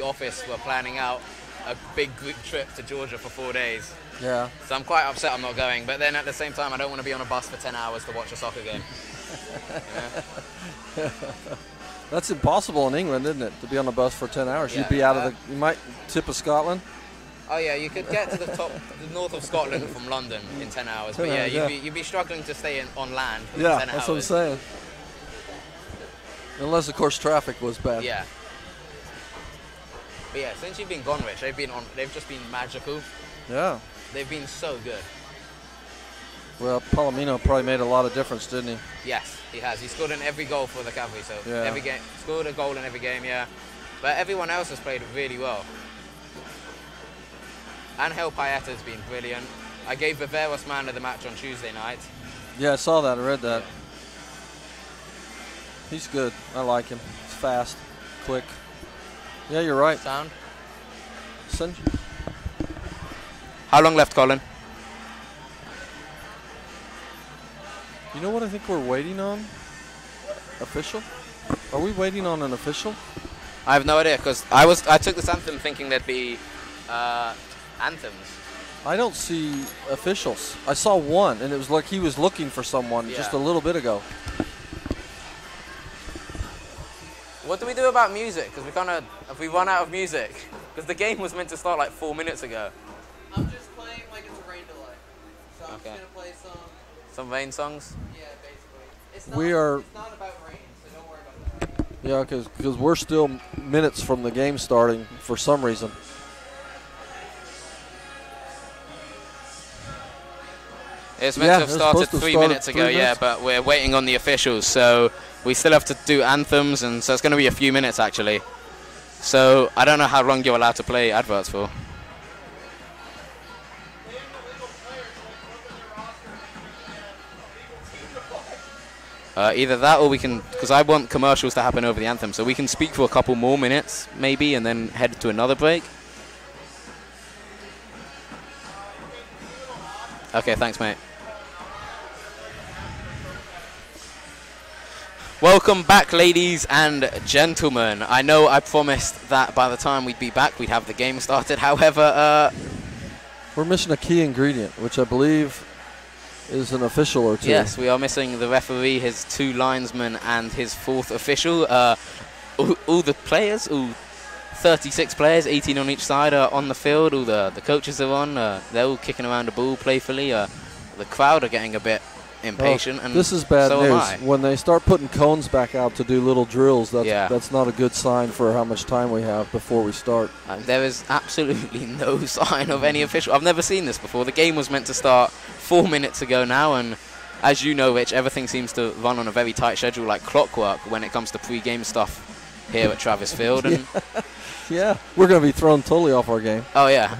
office were planning out a big group trip to Georgia for 4 days. Yeah. So I'm quite upset I'm not going. But then at the same time, I don't want to be on a bus for 10 hours to watch a soccer game. That's impossible in England, isn't it? To be on a bus for 10 hours. Yeah, You'd be out of the. You might tip of Scotland. Oh yeah, you could get to the north of Scotland from London in 10 hours. But yeah, you'd be struggling to stay on land for 10 hours. Yeah, that's what I'm saying. Unless, of course, traffic was bad. Yeah. But yeah, since you've been gone, Rich, they've just been magical. Yeah. They've been so good. Well, Palomino probably made a lot of difference, didn't he? Yes, he has. He scored in every goal for the Cavalry, so yeah. every game, scored a goal in every game, yeah. But everyone else has played really well. Angel Paeta's been brilliant. I gave Viveros man of the match on Tuesday night. Yeah, I saw that. I read that. Yeah. He's good. I like him. He's fast, quick. Yeah, you're right. Sound. How long left, Colin? You know what I think we're waiting on? Official? Are we waiting on an official? I have no idea, because I took this anthem thinking there'd be anthems. I don't see officials. I saw one, and it was like he was looking for someone just a little bit ago. What do we do about music? Because have we run out of music? Because the game was meant to start like 4 minutes ago. I'm just playing like it's a rain delay. So I'm just going to play some rain songs? Yeah, basically. It's not about rain, so don't worry about that. Yeah, because we're still minutes from the game starting for some reason. It's meant to have started 3 minutes ago, but we're waiting on the officials, so we still have to do anthems, and so it's going to be a few minutes actually. So I don't know how long you're allowed to play adverts for. Either that or we can, because I want commercials to happen over the anthem, so we can speak for a couple more minutes maybe and then head to another break. Okay, thanks, mate. Welcome back, ladies and gentlemen. I know I promised that by the time we'd be back, we'd have the game started. However, we're missing a key ingredient, which I believe is an official or two. Yes, we are missing the referee, his 2 linesmen, and his 4th official. All the players, all 36 players, 18 on each side, are on the field. All the coaches are on. They're all kicking around the ball playfully. The crowd are getting a bit impatient. And this is bad so news. When they start putting cones back out to do little drills, that's not a good sign for how much time we have before we start. There is absolutely no sign of any official. I've never seen this before. The game was meant to start 4 minutes ago now, and as you know, Rich, everything seems to run on a very tight schedule like clockwork when it comes to pre-game stuff here at Travis Field. And yeah, we're going to be thrown totally off our game. Oh, yeah.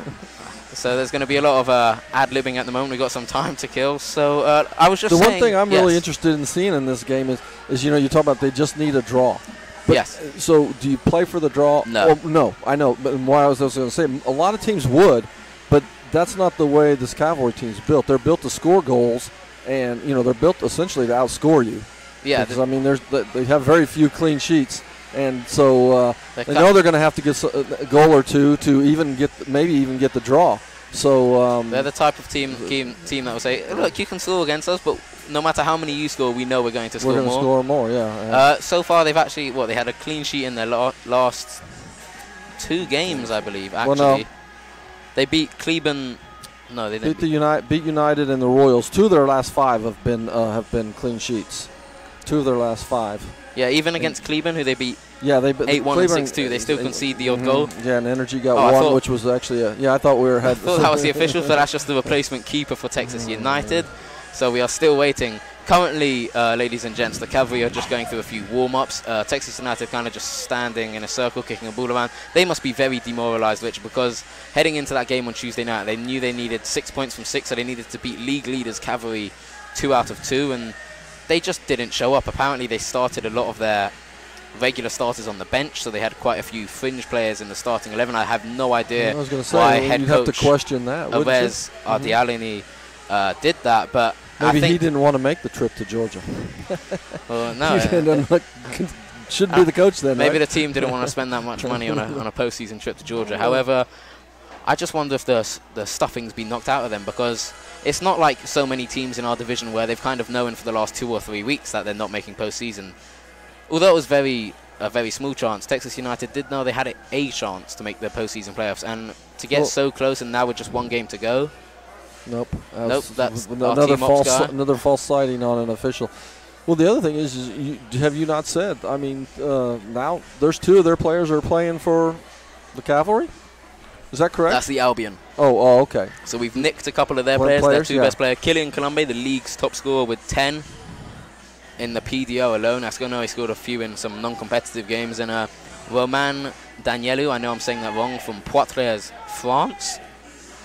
So there's going to be a lot of ad-libbing at the moment. We've got some time to kill. So I was just saying... The one thing I'm really interested in seeing in this game is you talk about they just need a draw. But yes. So do you play for the draw? No. Well, no, I know. But why I was going to say, a lot of teams would, but that's not the way this Cavalry team's built. They're built to score goals, and, they're built essentially to outsscore you. Yeah. Because, they have very few clean sheets. And so they know they're going to have to get a goal or two to maybe even get the draw. So they're the type of team that will say, look, you can score against us, but no matter how many you score, we know we're going to score more. We're going to score more, yeah. So far, they've actually, they had a clean sheet in their last 2 games, I believe, actually. Well, no. They beat Cleburne. No, they didn't. Beat United and the Royals. 2 of their last 5 have been clean sheets. 2 of their last 5. Yeah, even against Cleburne, who they beat 8-1 and 6-2, they still concede the odd goal. Yeah, and Energy got 1, which was actually I thought we were ahead. I thought that was the official, so that's just the replacement keeper for Texas United. So we are still waiting. Currently, ladies and gents, the Cavalry are just going through a few warm-ups. Texas United kind of just standing in a circle, kicking a ball around. They must be very demoralized, Rich, because heading into that game on Tuesday night, they knew they needed 6 points from 6, so they needed to beat league leaders Cavalry 2 out of 2, and they just didn't show up. Apparently, they started a lot of their regular starters on the bench, so they had quite a few fringe players in the starting 11. I have no idea why head coach have to question that. Alves Ardialini did that, but maybe he didn't want to make the trip to Georgia. Well, no. He ended up shouldn't be the coach then. Maybe right? the team didn't want to spend that much money on a postseason trip to Georgia. However, I just wonder if the stuffing's been knocked out of them, because it's not like so many teams in our division where they've kind of known for the last 2 or 3 weeks that they're not making postseason. Although it was a very small chance, Texas United did know they had a chance to make the postseason playoffs, and to get so close and now with just 1 game to go. Nope. That's another false sighting on an official. Well, the other thing is have you not said? I mean, now there's 2 of their players are playing for the Cavalry. Is that correct? That's the Albion. Oh, okay. So we've nicked a couple of their players. Their 2 best player, Kylian Colombe, the league's top scorer with 10 in the PDO alone. Ascono, he scored a few in some non-competitive games. And Roman Danielou, I know I'm saying that wrong, from Poitiers, France.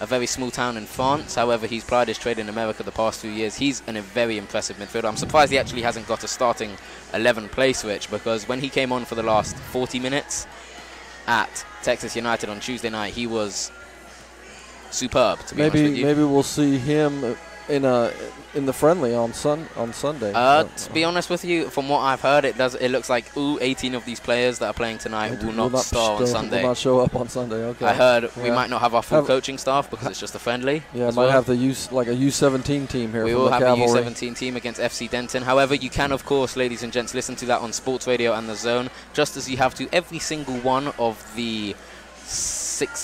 A very small town in France. However, he's plied his trade in America the past few years. He's a very impressive midfielder. I'm surprised he actually hasn't got a starting 11 play switch, because when he came on for the last 40 minutes at Texas United on Tuesday night, he was superb, to be honest with you. Maybe we'll see him in the friendly on Sunday. To be honest with you, from what I've heard, it looks like 18 of these players that are playing tonight will not start on Sunday. Will not show up on Sunday. Okay. I heard we might not have our full coaching staff because it's just a friendly. Yeah, might have a U17 team here. We will have a U17 team against FC Denton. However, you can, of course, ladies and gents, listen to that on Sports Radio and The Zone, just as you have to every single one of the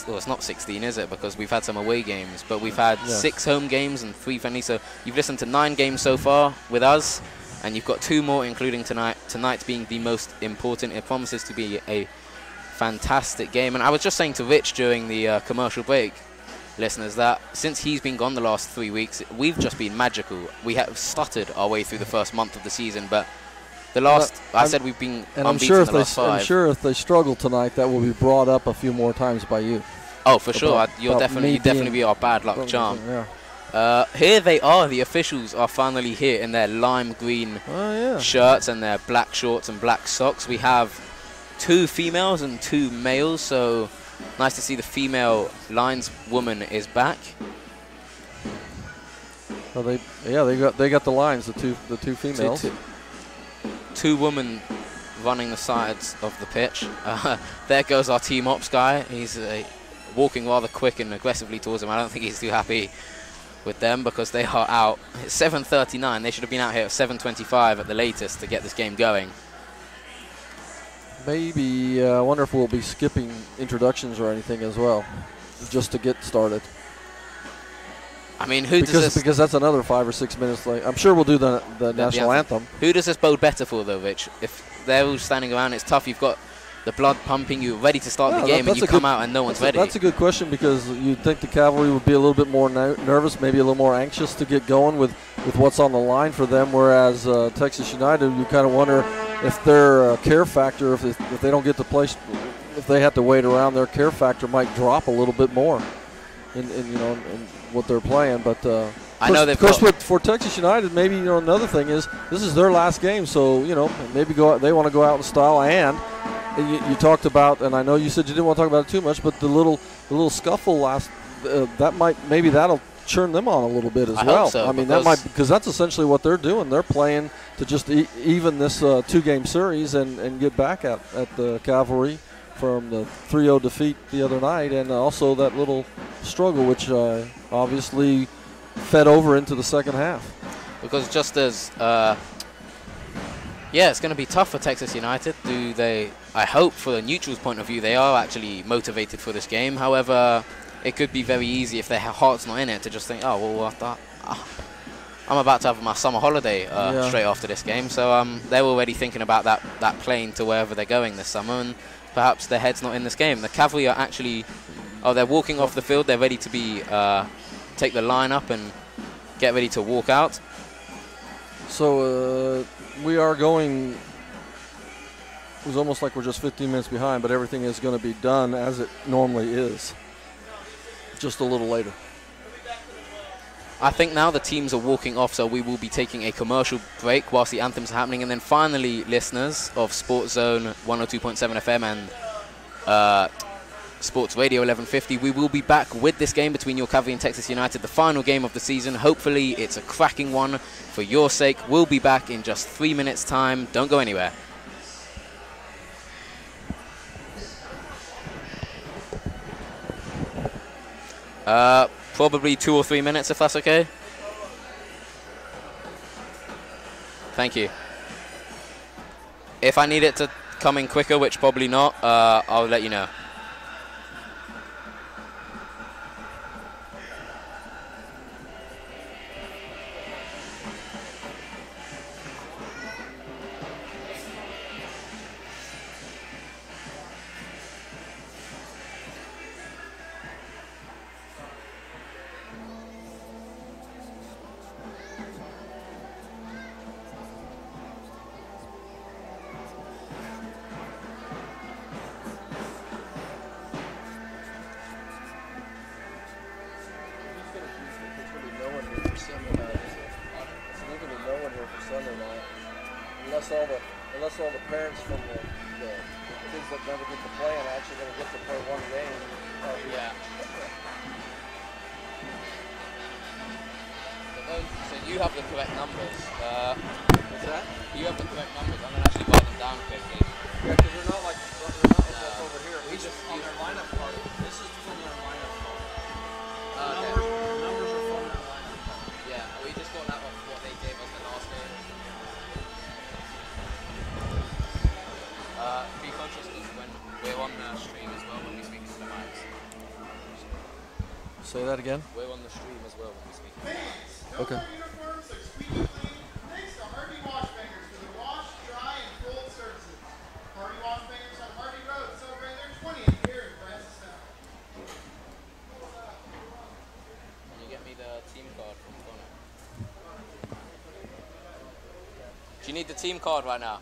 well, it's not 16, is it? Because we've had some away games, but we've had 6 home games and 3 friendlies. So you've listened to 9 games so far with us, and you've got 2 more, including tonight. Tonight being the most important. It promises to be a fantastic game. And I was just saying to Rich during the commercial break, listeners, that since he's been gone the last 3 weeks, we've just been magical. We have stuttered our way through the first month of the season, but the last, I said we've been unbeaten the last 5. I'm sure if they struggle tonight, that will be brought up a few more times by you. Oh, for sure. You'll definitely be our bad luck charm. Yeah. Here they are. The officials are finally here in their lime green shirts and their black shorts and black socks. We have 2 females and 2 males, so nice to see the female lineswoman is back. Well, they got the lines, the two females. 2 women running the sides of the pitch. There goes our team ops guy. He's walking rather quick and aggressively towards them. I don't think he's too happy with them because they are out. It's 7:39. They should have been out here at 7:25 at the latest to get this game going. Maybe, I wonder if we'll be skipping introductions or anything as well, just to get started. I mean, because that's another 5 or 6 minutes late. I'm sure we'll do the national anthem. Who does this bode better for, though, Rich? If they're all standing around, it's tough. You've got the blood pumping, you're ready to start the game, and you come out and no one's ready. That's a good question, because you'd think the Cavalry would be a little bit more nervous, maybe a little more anxious to get going with what's on the line for them, whereas Texas United, you kind of wonder if their care factor, if they don't get to play, if they have to wait around, their care factor might drop a little bit more in what they're playing. But I know of course, for Texas United, maybe another thing is this is their last game, so maybe they want to go out in style. And you talked about, and I know you said you didn't want to talk about it too much, but the little scuffle last maybe that'll churn them on a little bit as well. Hope so, I mean, because that's essentially what they're doing. They're playing to just even this 2-game series and get back at the Cavalry from the 3-0 defeat the other night, and also that little struggle, which obviously fed over into the second half. Because just as, it's going to be tough for Texas United. I hope, for the neutrals' point of view, they are actually motivated for this game. However, it could be very easy if their heart's not in it to just think, I'm about to have my summer holiday straight after this game. So they're already thinking about that plane to wherever they're going this summer, and perhaps their head's not in this game. The Cavalry are actually, they're walking off the field. They're ready to take the line up and get ready to walk out. So we are going, it was almost like we're just 15 minutes behind, but everything is going to be done as it normally is, just a little later. I think now the teams are walking off, so we will be taking a commercial break whilst the anthems are happening. And then finally, listeners of Sports Zone 102.7 FM and Sports Radio 1150, we will be back with this game between your Cavalry and Texas United, the final game of the season. Hopefully it's a cracking one for your sake. We'll be back in just 3 minutes' time. Don't go anywhere. Probably 2 or 3 minutes, if that's okay. Thank you. If I need it to come in quicker, which probably not, I'll let you know. Unless all the parents from the kids that never get to play are actually going to get to play one game. Yeah. So you have the correct numbers. What's that? You have the correct numbers. I'm going to actually write them down quickly. Yeah, because they're not like over here. We just on their lineup card. This is from their lineup card. Okay. Numbers are from their lineup card. Yeah, we just got that off what they gave us the last game. Be conscious because when we're on the stream as well when we speak to the mics. Say that again. We're on the stream as well when we speak to the mics. Okay. Uniforms are squeaky clean. Thanks to Harvey Wash Bangers for the wash, dry, and fold services. Harvey Wash Bangers on Harvey Road celebrating their 20th year in Brazos. Can you get me the team card from Connor? Do you need the team card right now?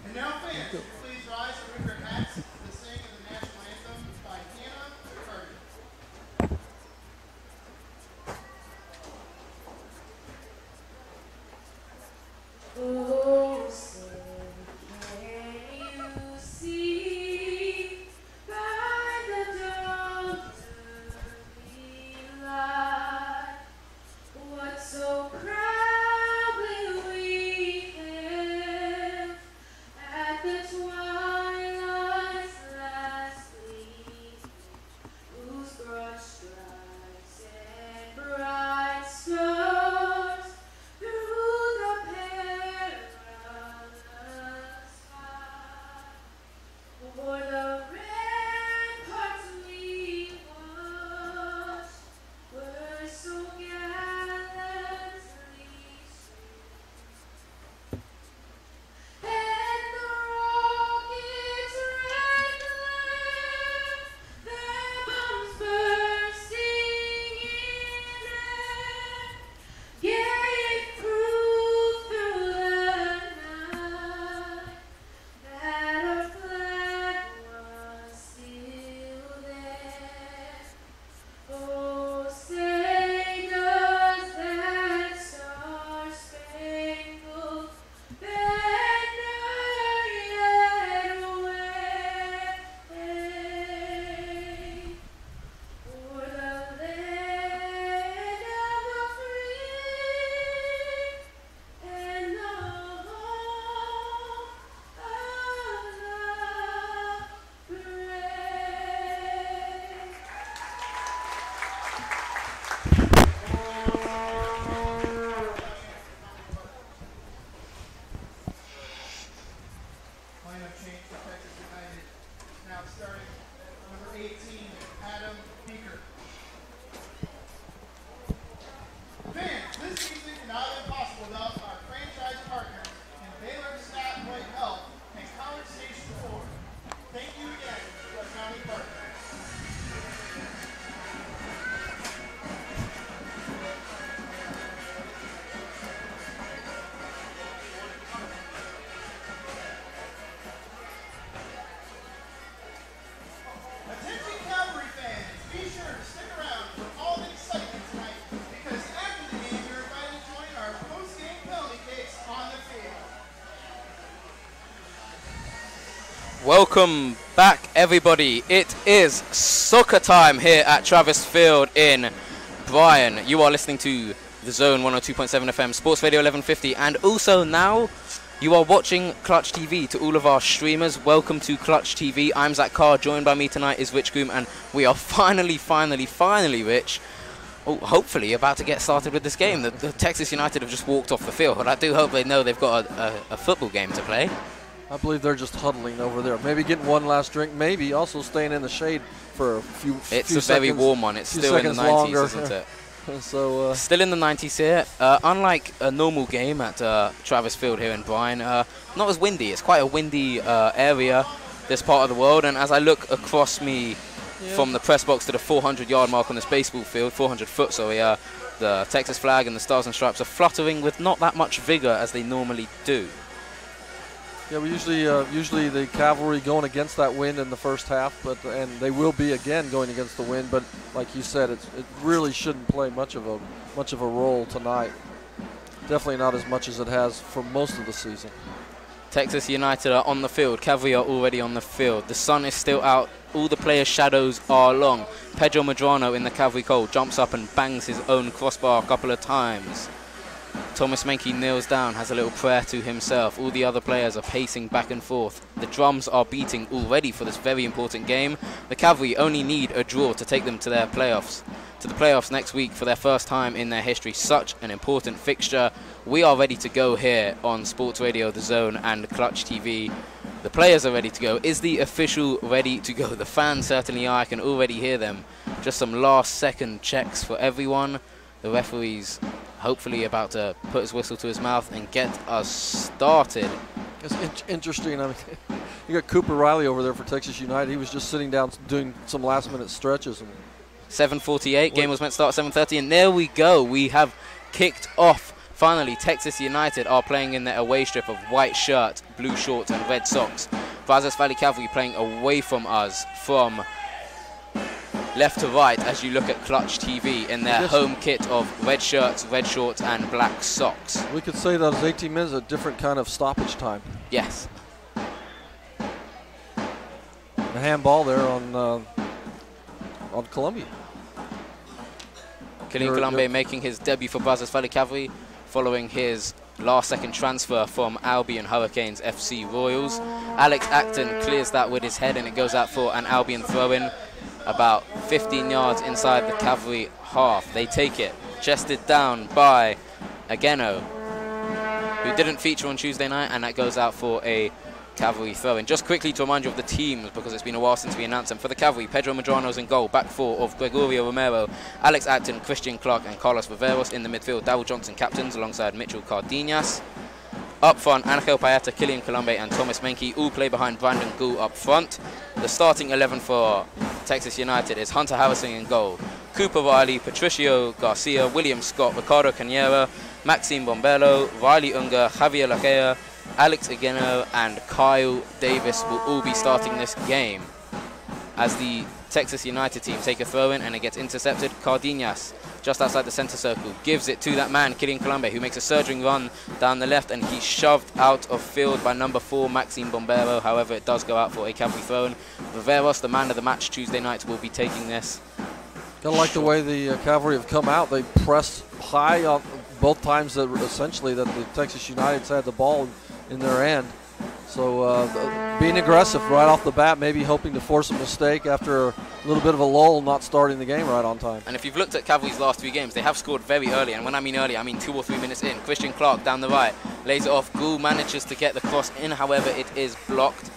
And now fans, please rise and remove your hats to the sing of the national anthem by Hannah McCarty. Oh, say, can you see by the dawn's early light what so proudly we hailed at the twilight's last gleam, whose broad stripes and bright stars through the perilous fight, o'er the ramparts we watched, were so gallantly streamed, and the rocket's red glare, their bombs bursting in air, gave proof through the night that our flag was still there. Oh, say does that star-spangled banner yet wave o'er the land of the free and the home of the brave? Lineup change for Texas United. Now starting number 18, Adam Beaker. Fans, this season cannot have been possible without our franchise partners in Baylor Scott White Health and College Station 4. Thank you again to our founding partners. Attention Cavalry fans, be sure to stick around for all the excitement tonight because after the game you're invited to join our post-game penalty kicks on the field. Welcome back, everybody. It is soccer time here at Travis Field in Bryan. You are listening to The Zone 102.7 FM, Sports Radio 1150, and also now You are watching Clutch TV. To all of our streamers, welcome to Clutch TV. I'm Zach Carr. Joined by me tonight is Rich Groom, and we are finally, Rich, hopefully about to get started with this game. The Texas United have just walked off the field, but I do hope they know they've got a football game to play. I believe they're just huddling over there. Maybe getting one last drink. Maybe also staying in the shade for a few It's few a very seconds, warm one. It's few still in the seconds 90s, longer. isn't it? So Still in the 90s here. Unlike a normal game at Travis Field here in Bryan, not as windy. It's quite a windy area, this part of the world. And as I look across me from the press box to the 400-yard mark on this baseball field, 400 foot, sorry, the Texas flag and the Stars and Stripes are fluttering with not that much vigor as they normally do. yeah, we usually the Cavalry going against that wind in the first half, and they will be again going against the wind. But like you said, it really shouldn't play much of a role tonight. Definitely not as much as it has for most of the season. Texas United are on the field. Cavalry are already on the field. The sun is still out. All the players' shadows are long. Pedro Medrano in the Cavalry goal jumps up and bangs his own crossbar a couple of times. Thomas Menke kneels down, has a little prayer to himself. All the other players are pacing back and forth. The drums are beating already for this very important game. The Cavalry only need a draw to take them to their playoffs. To the playoffs next week for their first time in their history. Such an important fixture. We are ready to go here on Sports Radio, The Zone and Clutch TV. The players are ready to go. Is the official ready to go? The fans certainly are. I can already hear them. Just some last second checks for everyone. The referee's hopefully about to put his whistle to his mouth and get us started. It's interesting. I mean, you got Cooper Riley over there for Texas United. He was just sitting down doing some last-minute stretches. And 7:48. Game was meant to start at 7:30, and there we go. We have kicked off. Finally, Texas United are playing in their away strip of white shirt, blue shorts, and red socks. Brazos Valley Cavalry playing away from us from left to right as you look at Clutch TV in their home kit of red shirts, red shorts, and black socks. we could say that was 18 minutes, a different kind of stoppage time. Yes. The handball there on Columbia. Killian Colombe making his debut for Brazos Valley Cavalry following his last-second transfer from Albion Hurricanes FC Royals. Alex Acton clears that with his head, and it goes out for an Albion throw-in about 15 yards inside the Cavalry half. They take it, chested down by Ageno, who didn't feature on Tuesday night, and that goes out for a Cavalry throw-in. Just quickly to remind you of the teams, because it's been a while since we announced them. For the Cavalry, Pedro Medrano's in goal, back four of Gregorio Romero, Alex Acton, Christian Clark, and Carlos Viveros. In the midfield, Darryl Johnson captains alongside Mitchell Cardenas. Up front, Angel Paeta, Killian Colombe, and Thomas Menke all play behind Brandon Gould up front. The starting 11 for Texas United is Hunter Harrison in goal, Cooper Riley, Patricio Garcia, William Scott, Ricardo Cañera, Maxime Bombello, Riley Unger, Javier Lajea, Alex Ageno, and Kyle Davis will all be starting this game. As the Texas United team take a throw-in and it gets intercepted, Cardenas, just outside the center circle, gives it to that man, Killian Colombe, who makes a surging run down the left, and he's shoved out of field by number 4, Maxime Bombero. However, it does go out for a Cavalry throw-in. Viveros, the man of the match Tuesday night, will be taking this. Kind of like the way the Cavalry have come out. They pressed high on both times that essentially that the Texas United's had the ball in their end. So being aggressive right off the bat, maybe hoping to force a mistake after a little bit of a lull, not starting the game right on time. And if you've looked at Cavalry's last 3 games, they have scored very early. And when I mean early, I mean 2 or 3 minutes in. Christian Clark down the right, lays it off. Gould manages to get the cross in. However, it is blocked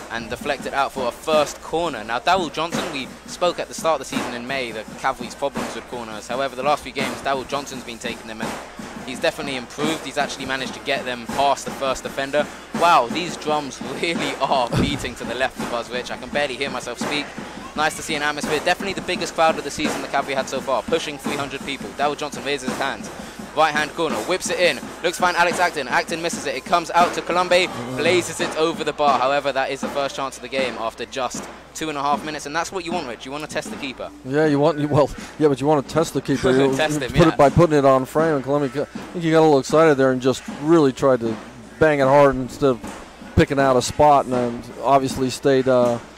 and deflected out for a first corner. Now, Darryl Johnson, we spoke at the start of the season in May, the Cavalry's problems with corners. However, the last 3 games, Darryl Johnson's been taking them, and he's definitely improved. He's actually managed to get them past the first defender. Wow, these drums really are beating to the left of us, Rich. I can barely hear myself speak. Nice to see an atmosphere. Definitely the biggest crowd of the season the Cavalry had so far, pushing 300 people. Darryl Johnson raises his hands. Right-hand corner, whips it in. Looks fine, Alex Acton. Acton misses it. It comes out to Colombe, blazes it over the bar. However, that is the first chance of the game after just 2.5 minutes, and that's what you want, Rich. You want to test the keeper. Yeah, but you want to test the keeper. Test him, put it by putting it on frame. And Columbia, I think you got a little excited there and just really tried to bang it hard instead of picking out a spot, and then obviously stayed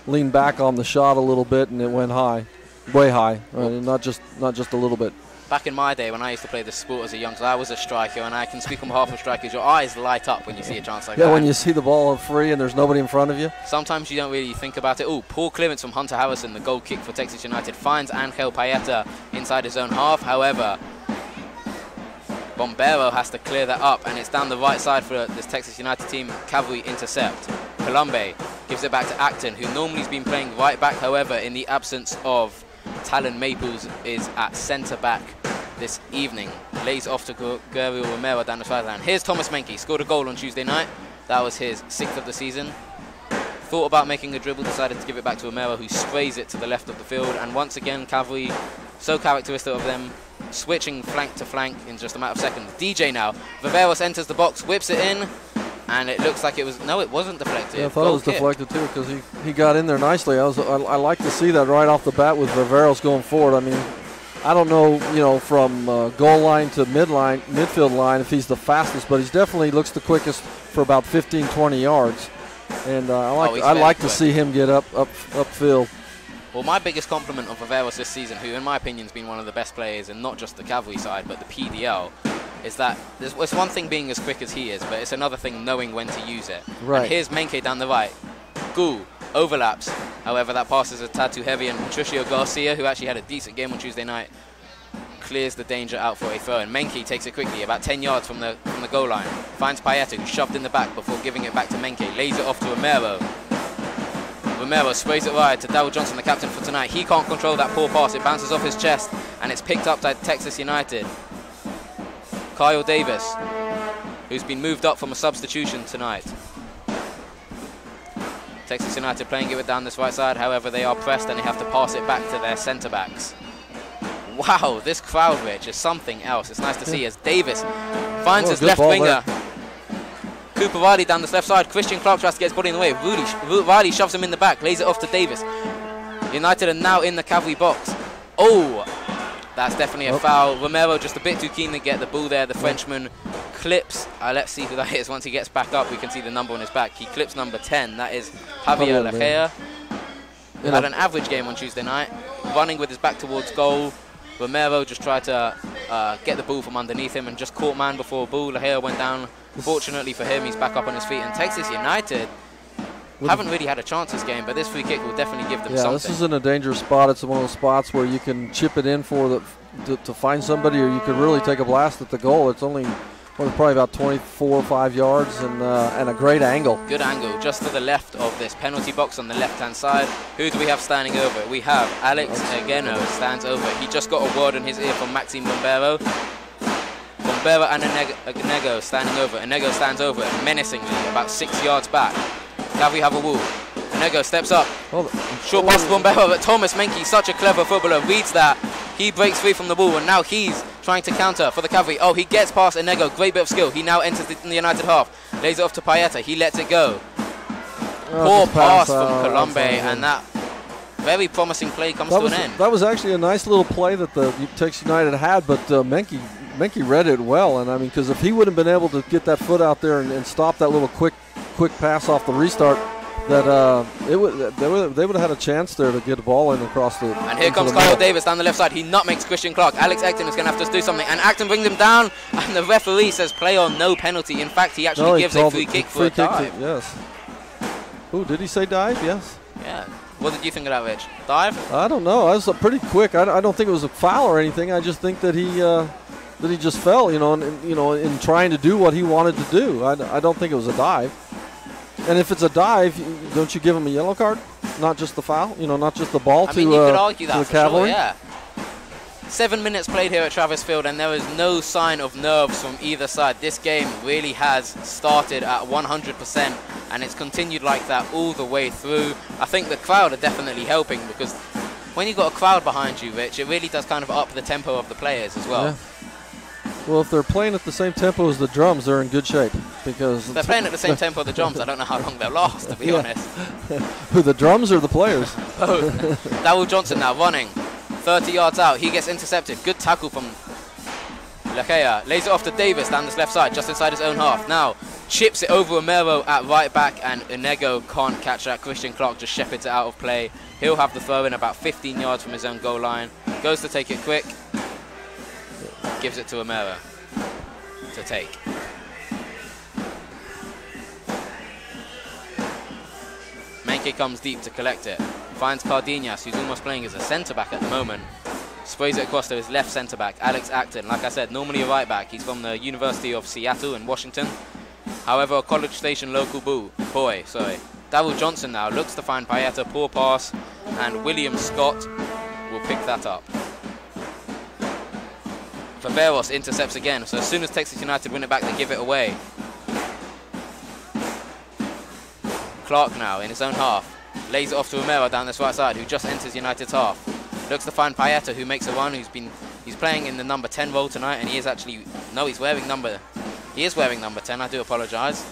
leaned back on the shot a little bit, and it went high, way high, not just a little bit. back in my day when I used to play this sport as a youngster, I was a striker, and I can speak on behalf of strikers. Your eyes light up when you see a chance like that. Yeah, when you see the ball free and there's nobody in front of you. Sometimes you don't really think about it. Oh, poor clearance from Hunter Harrison. The goal kick for Texas United finds Angel Paeta inside his own half. However, Bombero has to clear that up, and it's down the right side for this Texas United team. Cavalry intercept. Colombe gives it back to Acton, who normally has been playing right back. However, in the absence of Talon Maples, is at centre back this evening. Lays off to Guerrero Romero down the sideline. Here's Thomas Menke, scored a goal on Tuesday night. That was his 6th of the season. Thought about making a dribble, decided to give it back to Romero, who sprays it to the left of the field. And once again, Cavalry, so characteristic of them, switching flank to flank in just a matter of seconds. DJ now. Viveros enters the box, whips it in, and it looks like it was... No, it wasn't deflected. Yeah, I thought it was deflected too, because he got in there nicely. I like to see that right off the bat with Viveros going forward. I mean, I don't know, from goal line to midfield line if he's the fastest, but he definitely looks the quickest for about 15, 20 yards. And I like to see him get upfield. Well, my biggest compliment of Viveros this season, who in my opinion has been one of the best players, and not just the Cavalry side, but the PDL, is that it's one thing being as quick as he is, but it's another thing knowing when to use it. Right. And here's Menke down the right. Gou overlaps. However, that pass is a tad too heavy, and Patricio Garcia, who actually had a decent game on Tuesday night, clears the danger out for a throw. And Menke takes it quickly, about 10 yards from the goal line. Finds Paeta, who's shoved in the back before giving it back to Menke. Lays it off to Romero. Romero sprays it wide to Darryl Johnson, the captain for tonight. He can't control that poor pass. It bounces off his chest, and it's picked up by Texas United. Kyle Davis, who's been moved up from a substitution tonight. Texas United playing it down this right side. However, they are pressed, and they have to pass it back to their centre-backs. Wow, this crowd, Rich, is something else. It's nice to see as Davis finds his left winger. Cooper Riley down this left side. Christian Clark tries to get his body in the way. Riley shoves him in the back, lays it off to Davis. United are now in the Cavalry box. Oh, that's definitely a foul. Romero just a bit too keen to get the ball there. The Frenchman clips. Let's see who that is. Once he gets back up, we can see the number on his back. He clips number 10. That is Javier Lejea. Who had an average game on Tuesday night. Running with his back towards goal. Romero just tried to get the ball from underneath him and just caught man before a ball. Lejea went down. Fortunately for him, he's back up on his feet. And Texas United haven't really had a chance this game, but this free kick will definitely give them something. Yeah, this is in a dangerous spot. It's one of those spots where you can chip it in to find somebody, or you could really take a blast at the goal. It's only probably about 24 or 5 yards, and a great angle. Good angle, just to the left of this penalty box on the left-hand side. Who do we have standing over it? We have Alex Ageno stands over it. He just got a word in his ear from Maxime Bombero. Bombero and Anego standing over it. Anego stands over it menacingly, about 6 yards back. Cavalry have a wall. Anego steps up. Short pass to Bombero, but Thomas Menke, such a clever footballer, reads that. He breaks free from the ball, and now he's trying to counter for the Cavalry. Oh, he gets past Anego. Great bit of skill. He now enters the United half. Lays it off to Paeta. He lets it go. Poor pass from Colombe, and that very promising play comes to an end. That was actually a nice little play that the Texas United had, but Menke read it well. And I mean, because if he wouldn't have been able to get that foot out there and stop that little quick pass off the restart, that they would have had a chance there to get a ball in across the. And here comes Kyle Davis down the left side. He nutmegs Christian Clark. Alex Acton is going to have to do something, and Acton brings him down. And the referee says play on, no penalty. In fact, he actually gives a free kick for a dive. Yes. Oh, did he say dive? Yes. Yeah. What did you think of that, Rich? Dive? I don't know. I was pretty quick. I don't think it was a foul or anything. I just think that he just fell, in trying to do what he wanted to do. I don't think it was a dive. And if it's a dive, don't you give him a yellow card? Not just the foul, not just the ball you could argue that the Cavalry? Sure, yeah. 7 minutes played here at Travis Field, and there is no sign of nerves from either side. This game really has started at 100%, and it's continued like that all the way through. I think the crowd are definitely helping, because when you've got a crowd behind you, Rich, it really does kind of up the tempo of the players as well. Yeah. Well, if they're playing at the same tempo as the drums, they're in good shape. Because if they're playing at the same tempo as the drums, I don't know how long they'll last, to be honest. Who, the drums or the players? Both. Darryl Johnson now running. 30 yards out. He gets intercepted. Good tackle from Lejea. Lays it off to Davis down this left side, just inside his own half. Now chips it over Romero at right back, and Anego can't catch that. Christian Clark just shepherds it out of play. He'll have the throw in about 15 yards from his own goal line. Goes to take it quick. gives it to Amera to take. Menke comes deep to collect it. Finds Cardenas, who's almost playing as a centre-back at the moment. Sprays it across to his left centre-back, Alex Acton. Like I said, normally a right-back. He's from the University of Seattle in Washington. However, a College Station local boy. Darryl Johnson now looks to find Paeta, poor pass, and William Scott will pick that up. Faveros intercepts again, so as soon as Texas United win it back, they give it away. Clark now in his own half. Lays it off to Romero down this right side, who just enters United's half. Looks to find Paeta, who makes a run, he's playing in the number 10 role tonight, and he is actually, no, he's wearing number, he is wearing number 10, I do apologise.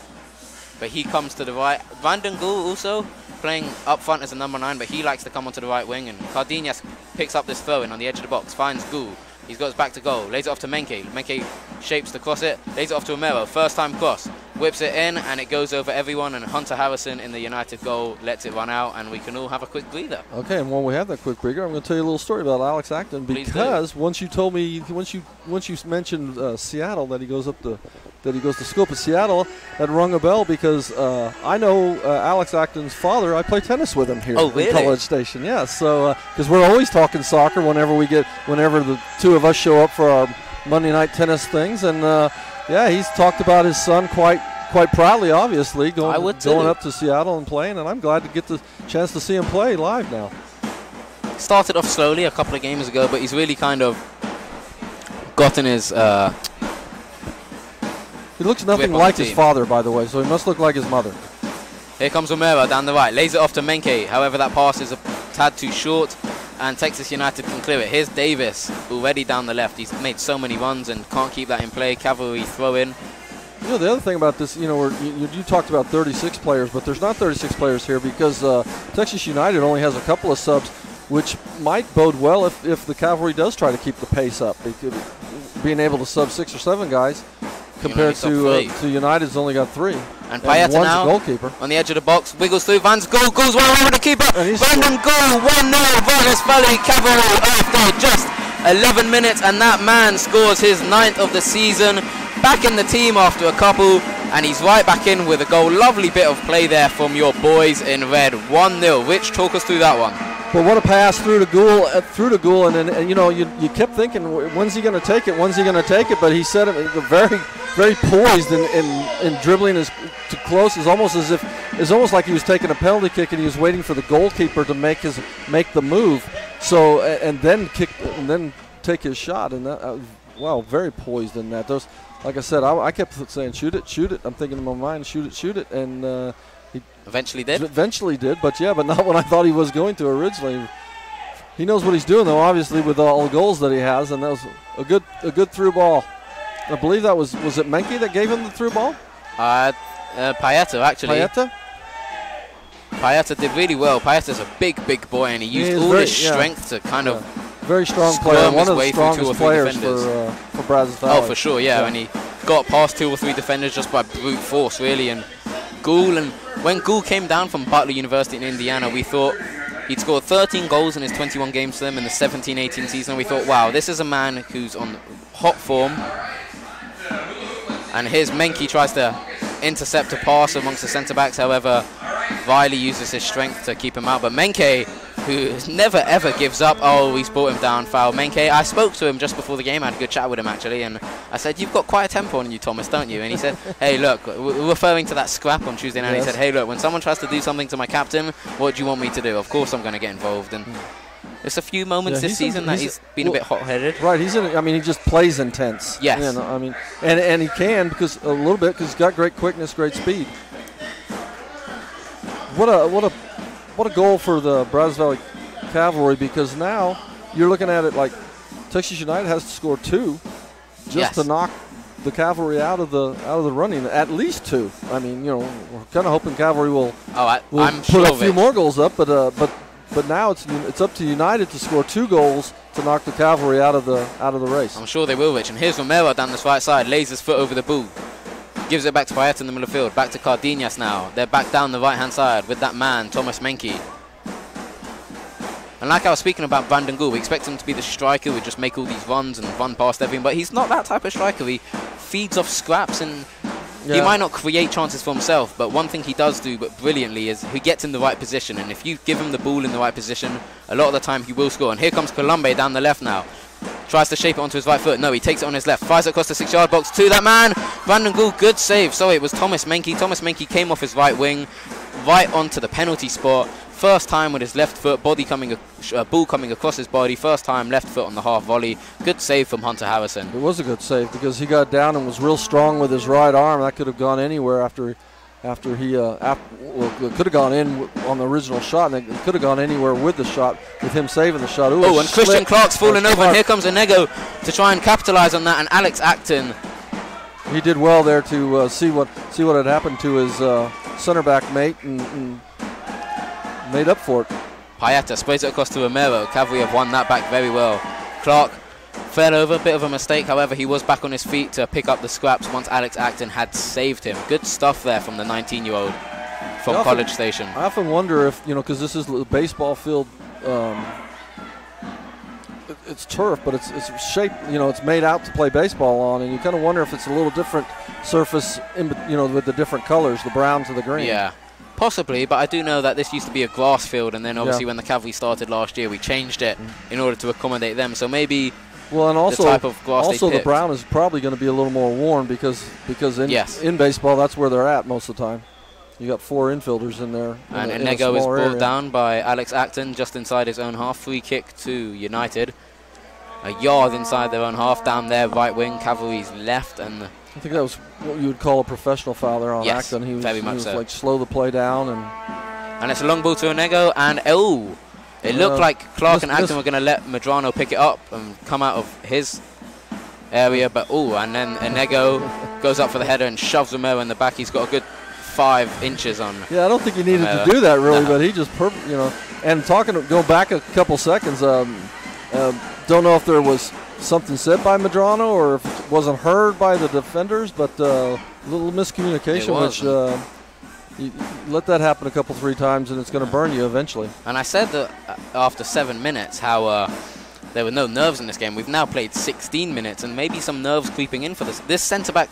But he comes to the right. Vanden Gool also playing up front as a number 9, but he likes to come onto the right wing, and Cardenas picks up this throw-in on the edge of the box, finds Gool. He goes back to goal, lays it off to Menke. Menke shapes to cross it, lays it off to Romero. First time cross, whips it in, and it goes over everyone. And Hunter Harrison in the United goal lets it run out, and we can all have a quick breather. Okay, and while we have that quick breather, I'm going to tell you a little story about Alex Acton, because once you told me, once you mentioned Seattle, that he goes to school up in Seattle, that rung a bell, because I know Alex Acton's father. I play tennis with him here in College Station. Yeah, so because we're always talking soccer whenever the two of us show up for our Monday night tennis things, and yeah, he's talked about his son quite proudly, obviously, going up to Seattle and playing, and I'm glad to get the chance to see him play live now. Started off slowly a couple of games ago, but he's really kind of gotten his he looks nothing like his father, by the way, so he must look like his mother. Here comes Romero down the right, lays it off to Menke. However, that pass is a tad too short, and Texas United can clear it. Here's Davis, already down the left. He's made so many runs and can't keep that in play. Cavalry throw in. You know, the other thing about this, you know, you talked about 36 players, but there's not 36 players here, because Texas United only has a couple of subs, which might bode well if the Cavalry does try to keep the pace up. Being able to sub 6 or 7 guys compared to United's only got 3. And Paeta now goalkeeper on the edge of the box, wiggles through, Vans goes right over the keeper. Vanden Gool, 1-0, Vargas Valley Cavalry after just 11 minutes, and that man scores his 9th of the season. Back in the team after a couple, and he's right back in with a goal. Lovely bit of play there from your boys in red. 1-0. Rich, talk us through that one. But what a pass through to Goul, and you know, you kept thinking, when's he going to take it? When's he going to take it? But he said it very, very poised in dribbling to close. It's almost like he was taking a penalty kick and he was waiting for the goalkeeper to make the move. So and then take his shot, and that, wow, very poised in that. Those, like I said, I kept saying, shoot it. I'm thinking in my mind, shoot it, and he eventually did. But not when I thought he was going to originally. He knows what he's doing, though, obviously, with all the goals that he has, and that was a good through ball. I believe that was it Menke that gave him the through ball? Paeta, actually. Paeta did really well. Paeta's a big boy, and he used all his strength to kind of very strong player, one of the strongest players for Brazos Valley. Oh, for sure, yeah. And he got past 2 or 3 defenders just by brute force, really. And when Goul came down from Butler University in Indiana, we thought he'd scored 13 goals in his 21 games for them in the 17-18 season. And we thought, wow, this is a man who's on hot form. And here's Menke tries to intercept a pass amongst the centre-backs. However, Viley uses his strength to keep him out. But Menke, who never ever gives up. Oh, he's brought him down, foul. Menke, I spoke to him just before the game. I had a good chat with him, actually, and I said, you've got quite a temper on you, Thomas, don't you? And he said, hey, look, referring to that scrap on Tuesday night, he said, hey, look, when someone tries to do something to my captain, what do you want me to do? Of course I'm going to get involved. And there's a few moments this season that he's been a bit hot-headed. Right, he just plays intense. Yes. You know, I mean, and he can, because he's got great quickness, great speed. What a goal for the Brazos Valley Cavalry, because now you're looking at it like Texas United has to score 2 just to knock the Cavalry out of the running, at least 2. I mean, you know, we're kind of hoping Cavalry will put a few more goals up, but now it's up to United to score 2 goals to knock the Cavalry out of the race. I'm sure they will, Rich. And here's Romero down this right side, lays his foot over the ball. Gives it back to Paeta in the middle of the field. Back to Cardenas now. They're back down the right-hand side with that man, Thomas Menke. And like I was speaking about Van Gool, we expect him to be the striker who would just make all these runs and run past everything, but he's not that type of striker. He feeds off scraps, and he might not create chances for himself, but one thing he does do but brilliantly is he gets in the right position, and if you give him the ball in the right position, a lot of the time he will score. And here comes Colombe down the left now. Tries to shape it onto his right foot. No, he takes it on his left. Fires it across the 6-yard box to that man. Van Gool, good save. Sorry, it was Thomas Menke. Thomas Menke came off his right wing, right onto the penalty spot. First time with his left foot, ball coming across his body. First time left foot on the half volley. Good save from Hunter Harrison. It was a good save because he got down and was real strong with his right arm. That could have gone anywhere after he could have gone in on the original shot, and it could have gone anywhere with the shot, with him saving the shot. Ooh, and Christian Clark's falling over, and here comes Enego to try and capitalize on that, and Alex Acton. He did well there to see what had happened to his center back mate and made up for it. Paeta sprays it across to Romero. Cavalry have won that back very well. Clark fell over, bit of a mistake. However, he was back on his feet to pick up the scraps once Alex Acton had saved him. Good stuff there from the 19-year-old from College Station. I often wonder if, because this is the baseball field, it's turf, but it's shaped, it's made out to play baseball on, and you kind of wonder if it's a little different surface, with the different colors, the brown to the green. Yeah. Possibly, but I do know that this used to be a grass field, and then obviously when the Cavalry started last year, we changed it in order to accommodate them. So maybe and also, the type of grass the brown is probably going to be a little more worn because in baseball, that's where they're at most of the time. You got 4 infielders in there. And Enego is brought down by Alex Acton just inside his own half. Free kick to United. A yard inside their own half, down there, right wing, Cavalry's left, and I think that was what you would call a professional foul there on Acton. He was like slow the play down, and it's a long ball to Enego, and it looked like Clark and Acton were going to let Medrano pick it up and come out of his area, but and then Enego goes up for the header and shoves Romero in the back. He's got a good 5 inches on. Yeah, I don't think he needed to do that really, but he just and go back a couple seconds. Don't know if there was something said by Medrano or if it wasn't heard by the defenders, but a little miscommunication, which you let that happen a couple, 3 times, and it's going to burn you eventually. And I said that after 7 minutes how there were no nerves in this game. We've now played 16 minutes, and maybe some nerves creeping in for this. This centre-back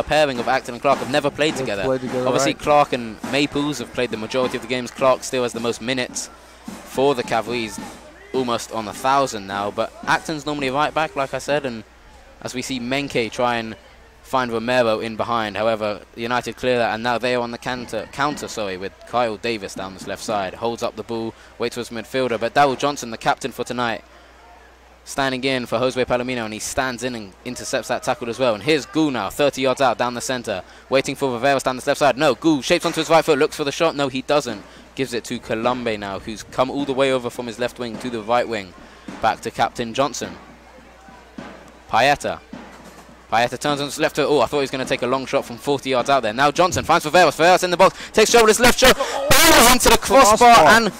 pairing of Acton and Clark have never played together. Obviously, right. Clark and Maples have played the majority of the games. Clark still has the most minutes for the Cavalry's. Almost on 1,000 now, but Acton's normally right back, like I said, and as we see Menke try and find Romero in behind. However, United clear that, and now they are on the counter, with Kyle Davis down this left side. Holds up the ball, waits for his midfielder, but Darryl Johnson, the captain for tonight, standing in for Josue Palomino, and he stands in and intercepts that tackle as well. And here's Goul now, 30 yards out down the centre, waiting for Riveros down this left side. No, Goul shapes onto his right foot, looks for the shot. No, he doesn't. Gives it to Colombe now, who's come all the way over from his left wing to the right wing. Back to Captain Johnson. Paeta turns on his left foot. I thought he was going to take a long shot from 40 yards out there. Now Johnson finds Riveros. Riveros in the box. Takes shoulders, left shoulder. Barrels into the crossbar. And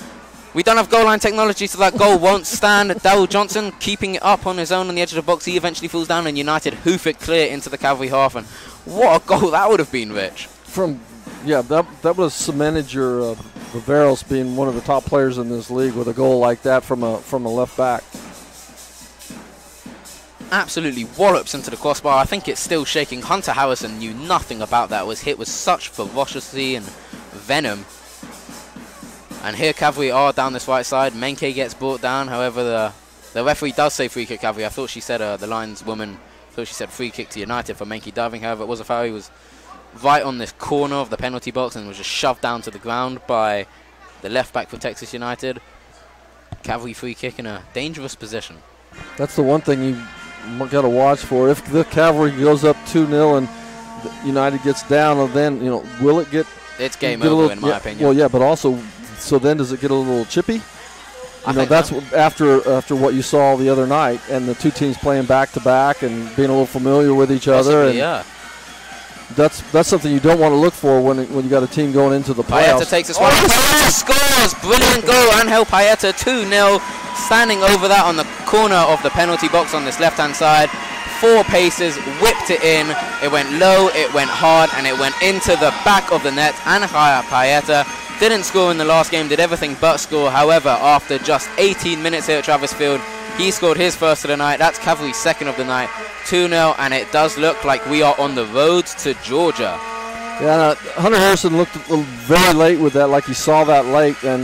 we don't have goal line technology, so that goal won't stand. Darryl Johnson keeping it up on his own on the edge of the box. He eventually falls down, and United hoof it clear into the Cavalry half. And what a goal that would have been, Rich. That would have cemented your Riveros being one of the top players in this league with a goal like that from a left back. Absolutely wallops into the crossbar. I think it's still shaking. Hunter Harrison knew nothing about that. Was hit with such ferocity and venom. And here Cavalry are down this right side. Menke gets brought down. However, the referee does say free kick Cavalry. I thought she said the lineswoman thought she said free kick to United for Menke diving. However, it was a foul. He was right on this corner of the penalty box and was just shoved down to the ground by the left back for Texas United. Cavalry free kick in a dangerous position. That's the one thing you got to watch for. If the Cavalry goes up 2-0 and United gets down, then will it get? It's game over in my opinion. Well, yeah, but also, so then does it get a little chippy? That's after what you saw the other night, and the two teams playing back to back and being a little familiar with each other. And that's something you don't want to look for when you got a team going into the playoffs. Paeta takes this one. Paeta scores! Brilliant goal. Angel Paeta 2-0. Standing over that on the corner of the penalty box on this left-hand side. 4 paces, whipped it in. It went low, it went hard, and it went into the back of the net. Angel Paeta Didn't score in the last game, did everything but score. However, after just 18 minutes here at Travis Field, he scored his first of the night. That's Cavalry's second of the night, 2-0, and it does look like we are on the road to Georgia. Yeah, Hunter Harrison looked very late with that, like he saw that late, and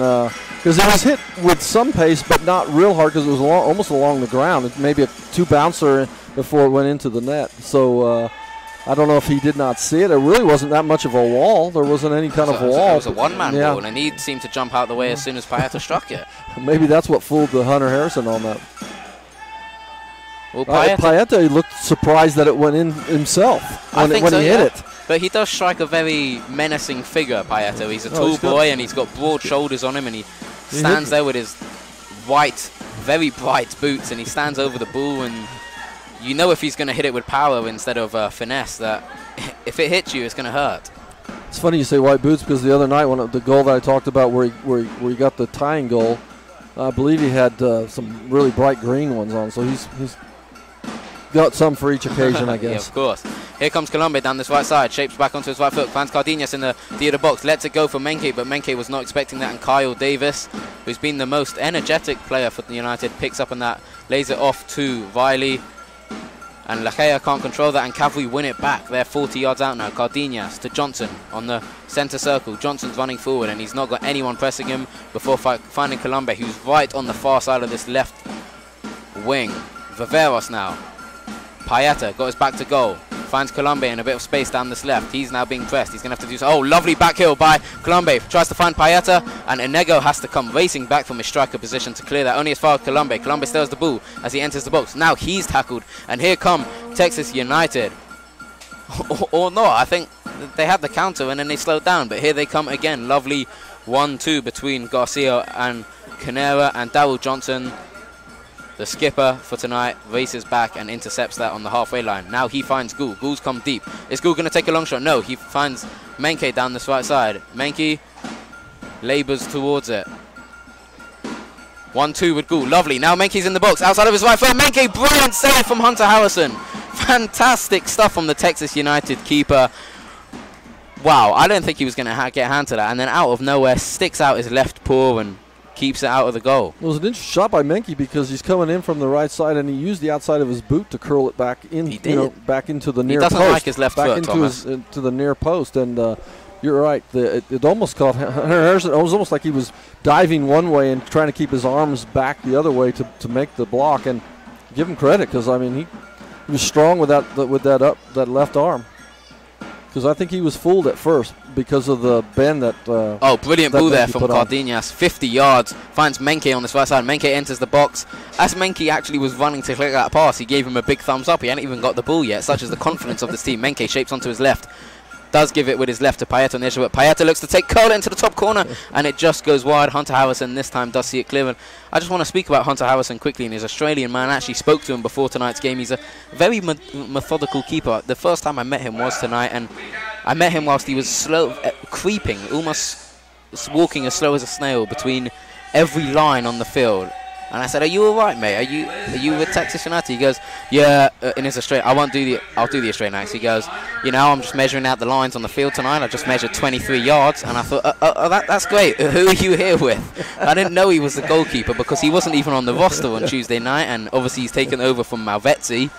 because it was hit with some pace, but not real hard because it was almost along the ground. It maybe a 2-bouncer before it went into the net. So I don't know if he did not see it. It really wasn't that much of a wall. There wasn't any kind of wall. It was a one-man ball, and he seemed to jump out the way as soon as Payeta struck it. Maybe that's what fooled the Hunter Harrison on that. Well, Payeta looked surprised that it went in himself when he hit it. But he does strike a very menacing figure, Payeta. He's a tall boy, and he's got broad shoulders on him, and he stands there with his white, very bright boots, and he stands over the ball, and you know if he's going to hit it with power instead of finesse, that if it hits you, it's going to hurt. It's funny you say white boots because the other night, the goal that I talked about where he got the tying goal, I believe he had some really bright green ones on, so he's got some for each occasion, I guess. Yeah, of course. Here comes Colombe down this right side, shapes back onto his right foot, finds Cardenas in the theatre box, lets it go for Menke, but Menke was not expecting that, and Kyle Davis, who's been the most energetic player for the United, picks up on that, lays it off to Riley, and Lachea can't control that, and Cavalry win it back. They're 40 yards out now. Cardenas to Johnson on the centre circle. Johnson's running forward, and he's not got anyone pressing him before finding Colombe, who's right on the far side of this left wing. Viveros now. Payeta got his back to goal. Finds Colombe in a bit of space down this left. He's now being pressed. He's going to have to do so. Oh, lovely back heel by Colombe. Tries to find Payeta, and Enego has to come racing back from his striker position to clear that. Only as far as Colombe. Colombe still has the ball as he enters the box. Now he's tackled, and here come Texas United. or not. I think they had the counter, and then they slowed down. But here they come again. Lovely 1-2 between Garcia and Canera, and Darryl Johnson, the skipper for tonight, races back and intercepts that on the halfway line. Now he finds Gould. Gould's come deep. Is Gould going to take a long shot? No, he finds Menke down this right side. Menke labours towards it. 1-2 with Gould. Lovely. Now Menke's in the box. Outside of his right foot. Menke, brilliant save from Hunter Harrison. Fantastic stuff from the Texas United keeper. Wow, I don't think he was going to get a hand to that. And then out of nowhere, sticks out his left paw and keeps it out of the goal. It was an interesting shot by Menke because he's coming in from the right side, and he used the outside of his boot to curl it back in. He did. Back into the near post. He doesn't like his left foot, Thomas. Into the near post, and you're right. It almost caught Hunter Harrison. It was almost like he was diving one way and trying to keep his arms back the other way to make the block. And give him credit because I mean he was strong with that left arm. Because I think he was fooled at first because of the bend that... oh, brilliant ball there from Cardenas. 50 yards. Finds Menke on this right side. Menke enters the box. As Menke actually was running to click that pass, he gave him a big thumbs up. He hadn't even got the ball yet. Such is the confidence of this team. Menke shapes onto his left. Does give it with his left to Payeta on the edge of it. Payeta looks to take curl into the top corner, and it just goes wide. Hunter Harrison this time does see it clear. And I just want to speak about Hunter Harrison quickly. And his Australian man actually spoke to him before tonight's game. He's a very methodical keeper. The first time I met him was tonight, and I met him whilst he was slow, creeping, almost walking as slow as a snail between every line on the field. And I said, "Are you all right, mate? Are you with Texas United?" He goes, "Yeah." In his Australian, I'll do the Australian accent. He goes, "You know, I'm just measuring out the lines on the field tonight. I just measured 23 yards." And I thought, that's great. Who are you here with? I didn't know he was the goalkeeper because he wasn't even on the roster on Tuesday night. And obviously he's taken over from Malvezzi.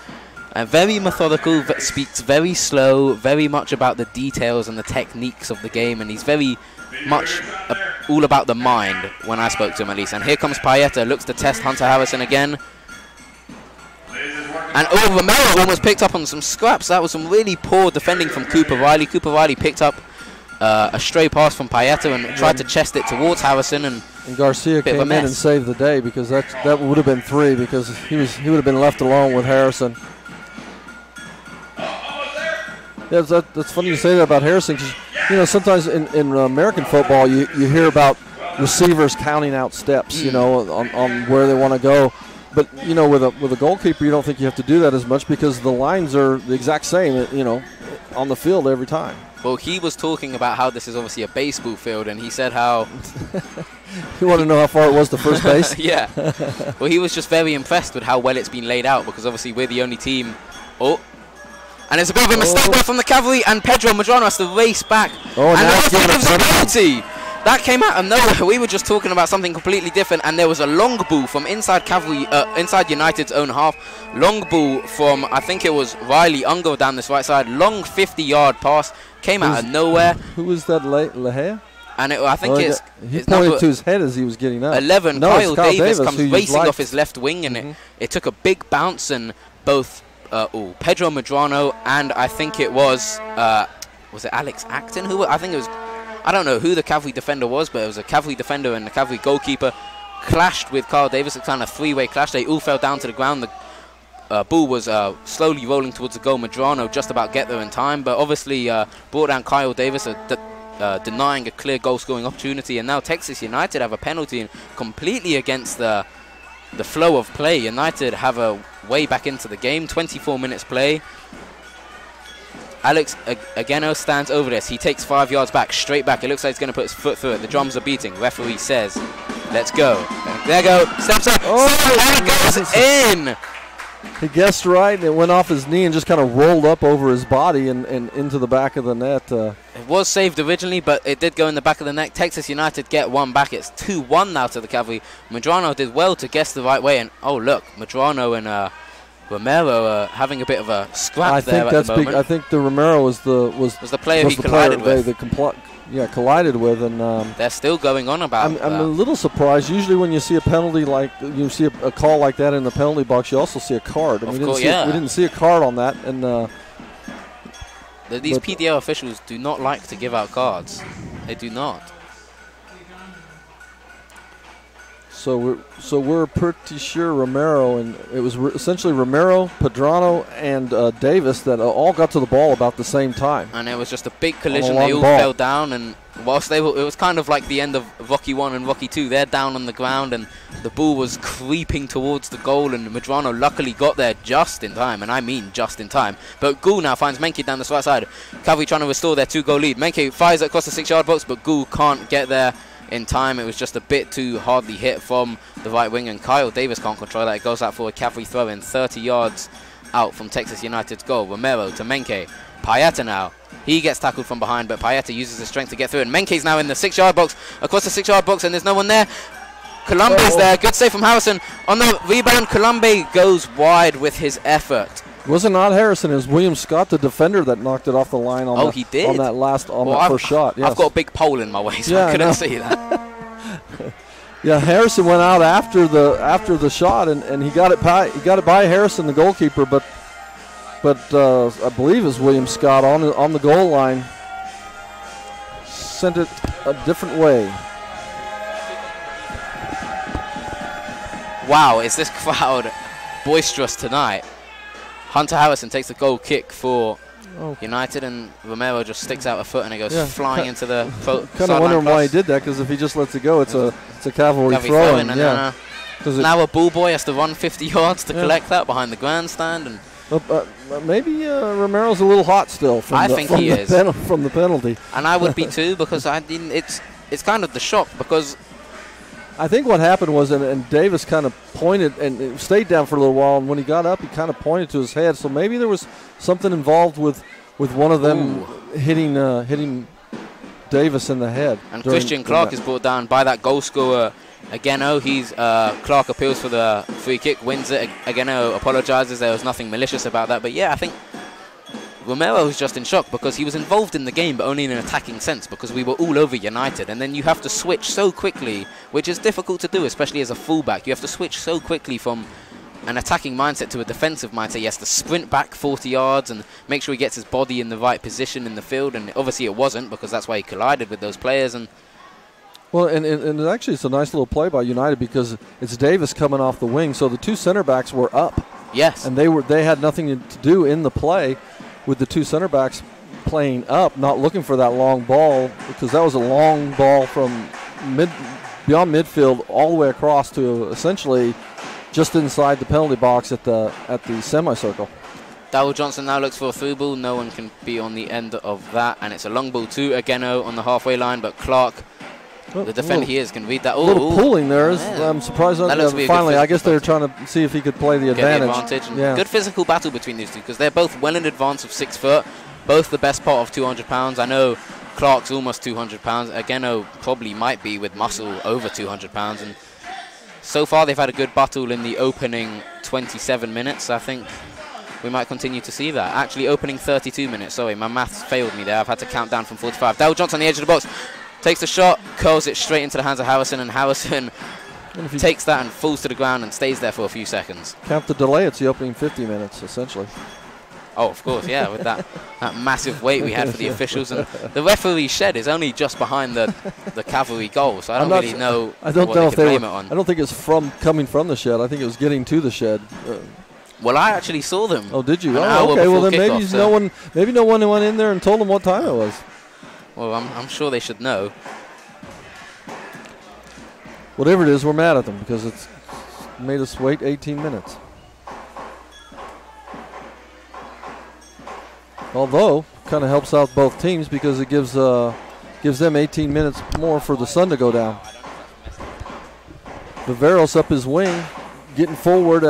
And very methodical, speaks very slow, very much about the details and the techniques of the game, and he's very much all about the mind when I spoke to him at least. And here comes Payeta, looks to test Hunter Harrison again. And Romero almost picked up on some scraps. That was some really poor defending from Cooper Riley. Cooper Riley picked up a stray pass from Payeta and tried to chest it towards Harrison. And Garcia came in and saved the day because that would have been 3 because he would have been left alone with Harrison. Yeah, that's funny you say that about Harrison because, you know, sometimes in American football you hear about receivers counting out steps, you know, on where they want to go. But, you know, with a goalkeeper, you don't think you have to do that as much because the lines are the exact same, you know, on the field every time. Well, he was talking about how this is obviously a baseball field, and he said how... You want to know how far it was to first base? Yeah. Well, he was just very impressed with how well it's been laid out because obviously we're the only team... Oh. And there's a bit of a mistake there from the Cavalry, and Pedro Medrano has to race back. Oh, and the referee gives a penalty. That came out of nowhere. We were just talking about something completely different, and there was a long ball from inside Cavalry, inside United's own half. Long ball from, I think it was Riley Ungo down this right side. Long 50-yard pass came out of nowhere. Who was that, Lahea? And I think he pointed to his head as he was getting up. 11, no, Kyle Davis comes racing off his left wing, and mm-hmm. it took a big bounce, and both Pedro Medrano and I think it was it Alex Acton? I think it was, I don't know who the Cavalry defender was, but it was a Cavalry defender and the Cavalry goalkeeper clashed with Kyle Davis. It's kind of a three-way clash. They all fell down to the ground. The ball was slowly rolling towards the goal. Medrano just about get there in time, but obviously brought down Kyle Davis, denying a clear goal-scoring opportunity. And now Texas United have a penalty completely against the flow of play. United have a way back into the game. 24 minutes play. Alex Ageno stands over this. He takes 5 yards back, straight back. It looks like he's going to put his foot through it. The drums are beating. Referee says, let's go. There go. Steps up. And it goes in. He guessed right, and it went off his knee and just kind of rolled up over his body and into the back of the net. It was saved originally, but it did go in the back of the net. Texas United get one back. It's 2-1 now to the Cavalry. Medrano did well to guess the right way, and oh look, Medrano and Romero are having a bit of a scrap there at the moment. I think the Romero was the player he collided with. Collided with, and they're still going on about. I'm a little surprised. Usually, when you see a penalty like you see a call like that in the penalty box, you also see a card. And we didn't see a card on that. And these PDL officials do not like to give out cards. They do not. So we're pretty sure Romero, and it was essentially Romero, Pedrano, and Davis that all got to the ball about the same time. And it was just a big collision. They all fell down, and whilst it was kind of like the end of Rocky 1 and Rocky 2. They're down on the ground, and the ball was creeping towards the goal, and Medrano luckily got there just in time, and I mean just in time. But Ghoul now finds Menke down the right side. Cavalry trying to restore their 2-goal lead. Menke fires it across the 6-yard box, but Ghoul can't get there in time. It was just a bit too hardly hit from the right wing, and Kyle Davis can't control that. It goes out for a Cavalry throw in 30 yards out from Texas United's goal. Romero to Menke. Payeta now. He gets tackled from behind, but Payeta uses his strength to get through, and Menke's now in the 6-yard box, across the 6-yard box, and there's no one there. Colombe's there. Good save from Harrison. On the rebound, Colombe goes wide with his effort. It was not Harrison. It was William Scott, the defender, that knocked it off the line on he did? On that first shot. Yes. I've got a big pole in my way, so I couldn't see that. Yeah, Harrison went out after the shot, and he got it by Harrison, the goalkeeper, but I believe it was William Scott on the goal line. Sent it a different way. Wow, is this crowd boisterous tonight? Hunter Harrison takes the goal kick for United, and Romero just sticks out a foot, and it goes flying into the kind of wondering why he did that, because if he just lets it go, it's a Cavalry throw. Now a ball boy has to run 50 yards to collect that behind the grandstand, and maybe Romero's a little hot still from the penalty. And I would be too, because it's kind of the shock, because I think what happened was, and Davis kind of pointed and stayed down for a little while, and when he got up, he kind of pointed to his head. So maybe there was something involved with one of them hitting Davis in the head. And Christian Clark is brought down by that goal scorer. Ageno, Clark appeals for the free kick, wins it. Ageno apologizes. There was nothing malicious about that. But yeah, I think Romero was just in shock, because he was involved in the game, but only in an attacking sense, because we were all over United. And then you have to switch so quickly, which is difficult to do, especially as a fullback. You have to switch so quickly from an attacking mindset to a defensive mindset. He has to sprint back 40 yards and make sure he gets his body in the right position in the field. And obviously it wasn't, because that's why he collided with those players. And well, and actually it's a nice little play by United, because it's Davis coming off the wing, so the two center backs were up. Yes. And they had nothing to do in the play, with the two center backs playing up, not looking for that long ball, because that was a long ball from beyond midfield all the way across to essentially just inside the penalty box at the semicircle. Darryl Johnson now looks for a through ball. No one can be on the end of that, and it's a long ball to Ageno on the halfway line, but Clark, the defender he is, can read that. A little pulling there. I'm surprised. Finally, I guess they're trying to see if he could play the advantage. Good physical battle between these two, because they're both well in advance of 6 foot, both the best part of 200 pounds. I know Clark's almost 200 pounds. Ageno probably might be with muscle over 200 pounds. And so far they've had a good battle in the opening 27 minutes. I think we might continue to see that. Actually, opening 32 minutes. Sorry, my maths failed me there. I've had to count down from 45. Darryl Johnson on the edge of the box. Takes the shot, curls it straight into the hands of Harrison, and Harrison takes that and falls to the ground and stays there for a few seconds. Count the delay, it's the opening 50 minutes, essentially. Oh, of course, yeah, with that massive wait we had for the officials. And the referee's shed is only just behind the Cavalry goal, so I don't really know what they could blame it on. I don't think it's coming from the shed. I think it was getting to the shed. Well, I actually saw them. Oh, did you? Oh, okay, well, then maybe no one went in there and told them what time it was. Well, I'm sure they should know. Whatever it is, we're mad at them because it's made us wait 18 minutes. Although, kind of helps out both teams because it gives them 18 minutes more for the sun to go down. Brazos up his wing, getting forward.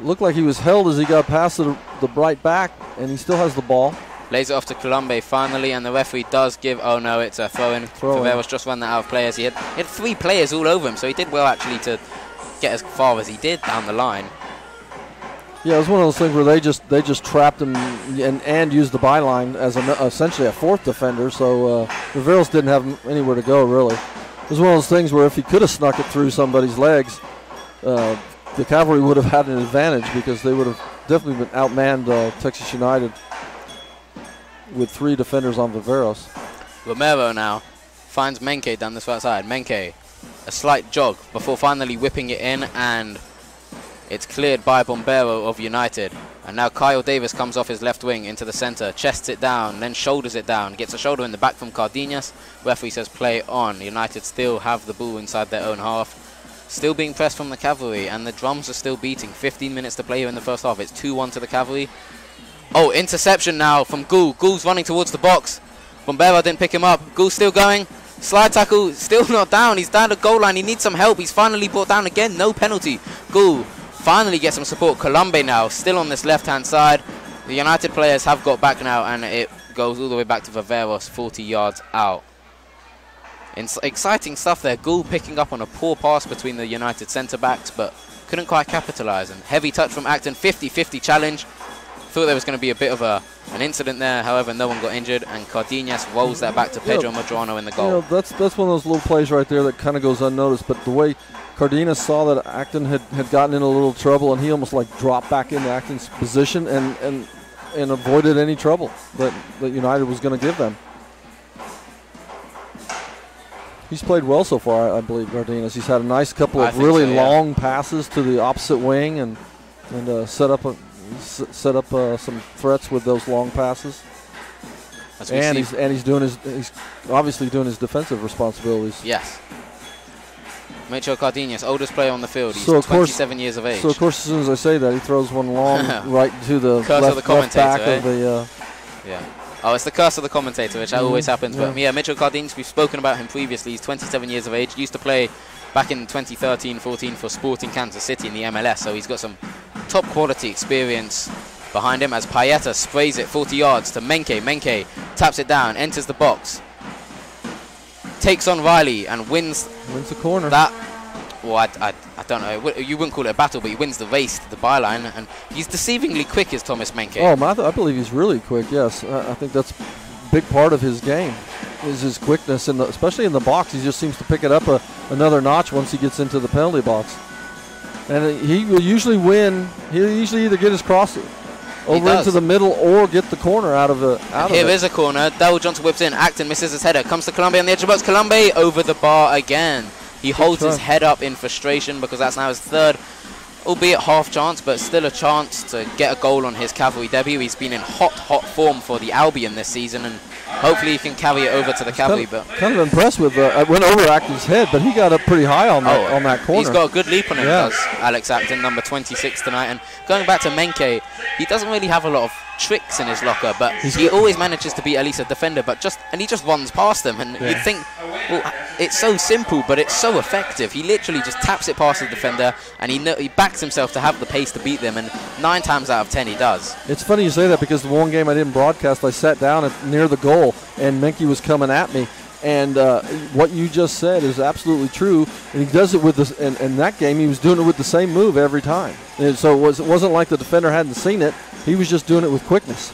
Looked like he was held as he got past the right back, and he still has the ball. Lays it off to Colombe finally, and the referee does give... Oh, no, it's a throw-in. Brazos just ran that out of players. He had 3 players all over him, so he did well, actually, to get as far as he did down the line. Yeah, it was one of those things where they just trapped him and used the byline as essentially a 4th defender, so Brazos didn't have anywhere to go, really. It was one of those things where if he could have snuck it through somebody's legs, the Cavalry would have had an advantage because they would have definitely been outmanned Texas United with 3 defenders on Brazos. Romero now finds Menke down this far side. Menke, a slight jog before finally whipping it in, and it's cleared by Bombero of United. And now Kyle Davis comes off his left wing into the center, chests it down, then shoulders it down, gets a shoulder in the back from Cardenas. Referee says play on. United still have the ball inside their own half. Still being pressed from the Cavalry, and the drums are still beating. 15 minutes to play here in the first half. It's 2-1 to the Cavalry. Oh, interception now from Gould. Gould's running towards the box. Bombero didn't pick him up. Gould's still going. Slide tackle, still not down. He's down the goal line. He needs some help. He's finally brought down again. No penalty. Gould finally gets some support. Colombe now still on this left-hand side. The United players have got back now, and it goes all the way back to Brazos, 40 yards out. Exciting stuff there. Gould picking up on a poor pass between the United centre-backs, but couldn't quite capitalise. And heavy touch from Acton, 50-50 challenge. Thought there was going to be a bit of an incident there, however, no one got injured, and Cardenas rolls that back to Pedro Medrano in the goal. You know, that's one of those little plays right there that kind of goes unnoticed, but the way Cardenas saw that Acton had gotten in a little trouble, and he almost like dropped back into Acton's position and avoided any trouble that United was going to give them. He's played well so far, I believe, Cardenas. He's had a nice couple of really long passes to the opposite wing and set up some threats with those long passes. And he's obviously doing his defensive responsibilities. Yes. Mitchell Cardenas, oldest player on the field. He's 27 years of age. So of course, as soon as I say that, he throws one long right to the left back of the. Yeah. Oh, it's the curse of the commentator, which always happens. Yeah. But yeah, Mitchell Cardenas, we've spoken about him previously. He's 27 years of age. Used to play back in 2013-14 for Sporting Kansas City in the MLS. So he's got some top quality experience behind him as Payeta sprays it 40 yards to Menke. Menke taps it down, enters the box, takes on Riley and wins the corner. That, well, I don't know. You wouldn't call it a battle, but he wins the race to the byline, and he's deceivingly quick as Thomas Menke. Oh, I believe he's really quick, yes. I think that's a big part of his game is his quickness, especially in the box. He just seems to pick it up another notch once he gets into the penalty box. And he will usually win. He'll usually either get his cross over into the middle or get the corner out of it. Here is a corner. Darryl Johnson whips in. Acton misses his header. Comes to Colombe on the edge of the box. Colombe over the bar again. He holds his head up in frustration because that's now his 3rd, albeit half chance, but still a chance to get a goal on his Cavalry debut. He's been in hot form for the Albion this season, and hopefully he can carry it over to the Cavalry. Kind of impressed with it. Went over Acton's head, but he got up pretty high on that corner. He's got a good leap on him, does Alex Acton, number 26 tonight. And going back to Menke, he doesn't really have a lot of tricks in his locker, but he always manages to beat at least a defender. And he just runs past them, and you'd think, well, it's so simple, but it's so effective. He literally just taps it past the defender, and he backs himself to have the pace to beat them. And 9 times out of 10, he does. It's funny you say that, because the one game I didn't broadcast, I sat down near the goal, and Menke was coming at me. And what you just said is absolutely true. And he does it with this. And in that game, he was doing it with the same move every time. And so it wasn't like the defender hadn't seen it. He was just doing it with quickness.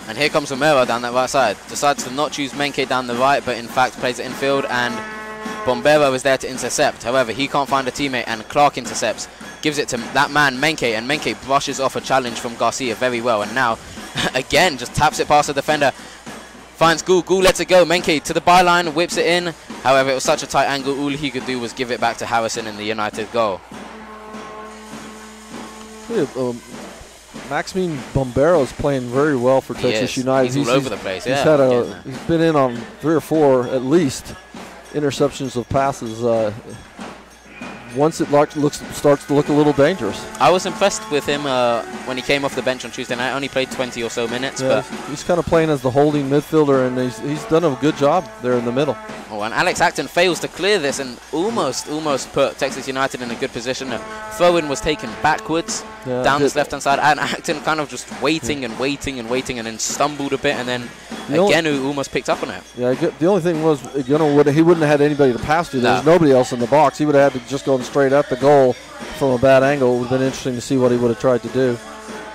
And here comes Romero down that right side. Decides to not choose Menke down the right, but in fact plays it infield. And Bombero is there to intercept. However, he can't find a teammate, and Clark intercepts. Gives it to that man, Menke, and Menke brushes off a challenge from Garcia very well. And now, again, just taps it past the defender. Finds Ghoul. Ghoul lets it go. Menke to the byline, whips it in. However, it was such a tight angle, all he could do was give it back to Harrison in the United goal. Yeah, Maxime Bombero is playing very well for Texas United. He's all over the place. He's been in on 3 or 4 at least interceptions of passes. Once it starts to look a little dangerous. I was impressed with him when he came off the bench on Tuesday night. Only played 20 or so minutes, yeah, but he's kind of playing as the holding midfielder, and he's done a good job there in the middle. Oh, and Alex Acton fails to clear this and almost put Texas United in a good position. A throw-in was taken backwards down this left-hand side, and Acton kind of just waiting and waiting and waiting, and then stumbled a bit, and then Agenu almost picked up on it. Yeah, the only thing was, he wouldn't have had anybody to pass to. There was nobody else in the box. He would have had to just go straight at the goal from a bad angle. It would have been interesting to see what he would have tried to do.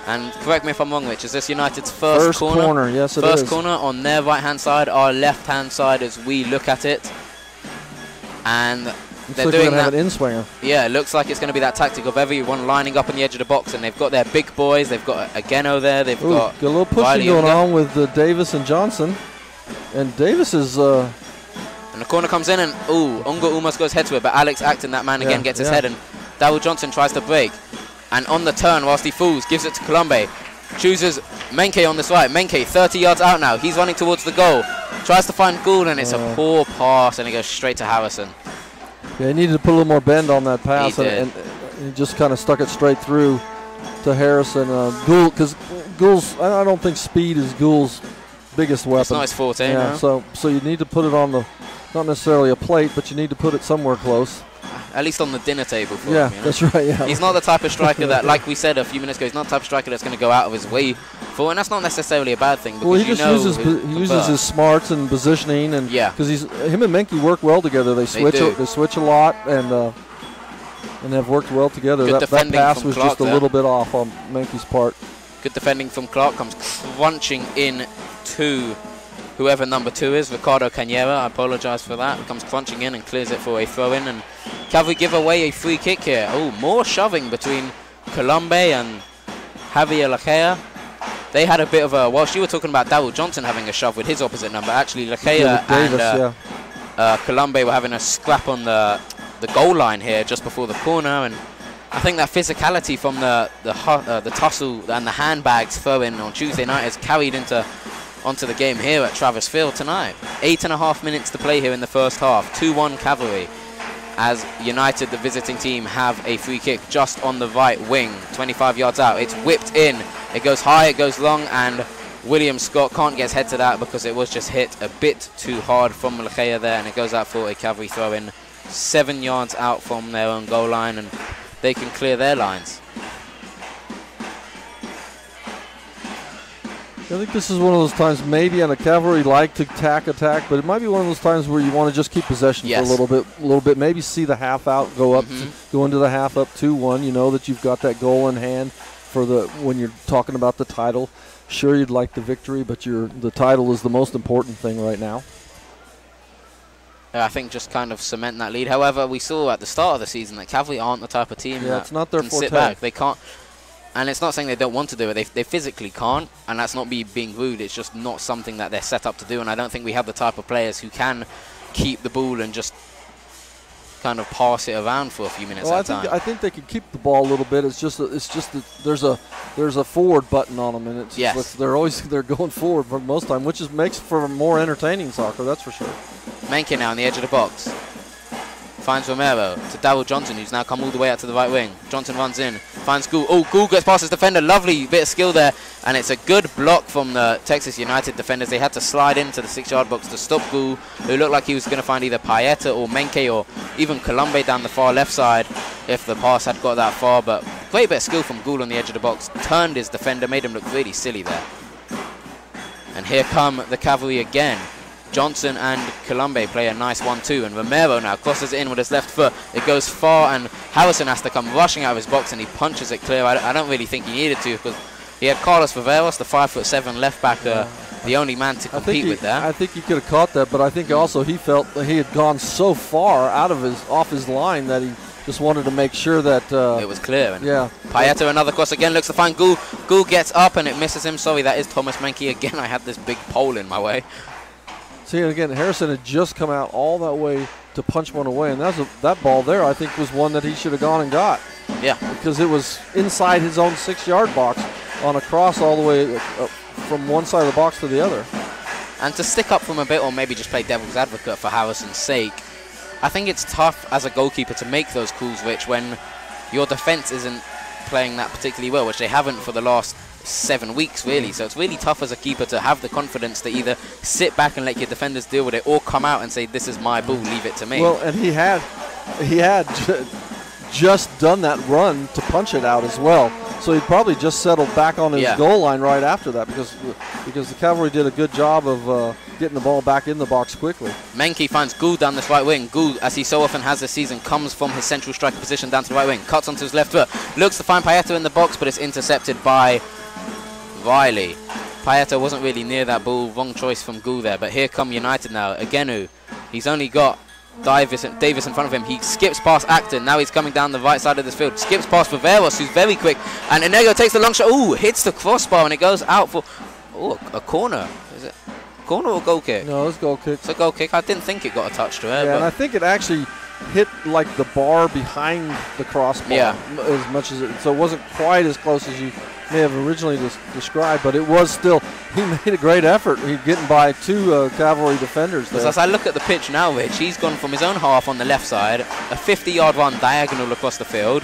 And correct me if I'm wrong, Rich, is this United's first corner? Yes, it is. First corner on their right-hand side, our left-hand side as we look at it. And they're doing that. Have an in-swinger. Yeah, it looks like it's going to be that tactic of everyone lining up on the edge of the box, and they've got their big boys. They've got Ageno there. They've got a little pushing going on with Davis and Johnson. And Davis is... And the corner comes in, and Unga almost goes head to it, but Alex Acton, that man again, gets his head, and Darryl Johnson tries to break. And on the turn, whilst he falls, gives it to Colombe. Chooses Menke on this right. Menke, 30 yards out now. He's running towards the goal. Tries to find Gould, and it's a poor pass, and it goes straight to Harrison. Yeah, he needed to put a little more bend on that pass, and he just kind of stuck it straight through to Harrison. Gould, because Gould's, I don't think speed is Gould's biggest weapon. It's not his forte. Yeah, no. So you need to put it on the, not necessarily a plate, but you need to put it somewhere close. At least on the dinner table for him. Yeah, that's right. Yeah. He's not the type of striker that, like we said a few minutes ago, he's not the type of striker that's going to go out of his way for, and that's not necessarily a bad thing. Because well, he just uses his smarts and positioning, and because him and Menke work well together. They switch a lot, and have worked well together. That pass was just a little bit off on Menke's part. Good defending from Clark, comes crunching in to whoever number 2 is, Ricardo Cañera. I apologize for that. Comes crunching in and clears it for a throw-in. And Cavalry give away a free kick here. Oh, more shoving between Colombe and Javier Lachea. They had a bit of a, whilst you were talking about Darryl Johnson having a shove with his opposite number, actually Lachea and Colombe were having a scrap on the goal line here just before the corner. And I think that physicality from the tussle and the handbags throw-in on Tuesday night has carried onto the game here at Travis Field tonight. 8.5 minutes to play here in the first half. 2-1 Cavalry, as United, the visiting team, have a free kick just on the right wing, 25 yards out. It's whipped in. It goes high, it goes long, and William Scott can't get his head to that because it was just hit a bit too hard from Lachea there, and it goes out for a Cavalry throw-in 7 yards out from their own goal line, and they can clear their lines. I think this is one of those times, maybe on a Cavalry like to attack, but it might be one of those times where you want to just keep possession for a little bit. Maybe see the half out, go into the half up 2-1. You know that you've got that goal in hand for when you're talking about the title. Sure, you'd like the victory, but the title is the most important thing right now. I think just kind of cement that lead. However, we saw at the start of the season that Cavalry aren't the type of team that it's not their can forte. Sit back. They can't. And it's not saying they don't want to do it. They physically can't, and that's not being rude. It's just not something that they're set up to do, and I don't think we have the type of players who can keep the ball and just kind of pass it around for a few minutes at a time. I think they can keep the ball a little bit. It's just that there's a forward button on them, and they're going forward for most time, which makes for more entertaining soccer. That's for sure. Menke now on the edge of the box. finds Romero to Darryl Johnson, who's now come all the way out to the right wing. Johnson runs in, finds Gould. Oh, Gould gets past his defender. Lovely bit of skill there. And it's a good block from the Texas United defenders. They had to slide into the 6-yard box to stop Gould, who looked like he was going to find either Paeta or Menke or even Colombe down the far left side if the pass had got that far. But great bit of skill from Gould on the edge of the box. Turned his defender, made him look really silly there. And here come the Cavalry again. Johnson and Colombe play a nice 1-2, and Romero now crosses it in with his left foot. It goes far, and Harrison has to come rushing out of his box, and he punches it clear. I don't really think he needed to, because he had Carlos Viveros, the 5'7" left back, the only man to compete with that. I think he could have caught that, but I think also he felt that he had gone so far off his line that he just wanted to make sure that it was clear. And yeah. Paeta, another cross again, looks to find Gould. Gould gets up and it misses him. Sorry, that is Thomas Menke again. I had this big pole in my way. See, again, Harrison had just come out all that way to punch one away, and that ball there, I think, was one that he should have gone and got. Yeah. Because it was inside his own 6-yard box on a cross all the way from one side of the box to the other. And to stick up from a bit, or maybe just play devil's advocate for Harrison's sake, I think it's tough as a goalkeeper to make those calls, Rich, when your defence isn't playing that particularly well, which they haven't for the last 7 weeks, really. So it's really tough as a keeper to have the confidence to either sit back and let your defenders deal with it, or come out and say, this is my ball, leave it to me. Well, and he had just done that run to punch it out as well. So he probably just settled back on his goal line right after that, because the Cavalry did a good job of getting the ball back in the box quickly. Menke finds Gould down this right wing. Gould, as he so often has this season, comes from his central striker position down to the right wing, cuts onto his left foot, looks to find Paeta in the box, but it's intercepted by Riley. Paeta wasn't really near that ball. Wrong choice from Gould there. But here come United now. Agenu, he's only got Davis in front of him. He skips past Acton. Now he's coming down the right side of this field. Skips past Viveros, who's very quick. And Inego takes the long shot. Ooh, hits the crossbar, and it goes out for a corner. Is it corner or goal kick? No, it's goal kick. It's a goal kick. I didn't think it got a touch to it. Yeah, and I think it actually hit like the bar behind the crossbar. Yeah. As much as so it wasn't quite as close as you may have originally described, but it was still, he made a great effort. He's getting by 2 Cavalry defenders there. As I look at the pitch now, Rich, he's gone from his own half on the left side, a 50-yard run diagonal across the field,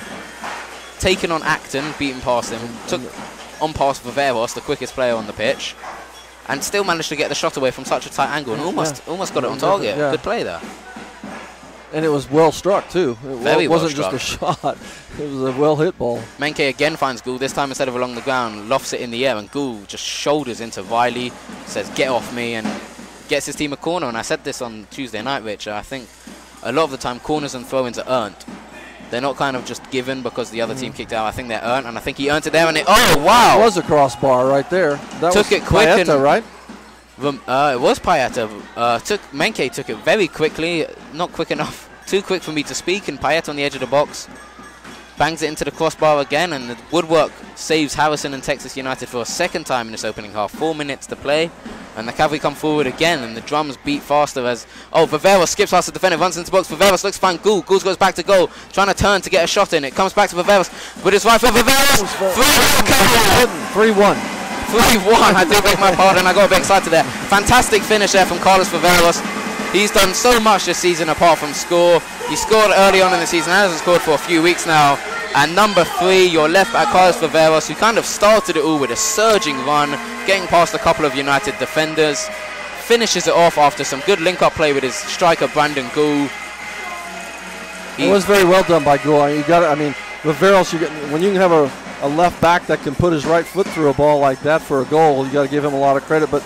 taken on Acton, beaten past him, took on past Viveros, the quickest player on the pitch, and still managed to get the shot away from such a tight angle, and almost got it on target. Yeah. Good play there. And it was well struck too. It wasn't just a shot. It was a well hit ball. Menke again finds Gould, this time instead of along the ground, lofts it in the air, and Gould just shoulders into Riley, says get off me, and gets his team a corner. And I said this on Tuesday night, Rich, I think a lot of the time corners and throw-ins are earned. They're not kind of just given because the other team kicked out. I think they're earned, and I think he earned it there, and oh wow! It was a crossbar right there. That took was it quick, Paeta, right? It was Paeta. Menke took it very quickly, not quick enough, too quick for me to speak, and Paeta on the edge of the box bangs it into the crossbar again, and the woodwork saves Harrison and Texas United for a second time in this opening half. 4 minutes to play, and the Cavalry come forward again, and the drums beat faster as Viveros skips past the defender, runs into the box. Viveros looks to find Gould. Gould goes back to goal, trying to turn to get a shot in. It comes back to Viveros with his right foot. Viveros 3-1. 3-1. I do beg my pardon. I got a bit excited there. Fantastic finish there from Carlos Viveros. He's done so much this season apart from score. He scored early on in the season, hasn't scored for a few weeks now. And number 3, your left back, Carlos Viveros, who kind of started it all with a surging run, getting past a couple of United defenders, finishes it off after some good link-up play with his striker, Brandon Gould. It was very well done by Gould. Viveros, when you can have a left back that can put his right foot through a ball like that for a goal, you got to give him a lot of credit. But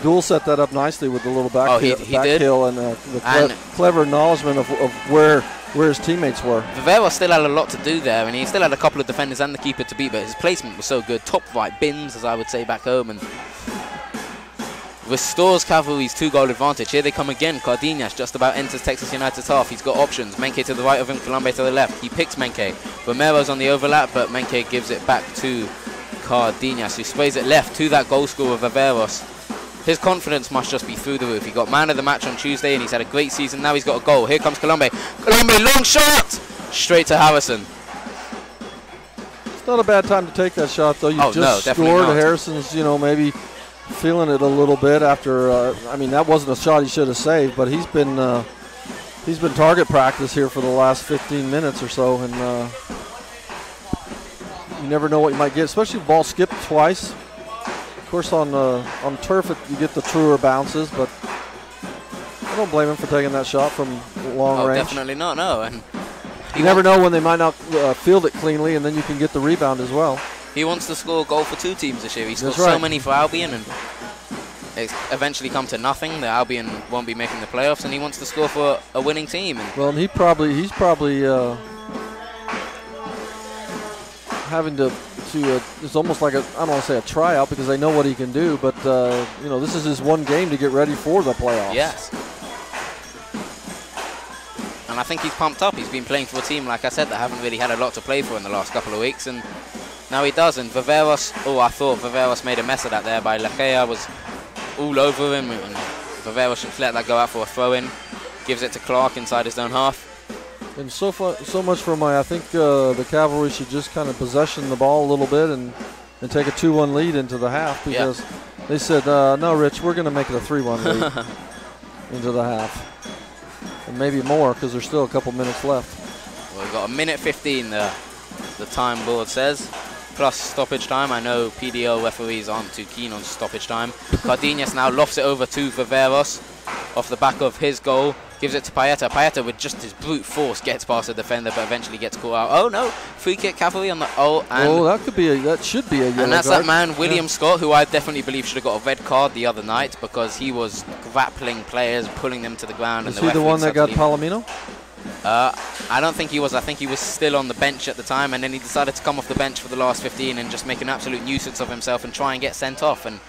Gould set that up nicely with the little back heel and the clever acknowledgement of where his teammates were. Viveros still had a lot to do there, and he still had a couple of defenders and the keeper to beat, but his placement was so good. Top right bins, as I would say back home, and restores Cavalry's 2-goal advantage. Here they come again. Cardenas just about enters Texas United's half. He's got options. Menke to the right of him, Colombe to the left. He picks Menke. Romero's on the overlap, but Menke gives it back to Cardenas, who sprays it left to that goal scorer, Viveros. His confidence must just be through the roof. He got man of the match on Tuesday, and he's had a great season. Now he's got a goal. Here comes Colombe. Colombe, long shot! Straight to Harrison. It's not a bad time to take that shot, though. You just scored. Harrison's, maybe feeling it a little bit after. That wasn't a shot he should have saved, but he's been He's been target practice here for the last 15 minutes or so, and you never know what you might get, especially if the ball skipped twice. Of course, on turf, you get the truer bounces, but I don't blame him for taking that shot from long range. Definitely not, no. And you never know when they might not field it cleanly, and then you can get the rebound as well. He wants to score a goal for 2 teams this year. He scored right. so many for Albion, and it's eventually come to nothing. The Albion won't be making the playoffs, and he wants to score for a winning team. And well, and he's probably having to it's almost like I don't want to say a tryout because they know what he can do, but this is his one game to get ready for the playoffs. Yes. And I think he's pumped up. He's been playing for a team, like I said, that haven't really had a lot to play for in the last couple of weeks, and now he does. And Viveros, I thought Viveros made a mess of that there by Lechea, was all over him, and Viveros should let that go out for a throw-in. Gives it to Clark inside his own half. And so much for I think the Cavalry should just kind of possession the ball a little bit and take a 2-1 lead into the half because they said, no, Rich, we're going to make it a 3-1 lead into the half. And maybe more because there's still a couple minutes left. Well, we've got 1:15, the time board says, plus stoppage time. I know PDO referees aren't too keen on stoppage time. Cardenas now lofts it over to Viveros off the back of his goal. Gives it to Paeta. Paeta with just his brute force gets past the defender, but eventually gets caught out. Oh no! Free kick Cavalry on the that should be a yellow and that's card. that man William Scott, who I definitely believe should have got a red card the other night because he was grappling players, pulling them to the ground. Is he the one that got Palomino? I don't think he was. I think he was still on the bench at the time, and then he decided to come off the bench for the last 15 and just make an absolute nuisance of himself and try and get sent off. And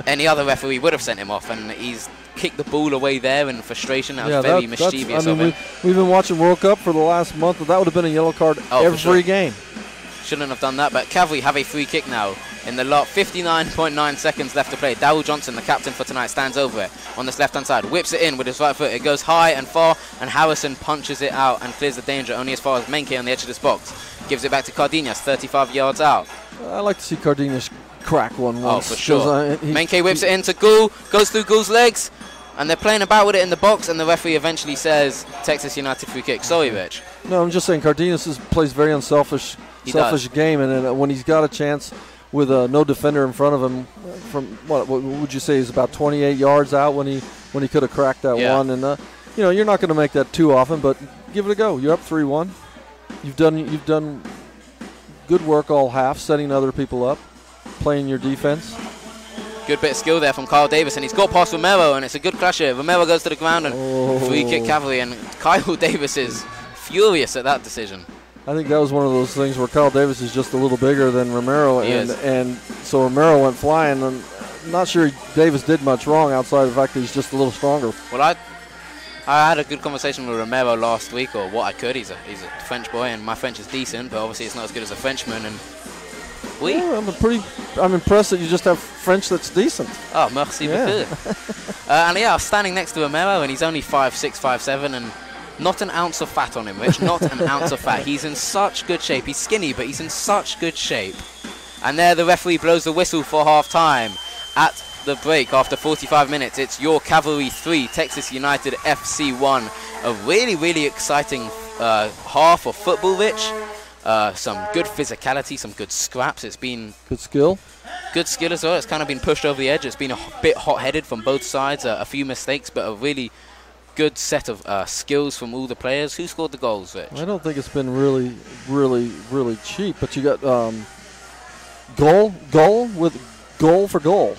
any other referee would have sent him off, and he's kicked the ball away there in frustration. That was very mischievous of him. We've been watching World Cup for the last month, but that would have been a yellow card every game. Shouldn't have done that, but Cavalry have a free kick now. In the lot, 59.9 seconds left to play. Darryl Johnson, the captain for tonight, stands over it on this left-hand side. Whips it in with his right foot. It goes high and far, and Harrison punches it out and clears the danger only as far as Menke on the edge of this box. Gives it back to Cardenas, 35 yards out. I like to see Cardenas crack one once. Oh, for sure. Menke whips it into Gould, goes through Gould's legs, and they're playing about with it in the box, and the referee eventually says, Texas United free kick. Sorry, Rich. No, I'm just saying Cardenas plays very unselfish game, and then when he's got a chance with no defender in front of him, from what would you say is about 28 yards out when he could have cracked that one, and you're not going to make that too often, but give it a go. You're up 3-1. You've done good work all half, setting other people up, playing your defense. Good bit of skill there from Kyle Davis, and he's got past Romero, and it's a good clash here. Romero goes to the ground and free kick Cavalry, and Kyle Davis is furious at that decision. I think that was one of those things where Kyle Davis is just a little bigger than Romero, and so Romero went flying. And I'm not sure Davis did much wrong outside of the fact that he's just a little stronger. Well, I had a good conversation with Romero last week, or what I could. He's a French boy, and my French is decent, but obviously it's not as good as a Frenchman. And I'm impressed that you just have French that's decent. Oh, merci beaucoup. And I was standing next to Romero, and he's only 5'6", 5'7", and not an ounce of fat on him, Rich. Not an ounce of fat. He's in such good shape. He's skinny, but he's in such good shape. And there the referee blows the whistle for half-time. At the break, after 45 minutes, it's your Cavalry 3, Texas United FC 1. A really, really exciting half of football, Rich. Some good physicality, some good scraps. It's been good skill. Good skill as well. It's kind of been pushed over the edge. It's been a bit hot-headed from both sides. A few mistakes, but a really good set of skills from all the players. Who scored the goals, Rich? I don't think it's been really, really, really cheap. But you got goal for goal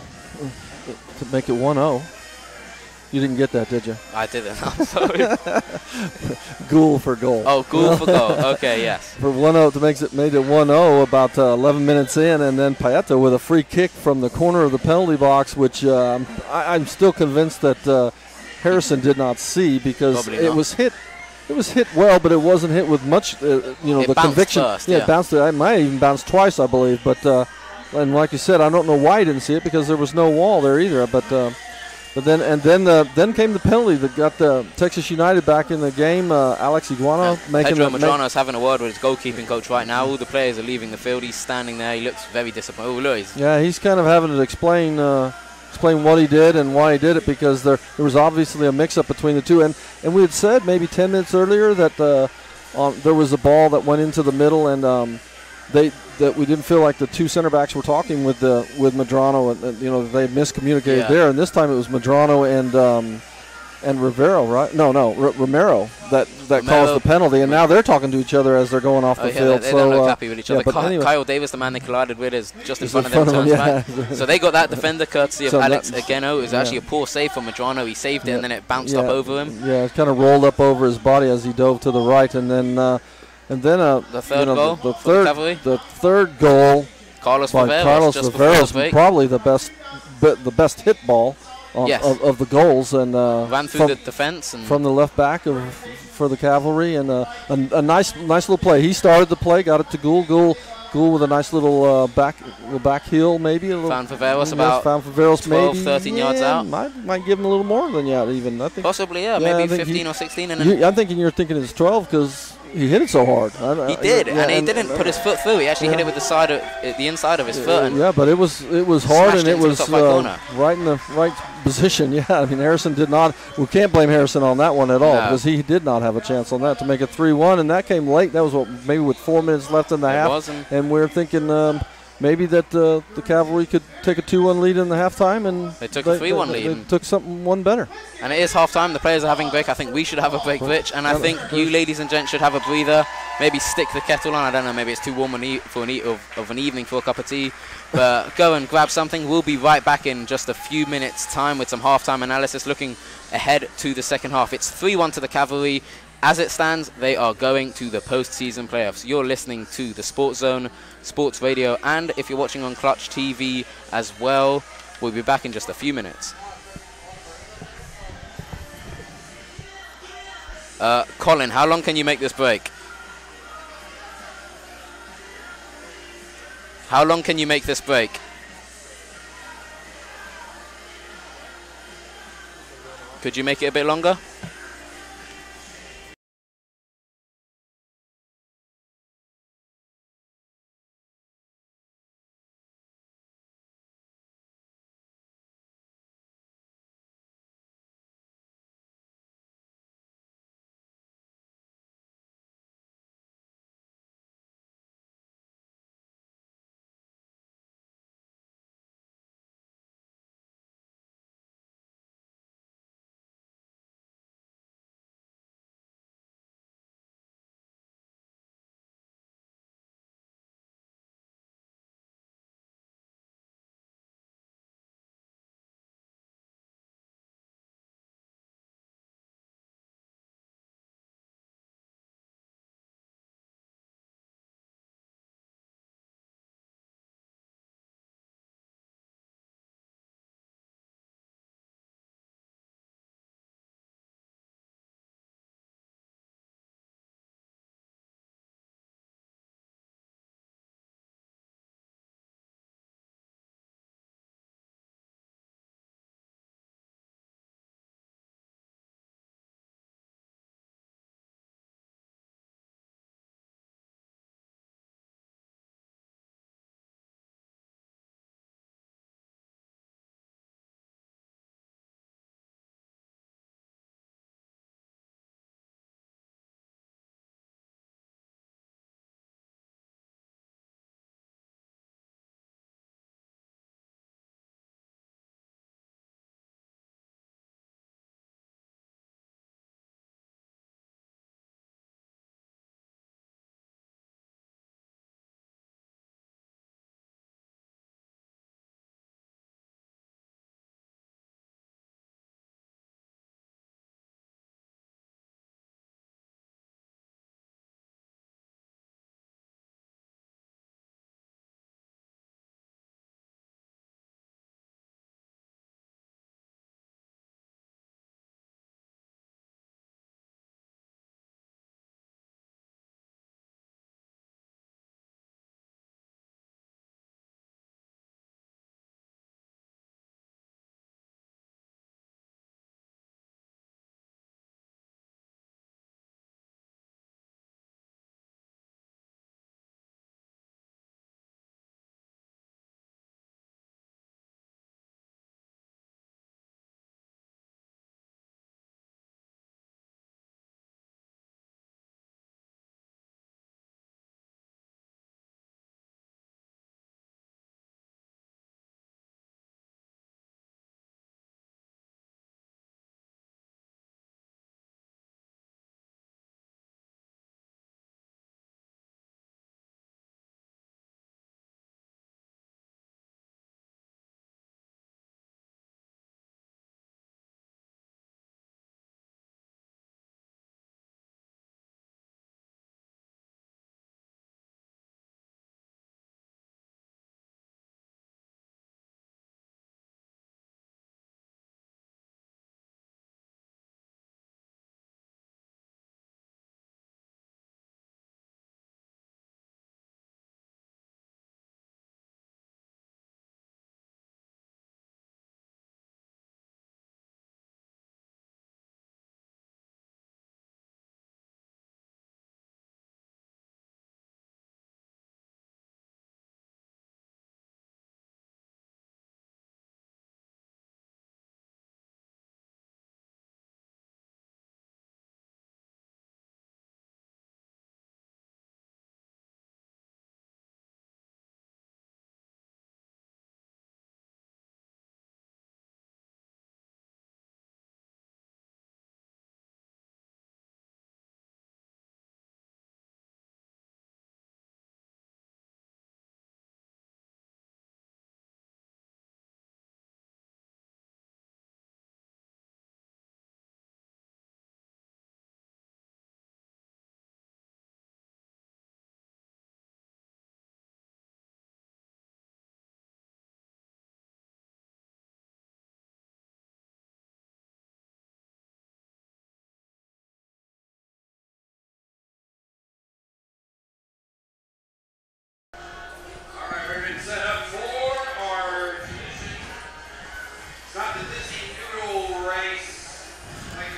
to make it 1-0. You didn't get that, did you? I didn't. I'm sorry. Goal for goal. Oh, goal for goal. Okay, yes. For 1-0, made it 1-0 about 11 minutes in, and then Paeta with a free kick from the corner of the penalty box, which I'm still convinced that Harrison did not see because it was hit. It was hit well, but it wasn't hit with much. The conviction. First, it bounced. It might have even bounced twice, I believe. But and like you said, I don't know why he didn't see it because there was no wall there either. But then came the penalty that got the Texas United back in the game. Alex Iguana making. Pedro Madrano's having a word with his goalkeeping coach right now. All the players are leaving the field. He's standing there. He looks very disappointed. Oh, look, he's kind of having to explain explain what he did and why he did it, because there was obviously a mix-up between the two. And we had said maybe 10 minutes earlier that there was a ball that went into the middle, and that we didn't feel like the two center backs were talking with Medrano, and they miscommunicated there. And this time it was Medrano and Rivero, right? Romero that caused the penalty, and now they're talking to each other as they're going off the field. They don't look happy with each other. Anyway. Kyle Davis, the man they collided with, is just in front of them. Turns back. So they got that defender courtesy of Alex Ageno. It was actually a poor save from Medrano. He saved it, and then it bounced up over him. Yeah, it kind of rolled up over his body as he dove to the right, and then the third goal, the third goal, Carlos Viveros, probably the best hit ball of the goals, and ran through the defense and from the left back for the Cavalry, and a nice little play. He started the play, got it to Gould with a nice little back heel, maybe a little. Found Viveros about 12, 13 yards out. Might give him a little more than that, even. I think possibly, maybe 15 or 16. And I'm thinking you're thinking it's 12 because he hit it so hard. He did, and he didn't put his foot through. He actually hit it with the inside of his foot. But it was hard, and it was right in the right position. Yeah, I mean Harrison did not. We can't blame Harrison on that one at all, because he did not have a chance on that to make it 3-1, and that came late. That was maybe with 4 minutes left in the half, and we're thinking maybe that the Cavalry could take a 2-1 lead in the halftime, and they took a 3-1 lead. They took one better. And it is halftime. The players are having a break. I think we should have a break, Rich, and I think you, ladies and gents, should have a breather. Maybe stick the kettle on. I don't know. Maybe it's too warm for an evening for a cup of tea. But go and grab something. We'll be right back in just a few minutes' time with some halftime analysis, looking ahead to the second half. It's 3-1 to the Cavalry. As it stands, they are going to the postseason playoffs. You're listening to the Sports Zone, Sports Radio, and if you're watching on Clutch TV as well, we'll be back in just a few minutes. Colin, how long can you make this break? How long can you make this break? Could you make it a bit longer?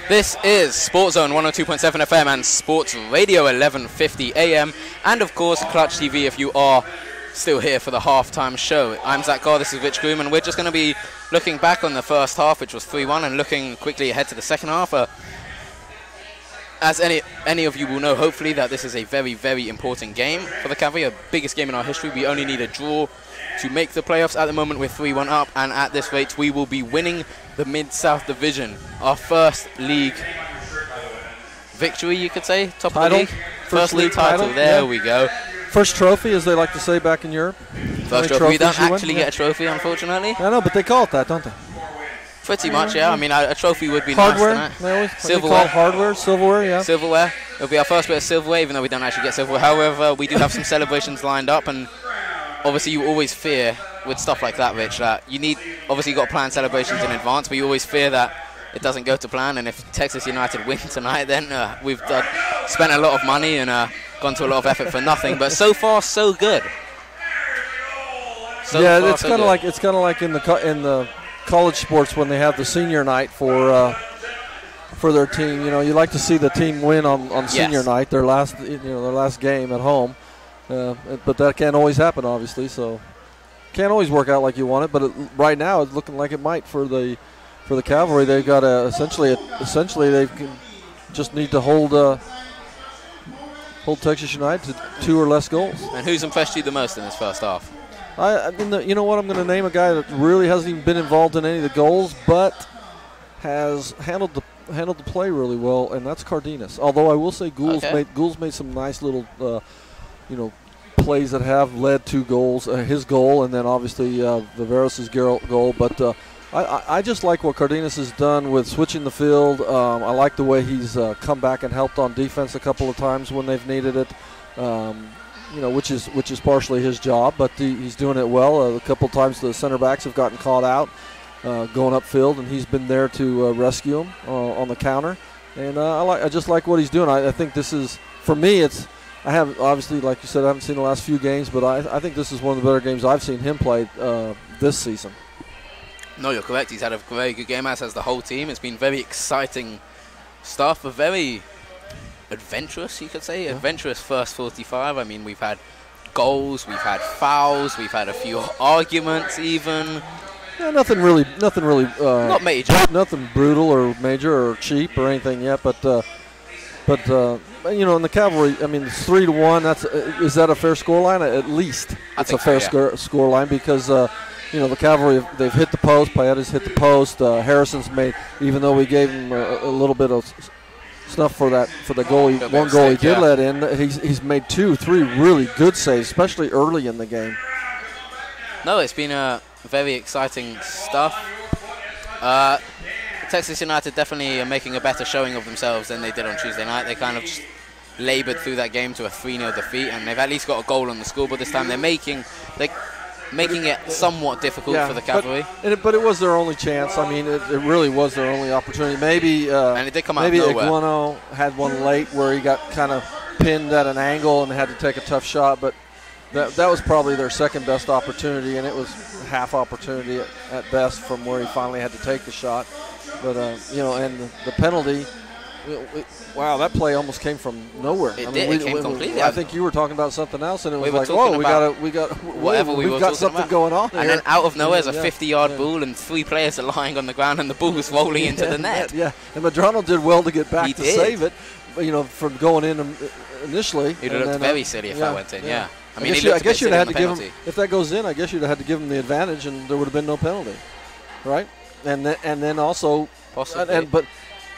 This is Sports Zone 102.7 FM and Sports Radio 1150 AM, and of course Clutch TV if you are still here for the halftime show. I'm Zach Carr, this is Rich Groom, and we're just going to be looking back on the first half, which was 3-1, and looking quickly ahead to the second half. As any of you will know, hopefully, that this is a very, very important game for the Cavalry, the biggest game in our history. We only need a draw to make the playoffs. At the moment, we're 3-1 up, and at this rate, we will be winning the Mid-South Division. Our first league victory, you could say, top of the league. First league title, there we go. First trophy, as they like to say back in Europe. First trophy. We don't actually get a trophy, unfortunately. I know, but they call it that, don't they? Pretty much, yeah. I mean, a trophy would be hardware, nice tonight. They always silverware. Hardware, silverware, yeah. Silverware. It'll be our first bit of silverware, even though we don't actually get silverware. However, we do have some celebrations lined up, and obviously you always fear with stuff like that, Rich, that you need, obviously you've got to plan celebrations in advance, but you always fear that it doesn't go to plan, and if Texas United win tonight, then we've spent a lot of money and gone to a lot of effort for nothing. But so far, so good. Yeah, it's kind of like in the college sports when they have the senior night for their team. You know, you like to see the team win on senior night, their last game at home. But that can't always happen, obviously. So can't always work out like you want it. But right now, it's looking like it might for the Cavalry. They've got essentially they just need to hold Texas United to 2 or less goals. And who's impressed you the most in this first half? You know what? I'm going to name a guy that really hasn't even been involved in any of the goals, but has handled the play really well, and that's Cardenas. Although I will say Gould's made some nice little plays that have led to goals. His goal, and then obviously Brazos' goal. But I just like what Cardenas has done with switching the field. I like the way he's come back and helped on defense a couple of times when they've needed it. Which is partially his job, but he's doing it well. A couple of times the center backs have gotten caught out going upfield, and he's been there to rescue them on the counter. And I just like what he's doing. I think this is, for me, I have obviously, like you said, I haven't seen the last few games, but I think this is one of the better games I've seen him play this season. No, you're correct. He's had a very good game, as has the whole team. It's been very exciting stuff, a very adventurous, you could say, adventurous first 45. I mean, we've had goals, we've had fouls, we've had a few arguments even. Yeah, nothing really not major, nothing brutal or major or cheap or anything yet. But in the Cavalry, I mean, it's 3-1. Is that a fair score line? At least it's a fair score line because the Cavalry, they've hit the post. Paetta's hit the post. Harrison's made, even though we gave him a little bit of stuff for the goal. One goal he did let in. He's made 2-3 really good saves, especially early in the game. No, it's been very exciting stuff. Texas United definitely are making a better showing of themselves than they did on Tuesday night. They kind of just laboured through that game to a 3-0 defeat, and they've at least got a goal on the scoreboard this time. They're making it somewhat difficult for the Cavalry. But it was their only chance. I mean, it really was their only opportunity. Maybe and it did come out of nowhere. Iguano had one late where he got kind of pinned at an angle and had to take a tough shot, but that was probably their second best opportunity, and it was half opportunity at best from where he finally had to take the shot. But and the penalty. Wow, that play almost came from nowhere. It came completely. I think you were talking about something else, and it was like, "Whoa, we've got something going on here." And then out of nowhere, there's a 50-yard ball, and 3 players are lying on the ground, and the ball is rolling into the net. Yeah, and Madrano did well to get back to save it. From going in initially. It would have looked very silly if that went in. Yeah. I mean, I guess you'd have had to give him, if that goes in, I guess you'd have had to give him the advantage, and there would have been no penalty, right? And then also, possibly.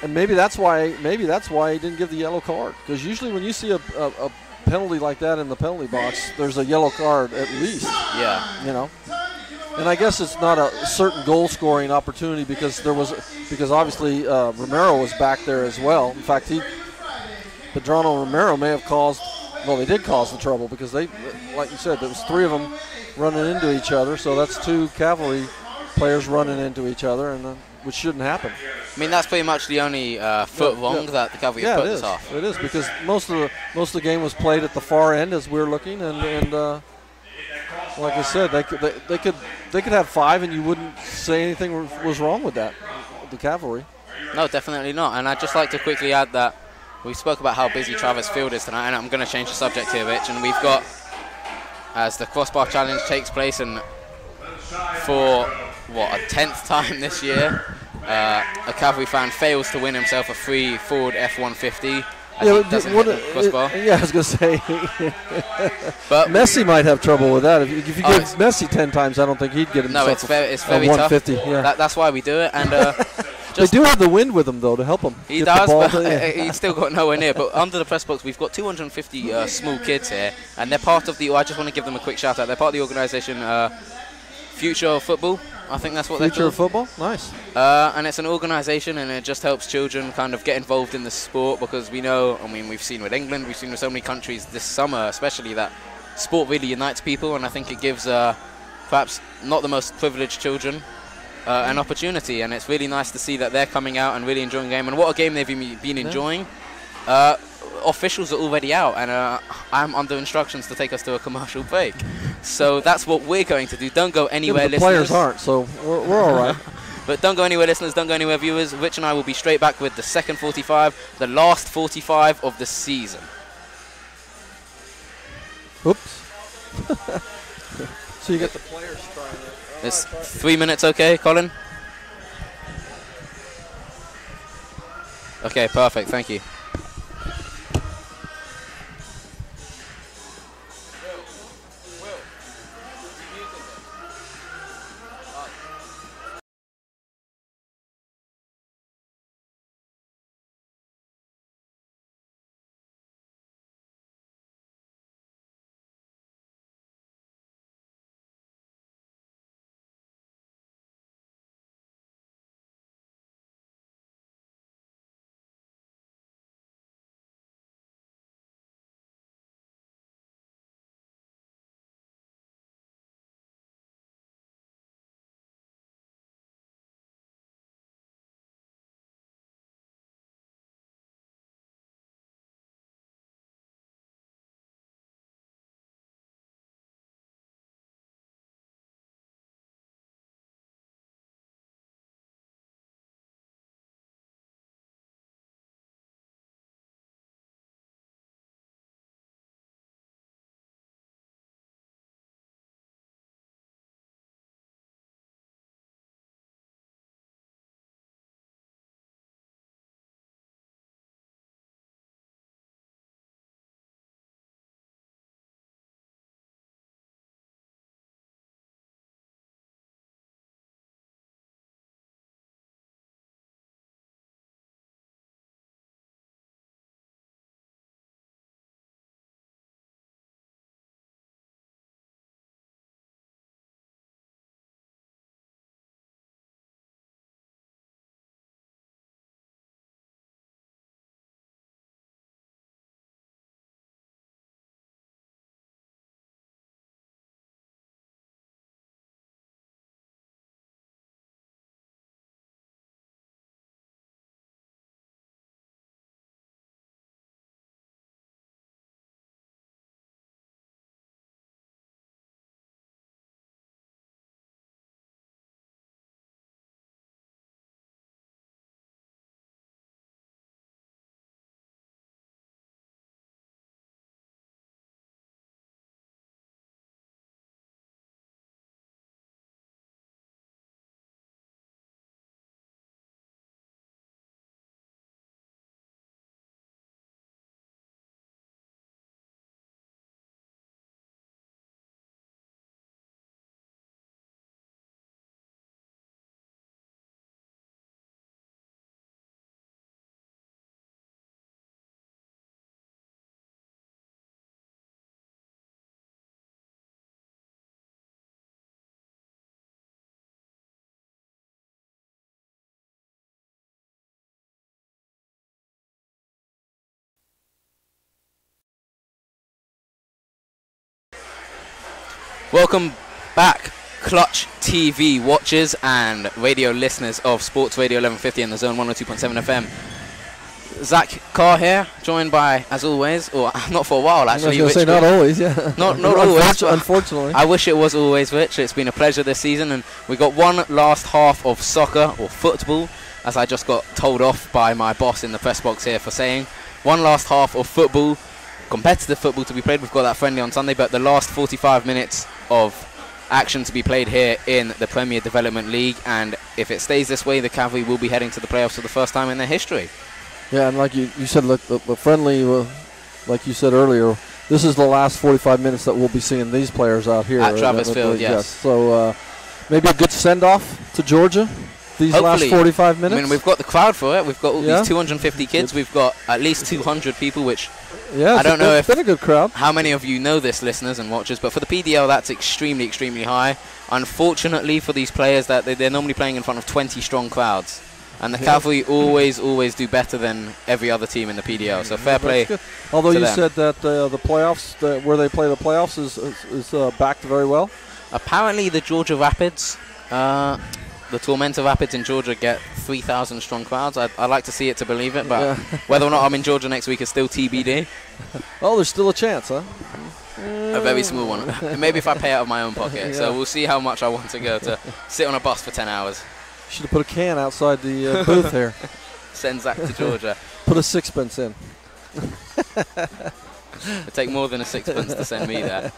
And maybe that's why he didn't give the yellow card, because usually when you see a penalty like that in the penalty box, there's a yellow card at least. Yeah. And I guess it's not a certain goal scoring opportunity because obviously Romero was back there as well. In fact, Pedrano and Romero may have caused. Well, they did cause the trouble because they, like you said, there was 3 of them running into each other. So that's 2 Cavalry players running into each other, and which shouldn't happen. I mean, that's pretty much the only foot wrong that the Cavalry have put this off. It is, because most of the game was played at the far end as we're looking, and like I said, they could have 5, and you wouldn't say anything was wrong with that, the Cavalry. No, definitely not. And I'd just like to quickly add that we spoke about how busy Travis Field is tonight, and I'm going to change the subject here, Rich. And we've got, as the crossbar challenge takes place, and for what, a 10th time this year, a Cavalry fan fails to win himself a free Ford F-150. Yeah, Crossbar. I was going to say, but Messi might have trouble with that. If you give it's- Messi 10 times, I don't think he'd get himself no, it's very a tough. 150. Yeah. That's why we do it. And They do have the wind with him, though, to help him. he get does, the ball but to- he's still got nowhere near. But under the press box, we've got 250 small kids here, and they're part of the. I just want to give them a quick shout out. They're part of the organisation Future of Football. I think that's what they're Future called. of football? Nice. And it's an organisation, and it just helps children kind of get involved in the sport, because we know, I mean, we've seen with England, we've seen with so many countries this summer especially, that sport really unites people, and I think it gives perhaps not the most privileged children an opportunity, and it's really nice to see that they're coming out and really enjoying the game. And what a game they've been enjoying. Officials are already out, and I'm under instructions to take us to a commercial break. So that's what we're going to do. Don't go anywhere, Yeah, but the listeners. players aren't, so we're all right. But don't go anywhere, listeners. Don't go anywhere, viewers. Rich and I will be straight back with the second 45, the last 45 of the season. Oops. So you get the players trying it. It's 3 minutes, okay, Colin? Okay, perfect. Thank you. Welcome back, Clutch TV watchers and radio listeners of Sports Radio 1150 and the Zone 102.7 FM. Zach Carr here, joined by, as always, or not for a while actually. I was going to say, not always, yeah. Not always. Unfortunately. I wish it was always, Rich. It's been a pleasure this season, and we got one last half of soccer or football as I just got told off by my boss in the press box here for saying, one last half of football, competitive football to be played. We've got that friendly on Sunday, but the last 45 minutes of action to be played here in the Premier Development League, and if it stays this way, the Cavalry will be heading to the playoffs for the first time in their history. Yeah, and like you said, look, the friendly, like you said earlier, this is the last 45 minutes that we'll be seeing these players out here. At Travis Field, yes. So maybe a good send-off to Georgia these Hopefully. last 45 minutes. I mean, we've got the crowd for it. We've got all Yeah. these 250 kids. We've got at least 200 people, which yeah, I don't know it's been a good crowd. how many of you know this, listeners and watchers, but for the PDL, that's extremely, extremely high. Unfortunately for these players, that they're normally playing in front of 20 strong crowds. And the Cavalry always do better than every other team in the PDL. So fair play. Good. Although to you them. said that the playoffs, where they play the playoffs, is backed very well. Apparently the Georgia Rapids, the Tormenta Rapids in Georgia get 3,000 strong crowds. I'd like to see it to believe it, but whether or not I'm in Georgia next week is still TBD. Oh, there's still a chance, huh? A very small one. Maybe if I pay out of my own pocket. So we'll see how much I want to go to sit on a bus for 10 hours. Should have put a can outside the booth here. Send Zach to Georgia. Put a sixpence in. It'd take more than a sixpence to send me there.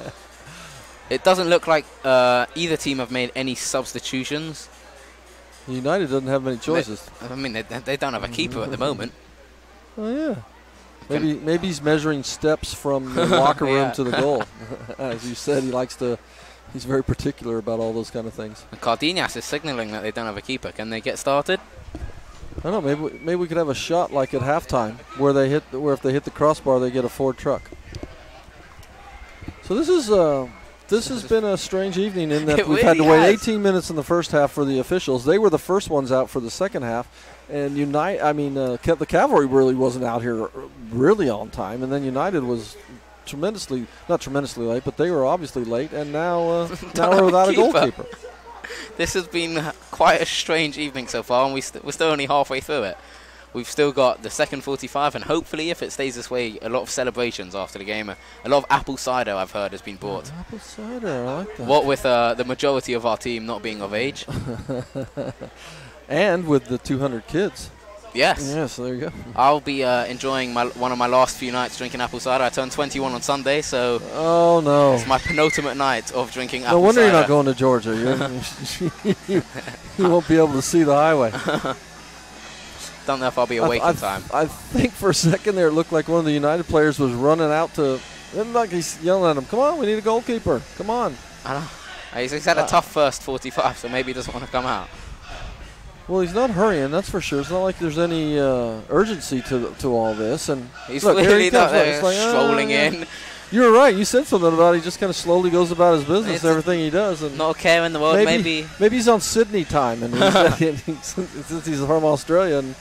It doesn't look like either team have made any substitutions. United doesn't have many choices. I mean, they don't have a keeper at the moment. Oh yeah. Maybe he's measuring steps from the locker room Yeah. to the goal. As you said, he's very particular about all those kind of things. And Cardenas is signaling that they don't have a keeper. Can they get started? I don't know. Maybe we could have a shot like at halftime, where if they hit the crossbar, they get a Ford truck. So this has been a strange evening in that It we've had to really wait has. 18 minutes in the first half for the officials. They were the first ones out for the second half, and the Cavalry really wasn't out here really on time, and then United was not tremendously late, but they were obviously late, and now we're without a goalkeeper. This has been quite a strange evening so far, and we're still only halfway through it. We've still got the second 45, and hopefully, if it stays this way, a lot of celebrations after the game. A lot of apple cider, I've heard, has been bought. Apple cider, I like that. What with the majority of our team not being of age. And with the 200 kids. Yes. Yeah, so there you go. I'll be enjoying one of my last few nights drinking apple cider. I turned 21 on Sunday, so Oh, no. it's my penultimate night of drinking No apple wonder cider. you're not going to Georgia. You won't be able to see the highway. Don't know if I'll be awake in time. I think for a second there it looked like one of the United players was running out to, and like he's yelling at him, "Come on, we need a goalkeeper. Come on." I know. He's had a tough first 45, so maybe he doesn't want to come out. Well, he's not hurrying, that's for sure. It's not like there's any urgency to all this. And He's look, here he really comes. not there, It's like, strolling yeah. in. You're right. You said something about he just kind of slowly goes about his business, It's everything he does. And Not a care in the world, maybe. maybe he's on Sydney time, and since he's from Australia and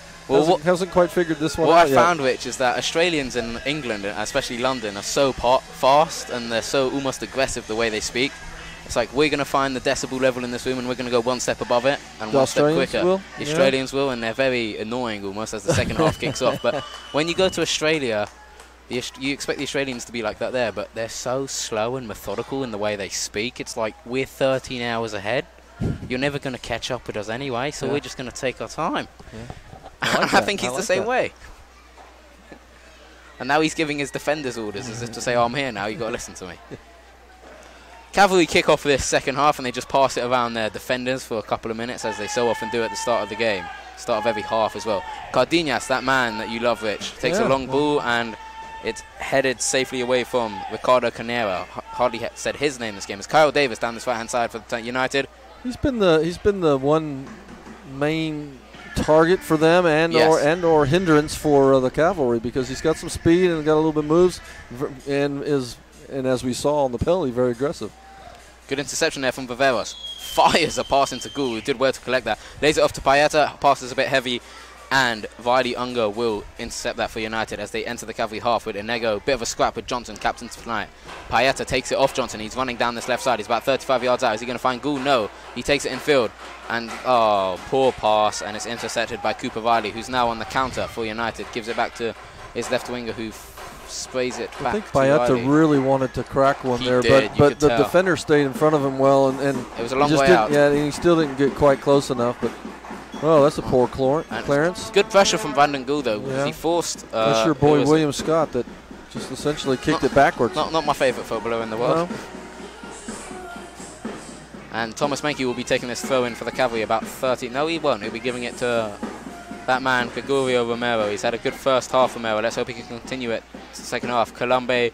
hasn't quite figured this one What out I yet. found, Rich, is that Australians in England, especially London, are so fast and they're so almost aggressive the way they speak. It's like, we're going to find the decibel level in this room and we're going to go one step above it and The one step Australians quicker. will? The Yeah. Australians will, and they're very annoying almost as the second half kicks off. But when you go to Australia, you expect the Australians to be like that there, but they're so slow and methodical in the way they speak. It's like, we're 13 hours ahead. You're never going to catch up with us anyway, so we're just going to take our time. I think he's the same way. And now he's giving his defenders orders as if to say, oh, I'm here now, you've got to listen to me. Cavalry kick off this second half and they just pass it around their defenders for a couple of minutes, as they so often do at the start of the game. Start of every half as well. Cardenas, that man that you love, Rich, takes a long ball and it's headed safely away from Ricardo Canera. Hardly said his name this game. It's Kyle Davis down this right-hand side for the United. He's been the one main target for them and or hindrance for the Cavalry, because he's got some speed and got a little bit of moves and as we saw on the penalty, very aggressive. Good interception there from Brazos. Fires a pass into Gould, who did well to collect that. Lays it off to Payeta, passes a bit heavy, and Vili Unga will intercept that for United as they enter the Cavalry half with Enego. Bit of a scrap with Johnson, captain tonight. Payeta takes it off Johnson. He's running down this left side. He's about 35 yards out. Is he going to find Gould? No. He takes it in field. And, poor pass, and it's intercepted by Cooper Riley, who's now on the counter for United. Gives it back to his left winger, who sprays it back. I think to Payeta Riley. really wanted to crack one He there, did, you but could the tell. defender stayed in front of him well, and It was a long just way didn't- out. Yeah, and he still didn't get quite close enough. But Oh, that's a poor clearance. Good pressure from Brandon Gould, though, because Yeah. he forced... That's your boy William Scott that just essentially kicked it backwards. Not my favourite footballer in the world. No. And Thomas Menke will be taking this throw in for the Cavalry about 30. No, he won't. He'll be giving it to that man, Gregorio Romero. He's had a good first half, Romero. Let's hope he can continue it to the second half. Colombe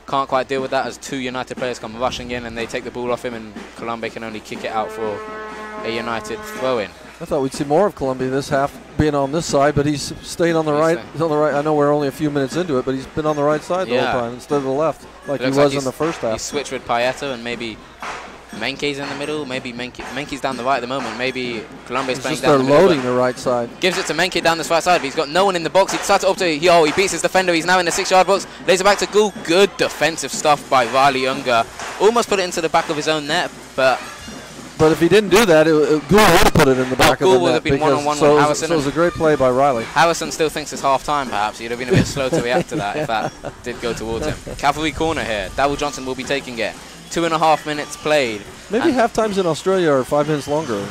can't quite deal with that as two United players come rushing in and they take the ball off him, and Colombe can only kick it out for a United throw-in. I thought we'd see more of Columbia this half being on this side, but he's staying on the right. He's on the right. I know we're only a few minutes into it, but he's been on the right side the whole time instead of the left, like he was in the first half. He switched with Paeta, and maybe Menke's in the middle. Maybe Menke's down the right at the moment. Maybe Colombia's playing down the middle. They're loading the right side. Gives it to Menke down this right side, but he's got no one in the box. He starts up to he beats his defender. He's now in the 6-yard box. Lays it back to Gould. Good defensive stuff by Riley Unger. Almost put it into the back of his own net, but if he didn't do that, Gould would have put it in the back of the net. Gould would have been one-on-one with Harrison. So it was a great play by Riley. Harrison still thinks it's half-time, perhaps. He'd have been a bit slow to react to that if that did go towards him. Cavalry corner here. Darryl Johnson will be taking it. 2.5 minutes played. Maybe half times in Australia are 5 minutes longer.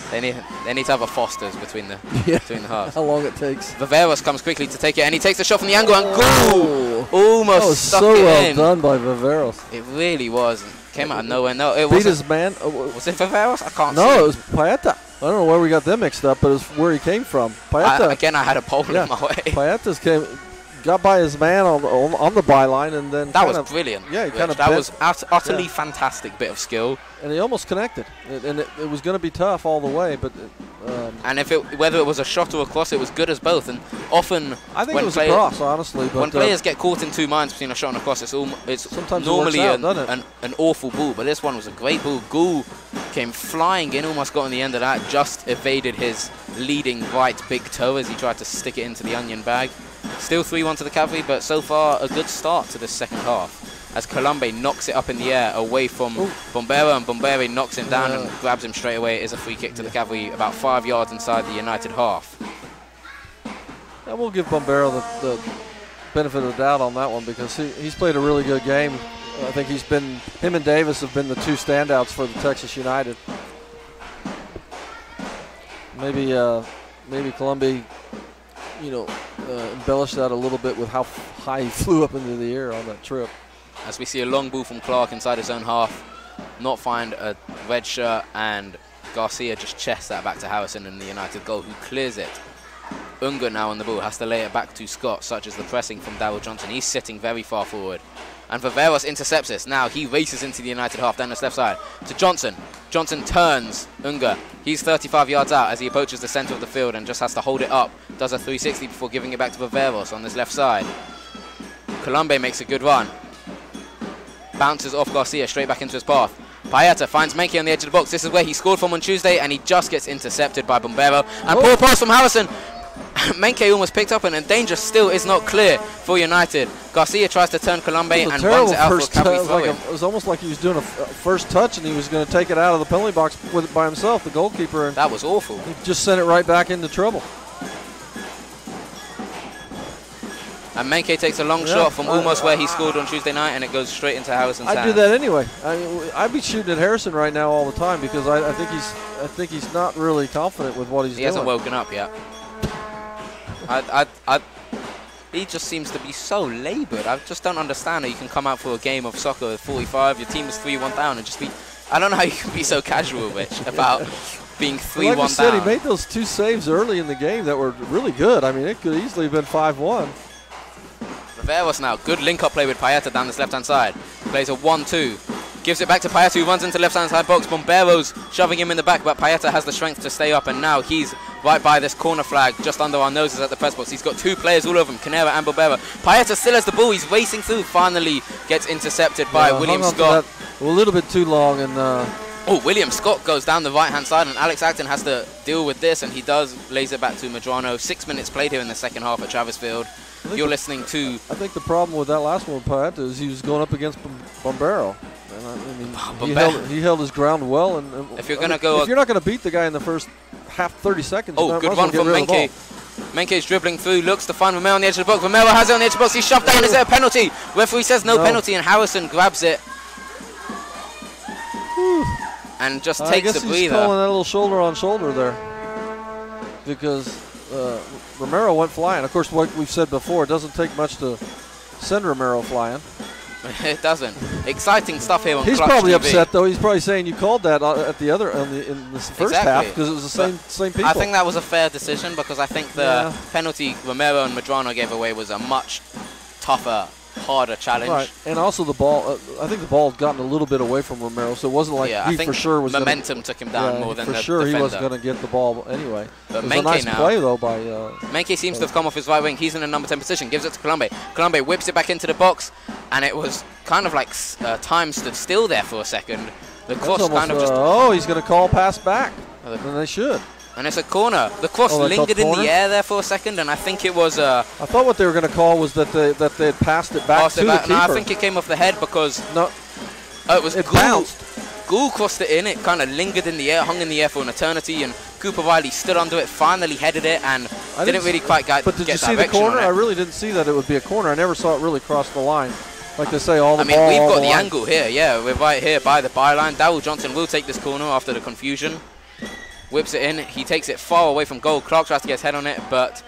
They need to have a Foster's between the halves. How long it takes. Viveros comes quickly to take it, and he takes the shot from the angle, and Gould almost that was stuck so it well in. done by Viveros. It really was. Came out of nowhere. No, it beat wasn't. his man. Was it Viveros? I can't see. No, it was Paeta. I don't know where we got them mixed up, but it's where he came from. Paeta. Again, I had a pole in my way. Paeta's got by his man on the byline, and then that was brilliant. Yeah, he kind of that was utterly fantastic bit of skill. And he almost connected, and it was going to be tough all the way, but. And whether it was a shot or a cross, it was good as both. And often, I think it was a cross, honestly. But when players get caught in two minds between a shot and a cross, it's sometimes normally it works out, an awful ball. But this one was a great ball. Gould came flying in, almost got on the end of that, just evaded his leading right big toe as he tried to stick it into the onion bag. Still 3-1 to the Cavalry, but so far a good start to the second half, as Colombe knocks it up in the air away from Bombero, and Bombero knocks him down and grabs him straight away. It is a free kick to the Cavalry about 5 yards inside the United half. Yeah, we'll give Bombero the benefit of the doubt on that one, because he's played a really good game. I think him and Davis have been the two standouts for the Texas United. Maybe Colombe, embellished that a little bit with how high he flew up into the air on that trip. As we see a long ball from Clark inside his own half, not find a red shirt, and Garcia just chests that back to Harrison in the United goal, who clears it. Unger now on the ball, has to lay it back to Scott, such as the pressing from Darryl Johnson. He's sitting very far forward. And Viveros intercepts this. Now he races into the United half down this left side to Johnson. Johnson turns Unger. He's 35 yards out as he approaches the centre of the field and just has to hold it up. Does a 360 before giving it back to Viveros on this left side. Colombe makes a good run. Bounces off Garcia straight back into his path. Paeta finds Menke on the edge of the box. This is where he scored from on Tuesday, and he just gets intercepted by Bombero. And poor pass from Harrison. Menke almost picked up, and the danger still is not clear for United. Garcia tries to turn Colombe and runs it out for a Cavalry throw-in. It was almost like he was doing a first touch, and he was going to take it out of the penalty box with it by himself, the goalkeeper. And that was awful. He just sent it right back into trouble. And Menke takes a long shot from almost where he scored on Tuesday night, and it goes straight into Harrison's hand. I'd do that anyway. I'd be shooting at Harrison right now all the time, because I think he's not really confident with what he's doing. He hasn't woken up yet. He just seems to be so laboured. I just don't understand how you can come out for a game of soccer at 45. Your team is 3-1 down, and just be. I don't know how you can be so casual, Rich, about being 3-1 down. Like I said, he made those two saves early in the game that were really good. I mean, it could easily have been 5-1. Viveros now, good link-up play with Paeta down this left-hand side. Plays a 1-2. Gives it back to Paeta, who runs into left-hand side box. Bombero's shoving him in the back, but Paeta has the strength to stay up, and now he's right by this corner flag, just under our noses at the press box. He's got two players all over him, Canera and Bombero. Paeta still has the ball. He's racing through. Finally gets intercepted by William Scott. A little bit too long, and William Scott goes down the right-hand side, and Alex Acton has to deal with this, and he does lays it back to Medrano. 6 minutes played here in the second half at Travis Field. You're listening to... I think the problem with that last one with Paeta is he was going up against Bombero. He held his ground well. And if you're going to go... If you're not going to beat the guy in the first half 30 seconds... Oh, good one from Menke. Menke's dribbling through, looks to find Romero on the edge of the box. Romero has it on the edge of the box. He's shoved down. Is there a penalty? Referee says no penalty, and Harrison grabs it. and just I takes guess a he's breather. calling that little shoulder on shoulder there, because Romero went flying. Of course, like we've said before, it doesn't take much to send Romero flying. It doesn't. Exciting stuff here on He's Clutch probably TV. upset though. He's probably saying you called that at the other in the first half Exactly. because it was the same people. I think that was a fair decision because I think the penalty Romero and Medrano gave away was a much tougher, harder challenge. Right, and also the ball. I think the ball had gotten a little bit away from Romero, so it wasn't like I he think for sure was momentum took him down more than for the sure defender. he wasn't going to get the ball anyway. But it was a nice now, play though by. Menke seems to have come off his right wing. He's in a number 10 position. Gives it to Colombe. Colombe whips it back into the box, and it was kind of like time stood still there for a second. The cross kind of just. Oh, he's going to call pass back. Then they should. And it's a corner. The cross lingered in the air there for a second, and I think it was. I thought what they were going to call was that they had passed it back to the keeper. No, I think it came off the head because it bounced. Gould crossed it in. It kind of lingered in the air, hung in the air for an eternity, and Cooper Riley stood under it, finally headed it, and didn't really quite get. But did you see the corner? I really didn't see that it would be a corner. I never saw it really cross the line. Like they say, all the ball. We've got the angle here. Yeah, we're right here by the byline. Darryl Johnson will take this corner after the confusion. Whips it in. He takes it far away from goal. Clark tries to get his head on it, but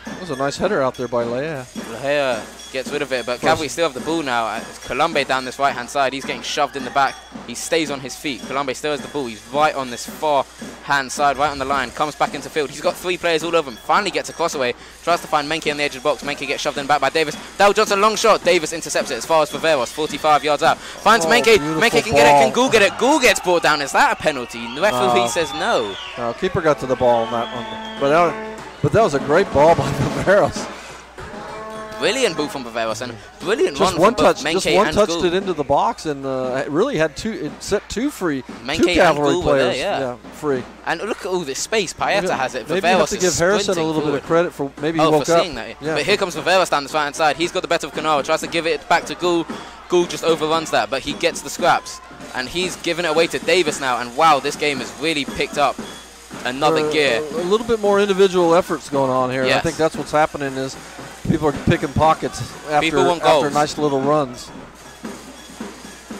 that was a nice header out there by Lea. Lea gets rid of it, but Cavalry still have the ball now. It's Colombe down this right-hand side. He's getting shoved in the back. He stays on his feet. Colombe still has the ball. He's right on this far-hand side, right on the line. Comes back into field. He's got 3 players all over him. Finally gets a crossaway. Tries to find Menke on the edge of the box. Menke gets shoved in back by Davis. Darryl Johnson, long shot. Davis intercepts it as far as Viveros, 45 yards out. Finds Menke. Menke can get it. Can Gould get it? Gould gets brought down. Is that a penalty? The referee says no. No, keeper got to the ball on that one. But that was a great ball by Viveros. Brilliant ball from Viveros and brilliant just run one from touch, both Menke just one and touched Gould. it into the box, and it really had it set two Menke Cavalry and players there, free. And look at all this space. Paeta has it. Maybe you have Viveros to give is Harrison a little sprinting bit of credit for maybe he woke for up. seeing that. Yeah. But here comes Viveros down the right-hand side. He's got the better of Canaro. Tries to give it back to Gould. Gould just overruns that, but he gets the scraps. And he's giving it away to Davis now. And wow, this game has really picked up another gear. A little bit more individual efforts going on here. Yes. I think that's what's happening is people are picking pockets after nice little runs.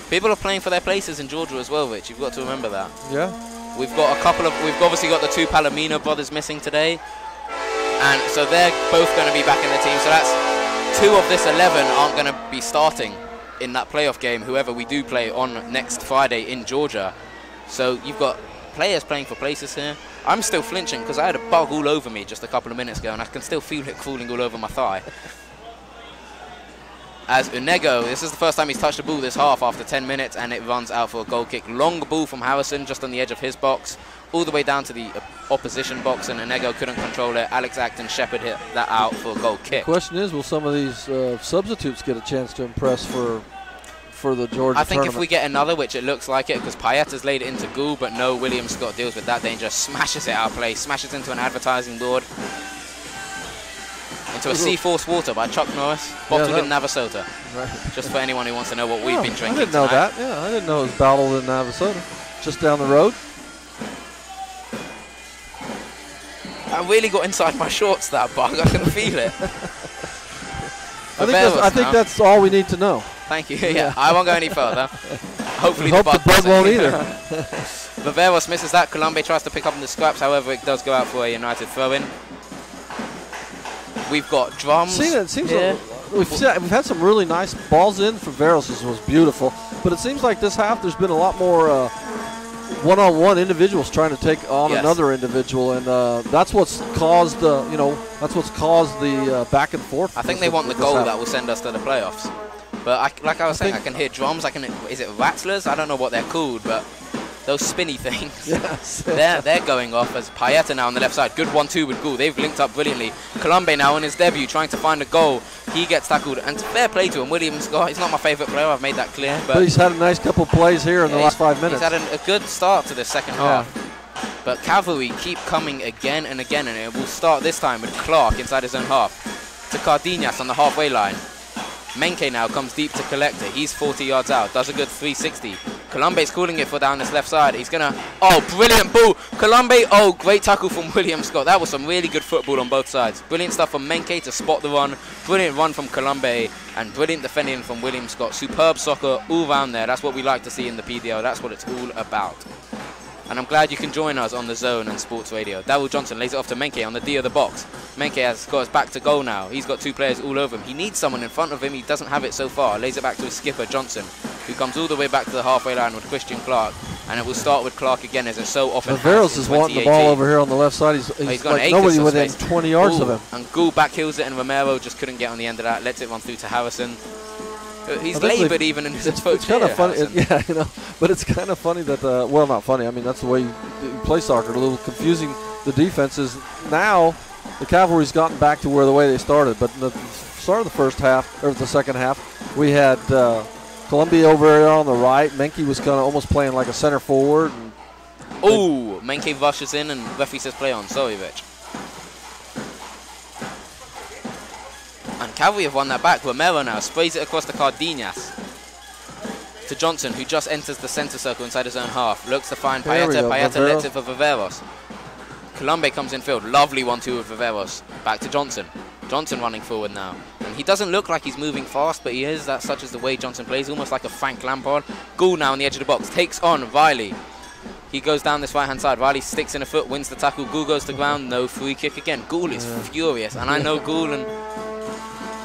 People are playing for their places in Georgia as well, Rich. You've got to remember that. Yeah. We've obviously got the 2 Palomino brothers missing today. And so they're both going to be back in the team. So that's 2 of this 11 aren't going to be starting in that playoff game, whoever we do play on next Friday in Georgia. So you've got players playing for places here. I'm still flinching because I had a bug all over me just a couple of minutes ago, and I can still feel it crawling all over my thigh. As Unego, this is the first time he's touched the ball this half after 10 minutes, and it runs out for a goal kick. Long ball from Harrison just on the edge of his box, all the way down to the opposition box, and Unego couldn't control it. Alex Acton Shepherd hit that out for a goal kick. The question is, will some of these substitutes get a chance to impress for the Georgia I think tournament? if we get another, which it looks like it, because Paeta's laid it into Gould, but no, William Scott deals with that danger, smashes it out of play, smashes into an advertising board, into a Seaforce Water by Chuck Norris, bottled in Navasota. Right. Just for anyone who wants to know what we've been drinking I didn't know tonight. that. Yeah, I didn't know it was bottled in Navasota. Just down the road. I really got inside my shorts, that bug. I can feel it. I think that's all we need to know. Thank you. Yeah, I won't go any further. Hopefully the bug won't either. Viveros misses that. Colombe tries to pick up in the scraps. However, it does go out for a United throw-in. We've got drums. It seems like we've had some really nice balls in for Viveros. This was beautiful. But it seems like this half there's been a lot more one-on-one individuals trying to take on another individual, and that's what's caused the back and forth. I think they want the goal that will send us to the playoffs. But like I was saying, I can hear drums. Is it rattlers? I don't know what they're called, but those spinny things. Yes. they're going off as Paeta now on the left side. Good 1-2 with Gould. They've linked up brilliantly. Colombe now on his debut trying to find a goal. He gets tackled, and fair play to him. William Scott, he's not my favourite player. I've made that clear. But he's had a nice couple plays here in the last 5 minutes. He's had a good start to the second half. But Cavalry keep coming again and again, and it will start this time with Clark inside his own half. To Cardenas on the halfway line. Menke now comes deep to collect it. He's 40 yards out. Does a good 360. Colombe's calling it for down this left side. He's going to... Oh, brilliant ball. Colombe, oh, great tackle from William Scott. That was some really good football on both sides. Brilliant stuff from Menke to spot the run. Brilliant run from Colombe. And brilliant defending from William Scott. Superb soccer all round there. That's what we like to see in the PDL. That's what it's all about. And I'm glad you can join us on the Zone and Sports Radio. Darryl Johnson lays it off to Menke on the D of the box. Menke has got his back to goal now. He's got 2 players all over him. He needs someone in front of him. He doesn't have it so far. Lays it back to his skipper, Johnson, who comes all the way back to the halfway line with Christian Clark. And it will start with Clark again, as it so often has. Brazos is wanting the ball over here on the left side. He's got like nobody within 20 yards of him. And Gould backhills it, and Romero just couldn't get on the end of that. Lets it run through to Harrison. He's laboured even in his approach. It's kind of funny, yeah, you know. But it's kind of funny that, well, not funny. I mean, that's the way you play soccer. A little confusing. The defense is now. The Cavalry's gotten back to where the way they started. But in the start of the first half or the second half, we had Columbia over there on the right. Menke was kind of almost playing like a center forward. Oh, Menke rushes in, and referee says play on. Sorry, Rich. And Cavalry have won that back. Romero now sprays it across the Cardenas to Johnson, who just enters the centre circle inside his own half. Looks to find Payeta. Payeta lets it for Viveros. Colombe comes in field. Lovely 1-2 with Viveros. Back to Johnson. Johnson running forward now. And he doesn't look like he's moving fast, but he is. That's such as the way Johnson plays, almost like a Frank Lampard. Gould now on the edge of the box. Takes on Riley. He goes down this right-hand side. Riley sticks in a foot, wins the tackle. Gould goes to ground. No free kick again. Gould is furious. And I know Gould, and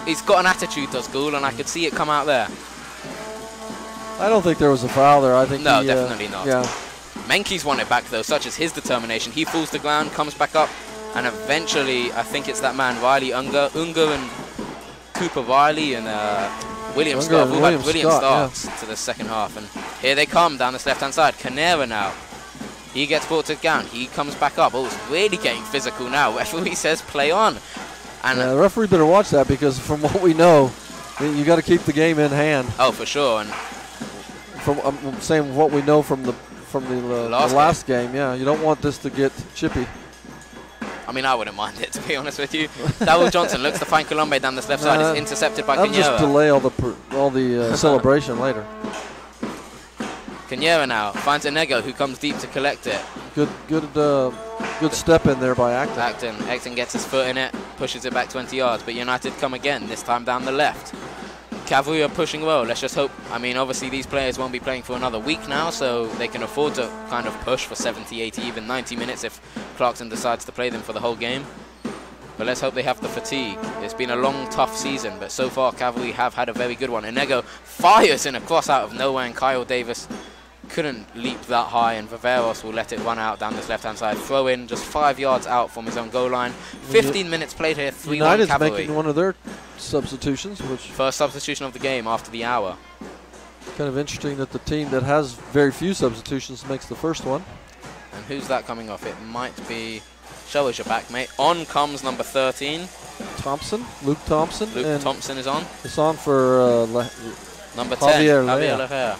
he's got an attitude, does Gould, and I could see it come out there. I don't think there was a foul there. I think no, definitely not. Yeah. Menke's won it back, though, such as his determination. He falls to ground, comes back up, and eventually, I think it's that man, Riley Unger and Cooper Riley and William Scott. All had brilliant starts to the second half. And here they come down this left-hand side. Canera now. He gets brought to ground. He comes back up. Oh, it's really getting physical now. Referee says play on. And the referee better watch that, because from what we know, you got to keep the game in hand. Oh, for sure. And from I'm saying what we know from the last game, yeah, you don't want this to get chippy. I mean, I wouldn't mind it, to be honest with you. Darryl Johnson looks to find Colombe down this left side. It's intercepted by Canera. I'll just delay all the celebration later. Canera now finds Enego, who comes deep to collect it. Good step in there by Acton. Acton gets his foot in it, pushes it back 20 yards, but United come again, this time down the left. Cavalry are pushing well. Let's just hope. I mean, obviously these players won't be playing for another week now, so they can afford to kind of push for 70, 80, even 90 minutes if Clarkson decides to play them for the whole game. But let's hope they have the fatigue. It's been a long, tough season, but so far Cavalry have had a very good one. Enego fires in a cross out of nowhere, and Kyle Davis couldn't leap that high, and Viveros will let it run out down this left-hand side. Throw in just 5 yards out from his own goal line. 15 minutes played here, 3-1 United's Cavalry. making one of their substitutions, which first substitution of the game after the hour. Kind of interesting that the team that has very few substitutions makes the first one. And who's that coming off? It might be... Show us your back, mate. On comes number 13. Luke Thompson. Luke Thompson is on. It's on for number 10, Javier Lejea.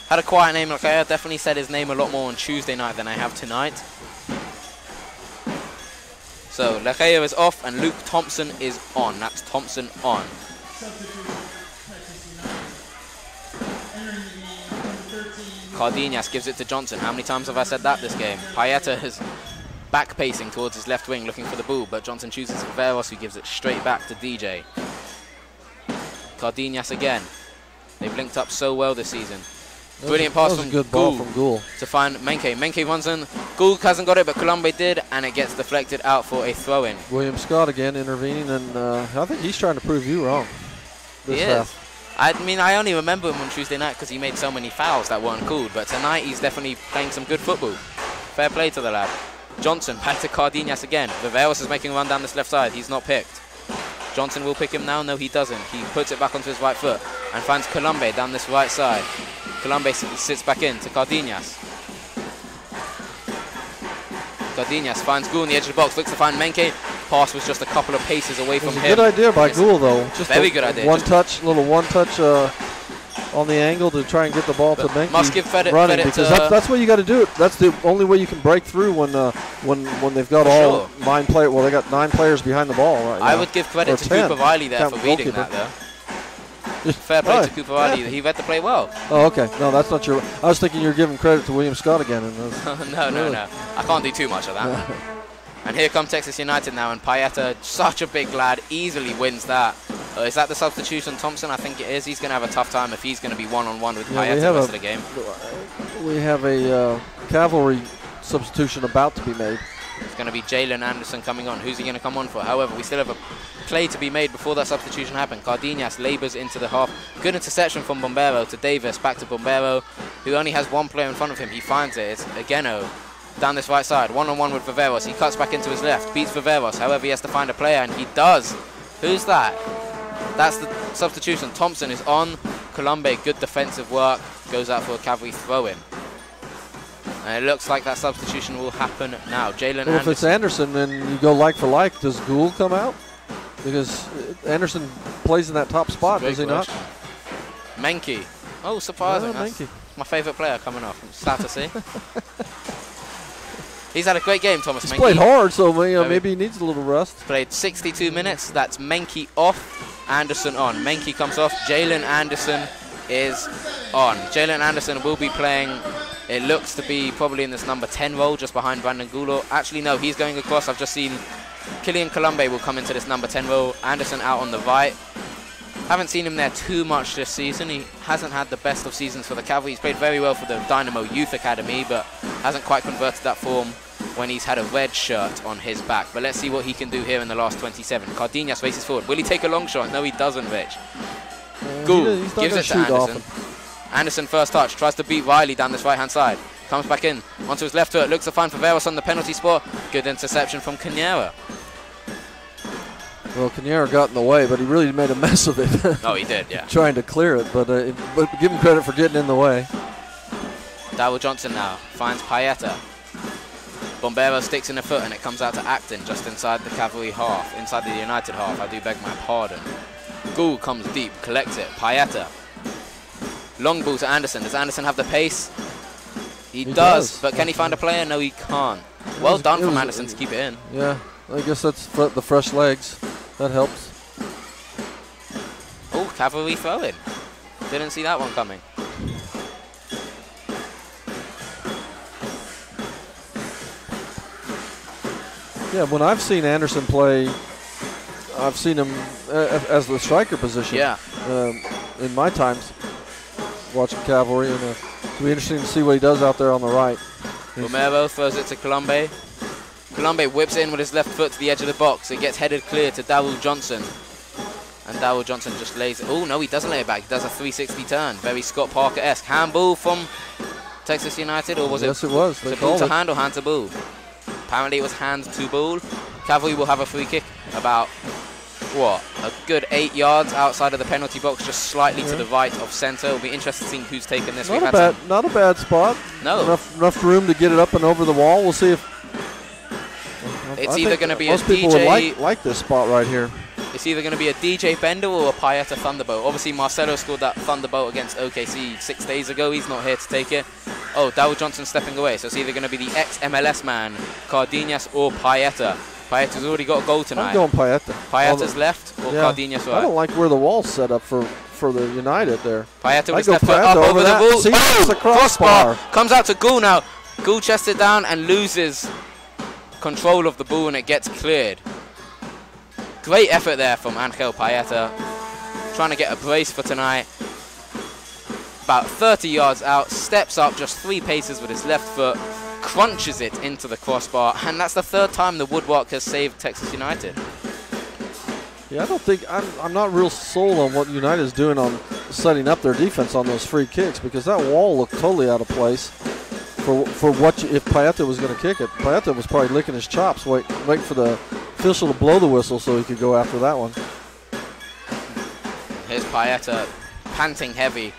Had a quiet name, Lejea. Definitely said his name a lot more on Tuesday night than I have tonight. So Lejea is off and Luke Thompson is on. That's Thompson on. Cardenas gives it to Johnson. How many times have I said that this game? Payeta is back pacing towards his left wing looking for the ball, but Johnson chooses Viveros, who gives it straight back to DJ. Cardenas again. They've linked up so well this season. Brilliant pass from Gould to find Menke. Menke runs in. Gould hasn't got it, but Colombe did, and it gets deflected out for a throw-in. William Scott again intervening, and I think he's trying to prove you wrong. He is. I mean, I only remember him on Tuesday night because he made so many fouls that weren't called, but tonight he's definitely playing some good football. Fair play to the lad. Johnson back to Cardenas again. Viveros is making a run down this left side. He's not picked. Johnson will pick him now. No, he doesn't. He puts it back onto his right foot and finds Colombe down this right side. Colombe sits back in to Cardenas. Cardenas finds Gould on the edge of the box, looks to find Menke. Pass was just a couple of paces away from him. Good idea by Gould, though. Just very good idea. Little one touch on the angle to try and get the ball to Menke. Must give credit because that's what you got to do. That's the only way you can break through when they've got all 9 players. Well, they got 9 players behind the ball right now. I would give credit to Cooper Riley there for reading that, though. Fair play Oh, to Cavalry. He read the play well. Oh, okay. No, that's not your. I was thinking you're giving credit to William Scott again. And No, really? no. I can't do too much of that. And here come Texas United now, and Paeta, such a big lad, easily wins that. Is that the substitution, Thompson? I think it is. He's going to have a tough time if he's going to be one-on-one with Paeta the rest of the game. We have a Cavalry substitution about to be made. It's going to be Jalen Anderson coming on. Who's he going to come on for? However, we still have a play to be made before that substitution happened. Cardenas labors into the half. Good interception from Bombero to Davis. Back to Bombero, who only has one player in front of him. He finds it. It's Ageno down this right side. One-on-one with Viveros. He cuts back into his left. Beats Viveros. However, he has to find a player, and he does. Who's that? That's the substitution. Thompson is on. Colombe, good defensive work. Goes out for a Cavalry throw-in. And it looks like that substitution will happen now. Jalen Anderson. If it's Anderson and you go like for like, does Gould come out? Because Anderson plays in that top spot, does he not? Menke. Oh, surprising. Oh, That's my favourite player coming off. I'm sad to see. He's had a great game, Thomas Menke. He's played hard, so maybe he needs a little rest. Played 62 minutes. That's Menke off, Anderson on. Menke comes off. Jalen Anderson is on. Jalen Anderson will be playing. It looks to be probably in this number 10 role, just behind Brandon Goulart. Actually, no, he's going across. I've just seen Killian Colombe will come into this number 10 role. Anderson out on the right. Haven't seen him there too much this season. He hasn't had the best of seasons for the Cavalry. He's played very well for the Dynamo Youth Academy, but hasn't quite converted that form when he's had a red shirt on his back. But let's see what he can do here in the last 27. Cardenas races forward. Will he take a long shot? No, he doesn't, Rich. Gould gives it to Anderson. Anderson first touch, tries to beat Riley down this right-hand side. Comes back in, onto his left foot, looks to find Viveros on the penalty spot. Good interception from Cañera. Well, Cañera got in the way, but he really made a mess of it. Oh, he did, yeah. Trying to clear it, but give him credit for getting in the way. Darryl Johnson now finds Paeta. Bombero sticks in the foot, and it comes out to Acton just inside the Cavalry half, inside the United half. I do beg my pardon. Gould comes deep, collects it. Paeta. Long ball to Anderson. Does Anderson have the pace? He does, but can he find a player? No, he can't. Well done from Anderson to keep it in. Yeah, I guess that's the fresh legs. That helps. Oh, Cavalry throw-in. Didn't see that one coming. Yeah, when I've seen Anderson play, I've seen him as the striker position. Yeah. In my times watching Cavalry, and it'll be interesting to see what he does out there on the right. Romero throws it to Colombe. Colombe whips it in with his left foot to the edge of the box. It gets headed clear to Darryl Johnson. And Darryl Johnson just lays it. Oh, no, he doesn't lay it back. He does a 360 turn. Very Scott Parker-esque. Handball from Texas United, or was it? Yes, it was. Was it ball to hand or hand to ball? Apparently it was hand to ball. Cavalry will have a free kick about, what, a good 8 yards outside of the penalty box, just slightly to the right of centre. It'll be interesting to see who's taken this. Not a bad spot. No. Enough room to get it up and over the wall. We'll see if... It's either going to be a most people would DJ... like this spot right here. It's either going to be a DJ Bender or a Paeta Thunderbolt. Obviously, Marcelo scored that Thunderbolt against OKC 6 days ago. He's not here to take it. Oh, Darryl Johnson stepping away. So it's either going to be the ex-MLS man, Cardenas, or Paeta. Paeta's already got a goal tonight. I'm going Paeta. Paeta's left or Cardenas right? I don't like where the wall's set up for the United there. Paeta with his left foot up over the wall. See, it's a crossbar. Comes out to Gould now. Gould chests it down and loses control of the ball, and it gets cleared. Great effort there from Angel Paeta. Trying to get a brace for tonight. About 30 yards out, steps up just 3 paces with his left foot, crunches it into the crossbar, and that's the 3rd time the woodwork has saved Texas United. Yeah, I don't think I'm not real sold on what United is doing on setting up their defense on those free kicks, because that wall looked totally out of place for what if Paeta was going to kick it. Paeta was probably licking his chops, waiting for the official to blow the whistle so he could go after that one. Here's Paeta panting heavy.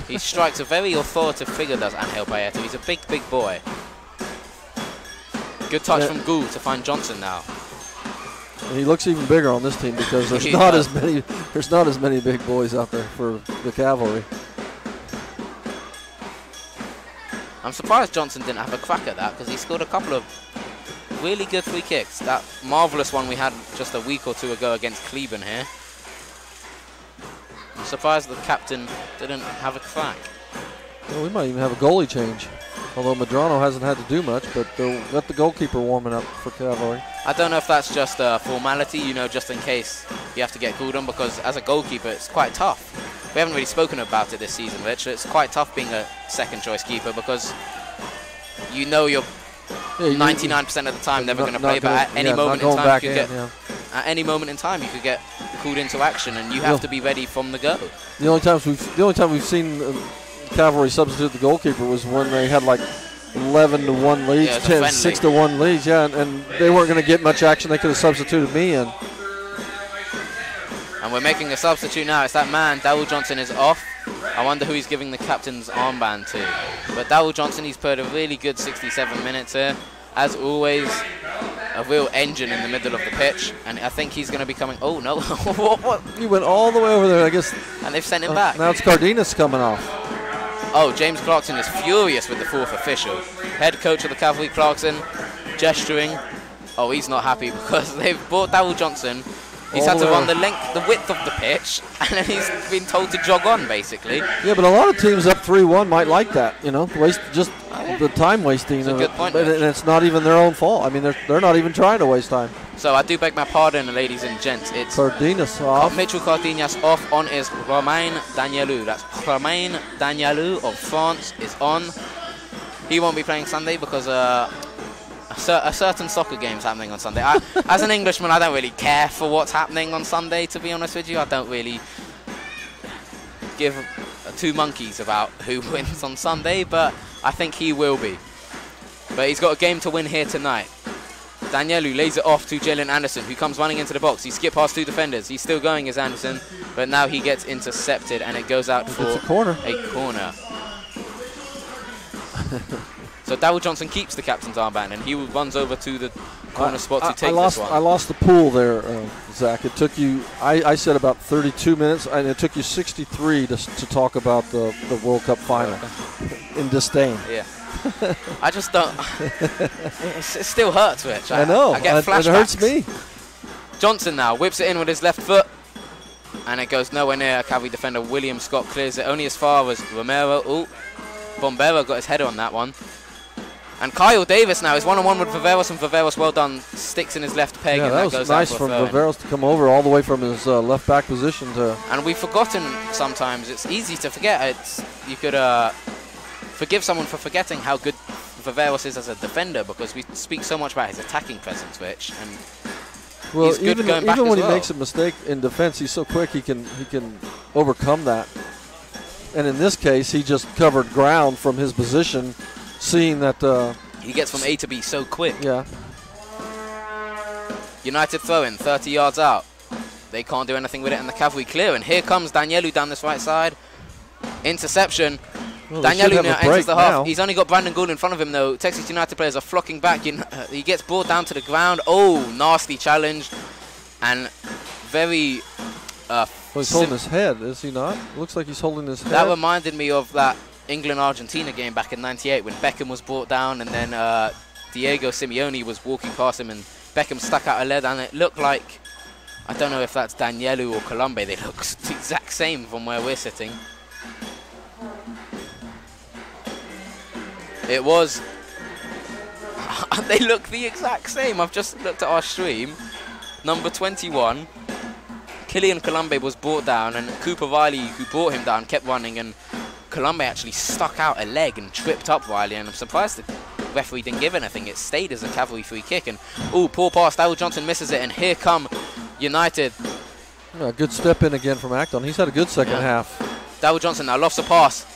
He strikes a very authoritative figure, does Angel Paeta. He's a big, big boy. Good touch from Gould to find Johnson now. And he looks even bigger on this team because there's not as many big boys out there for the Cavalry. I'm surprised Johnson didn't have a crack at that, because he scored a couple of really good free kicks. That marvellous one we had just a week or 2 ago against Cleburne here. He's surprised the captain didn't have a crack. Well, we might even have a goalie change. Although Medrano hasn't had to do much, but they'll let the goalkeeper warming up for Cavalry. I don't know if that's just a formality, you know, just in case you have to get called on, because as a goalkeeper, it's quite tough. We haven't really spoken about it this season, Rich. It's quite tough being a second-choice keeper because you know you're 99% of the time never going to play, but at any moment in time, at any moment in time, you could get called into action, and you have to be ready from the go. The only time we've seen Cavalry substitute the goalkeeper was when they had like 11-1 leads, 6-1 leads, and they weren't going to get much action. They could have substituted me in. And we're making a substitute now. It's that man, Darryl Johnson, is off. I wonder who he's giving the captain's armband to. But Darryl Johnson, he's played a really good 67 minutes here. As always, a real engine in the middle of the pitch. And I think he's going to be coming. Oh, no. What? He went all the way over there, I guess. And they've sent him back. Now it's Cardenas coming off. Oh, James Clarkson is furious with the fourth official. Head coach of the Cavalry, Clarkson, gesturing. Oh, he's not happy because they've brought Darryl Johnson. He's had to run the width of the pitch, and then he's been told to jog on, basically. Yeah, but a lot of teams up 3-1 might like that, you know, the time wasting. That's a good point. And it's not even their own fault. I mean, they're not even trying to waste time. So I do beg my pardon, ladies and gents. It's Cardenas off. Mitchell Cardenas off. On is Romain Danielou. That's Romain Danielou of France is on. He won't be playing Sunday because a certain soccer game's happening on Sunday. As an Englishman, I don't really care for what's happening on Sunday, to be honest with you. I don't really give two monkeys about who wins on Sunday, but I think he will be. But he's got a game to win here tonight. Danielou lays it off to Jalen Anderson, who comes running into the box. He skipped past two defenders. He's still going as Anderson, but now he gets intercepted, and it goes out for a corner. So Darryl Johnson keeps the captain's armband, and he runs over to the corner spot to take this one. I lost the pool there, Zach. It took you, I said about 32 minutes, and it took you 63 to talk about the World Cup final in disdain. Yeah. I just don't. It still hurts, Rich. I know. I get flashbacks. It hurts me. Johnson now whips it in with his left foot, and it goes nowhere near. Cavalry defender William Scott clears it only as far as Romero. Oh, Bombero got his header on that one. And Kyle Davis now is one-on-one with Viveros, and Viveros, well done, sticks in his left peg, and that goes nice out for from Viveros to come over all the way from his left back position to. And we've forgotten sometimes. It's easy to forget. You could forgive someone for forgetting how good Viveros is as a defender, because we speak so much about his attacking presence, Rich. And well, he's good going back even when as he makes a mistake in defense, he's so quick he can overcome that. And in this case, he just covered ground from his position, seeing that he gets from A to B so quick. Yeah. United throw-in 30 yards out. They can't do anything with it, and the Cavalry clear. And here comes Danielou down this right side. Interception. Well, Danielou now enters the half. now. He's only got Brandon Gould in front of him, though. Texas United players are flocking back. He gets brought down to the ground. Oh, nasty challenge. And very... well, he's holding his head, is he not? Looks like he's holding his head. That reminded me of that England-Argentina game back in '98 when Beckham was brought down, and then Diego Simeone was walking past him, and Beckham stuck out a leg, and it looked like, I don't know if that's Danielou or Colombe. They look the exact same from where we're sitting. It was... they look the exact same. I've just looked at our stream. Number 21, Killian Colombe was brought down, and Cooper Riley, who brought him down, kept running, and Colombe actually stuck out a leg and tripped up Riley, and I'm surprised the referee didn't give anything. It stayed as a Cavalry free kick, and oh, poor pass. Darryl Johnson misses it, and here come United. Yeah, good step in again from Acton. He's had a good second half. Darryl Johnson now lofts a pass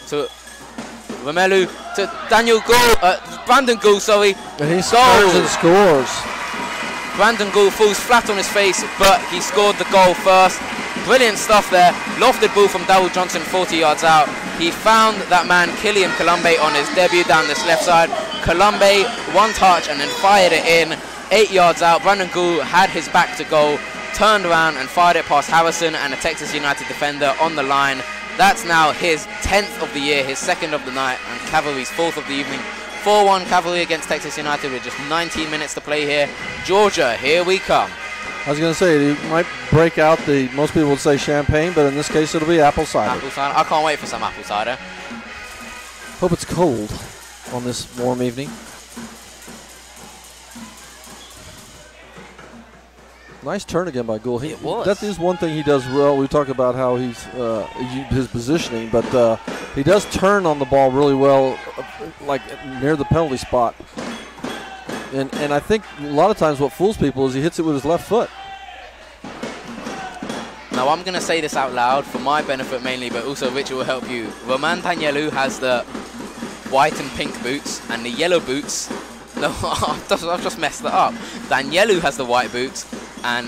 to Romelu, to Brandon Gould, sorry. And he scores and scores. Brandon Gould falls flat on his face, but he scored the goal first. Brilliant stuff there. Lofted ball from Darryl Johnson 40 yards out. He found that man Killian Colombe on his debut down this left side. Colombe, one touch, and then fired it in 8 yards out. Brandon Gould had his back to goal, turned around and fired it past Harrison and a Texas United defender on the line. That's now his 10th of the year, his 2nd of the night, and Cavalry's 4th of the evening. 4-1 Cavalry against Texas United with just 19 minutes to play here. Georgia, here we come. I was going to say, break out the, most people would say champagne, but in this case it'll be apple cider. Apple cider. I can't wait for some apple cider. Hope it's cold on this warm evening. Nice turn again by Gould. It was. That is one thing he does well. We talk about how he's his positioning, but he does turn on the ball really well, like near the penalty spot. And I think a lot of times what fools people is he hits it with his left foot. Now I'm going to say this out loud for my benefit mainly, but also Richard will help you. Roman Danielu has the white and pink boots, and the yellow boots. No, I've just messed that up. Danielu has the white boots, and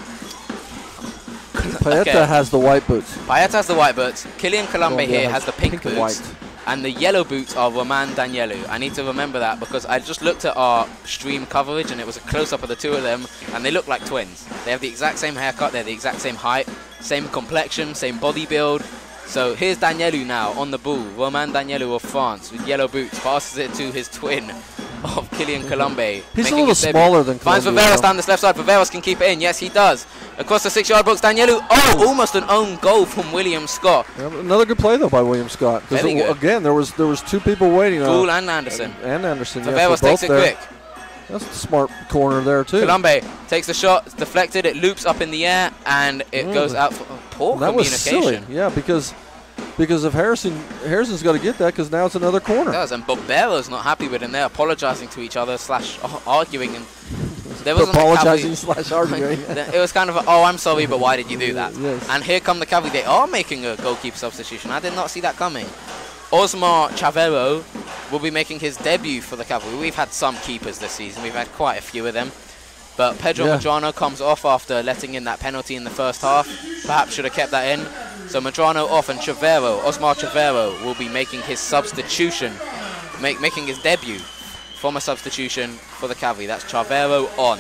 Payeta has the white boots. Payeta has the white boots. Kylian Colombe Colombia here has the pink and boots. white. And the yellow boots are Roman Danielu. I need to remember that because I just looked at our stream coverage and it was a close-up of the two of them, and they look like twins. They have the exact same haircut, they're the exact same height, same complexion, same body build. So here's Danielu now on the ball. Roman Danielu of France with yellow boots passes it to his twin of Kylian Colombe. He's a little smaller than Finds Colombia, Viveros though. down this left side. Viveros can keep it in. Yes, he does. Across the 6-yard box, Danielu. Oh, almost an own goal from William Scott. Yeah, another good play though by William Scott. 'Cause Very good. Again, there was two people waiting. Gould and Anderson. And Anderson. Yeah, Viveros for both takes it there. quick. That's a smart corner there too. Colombe takes the shot. It's deflected. It loops up in the air and it goes out for poor That was communication. silly. Yeah, because if Harrison's got to get that because now it's another corner. It does, and Bombero's not happy with him. They're apologizing to each other / arguing, and there wasn't apologizing / arguing. It was kind of a, oh, I'm sorry, but why did you do that? Yes. And here come the Cavalry. They are making a goalkeeper substitution. I did not see that coming. Osmar Chavero will be making his debut for the Cavalry. We've had some keepers this season. We've had quite a few of them. But Pedro Medrano comes off after letting in that penalty in the first half. Perhaps should have kept that in. So Medrano off, and Osmar Chavero will be making his substitution, making his debut from a substitution for the Cavalry. That's Chavero on.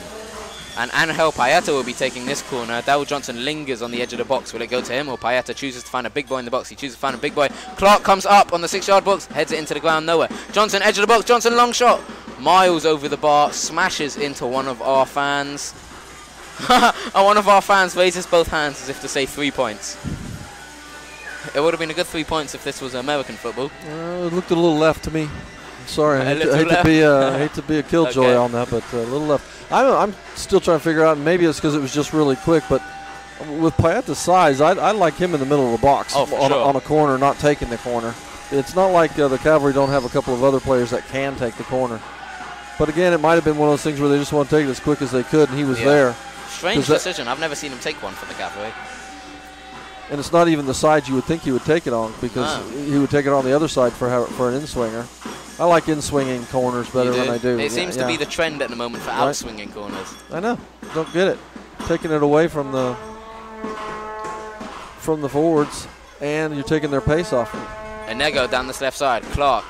And Angel Payeta will be taking this corner. Darryl Johnson lingers on the edge of the box. Will it go to him, or Payeta chooses to find a big boy in the box? He chooses to find a big boy. Clark comes up on the 6-yard box, heads it into the ground, nowhere. Johnson, edge of the box. Johnson, long shot. Miles over the bar, smashes into one of our fans. And one of our fans raises both hands as if to say 3 points. It would have been a good 3 points if this was American football. It looked a little left to me. I'm sorry. I hate to be a killjoy on that, but a little left. I'm still trying to figure out, and maybe it's because it was just really quick, but with Payeta's size, I like him in the middle of the box on a corner, not taking the corner. It's not like the Cavalry don't have a couple of other players that can take the corner. But again, it might have been one of those things where they just want to take it as quick as they could, and he was there. Strange decision. I've never seen him take one for the Cavalry. And it's not even the side you would think he would take it on, because he would take it on the other side for an in-swinger. I like in-swinging corners better than I do. It seems to be the trend at the moment for out-swinging corners. I know. Don't get it. Taking it away from the forwards, and you're taking their pace off. Enego down this left side. Clark,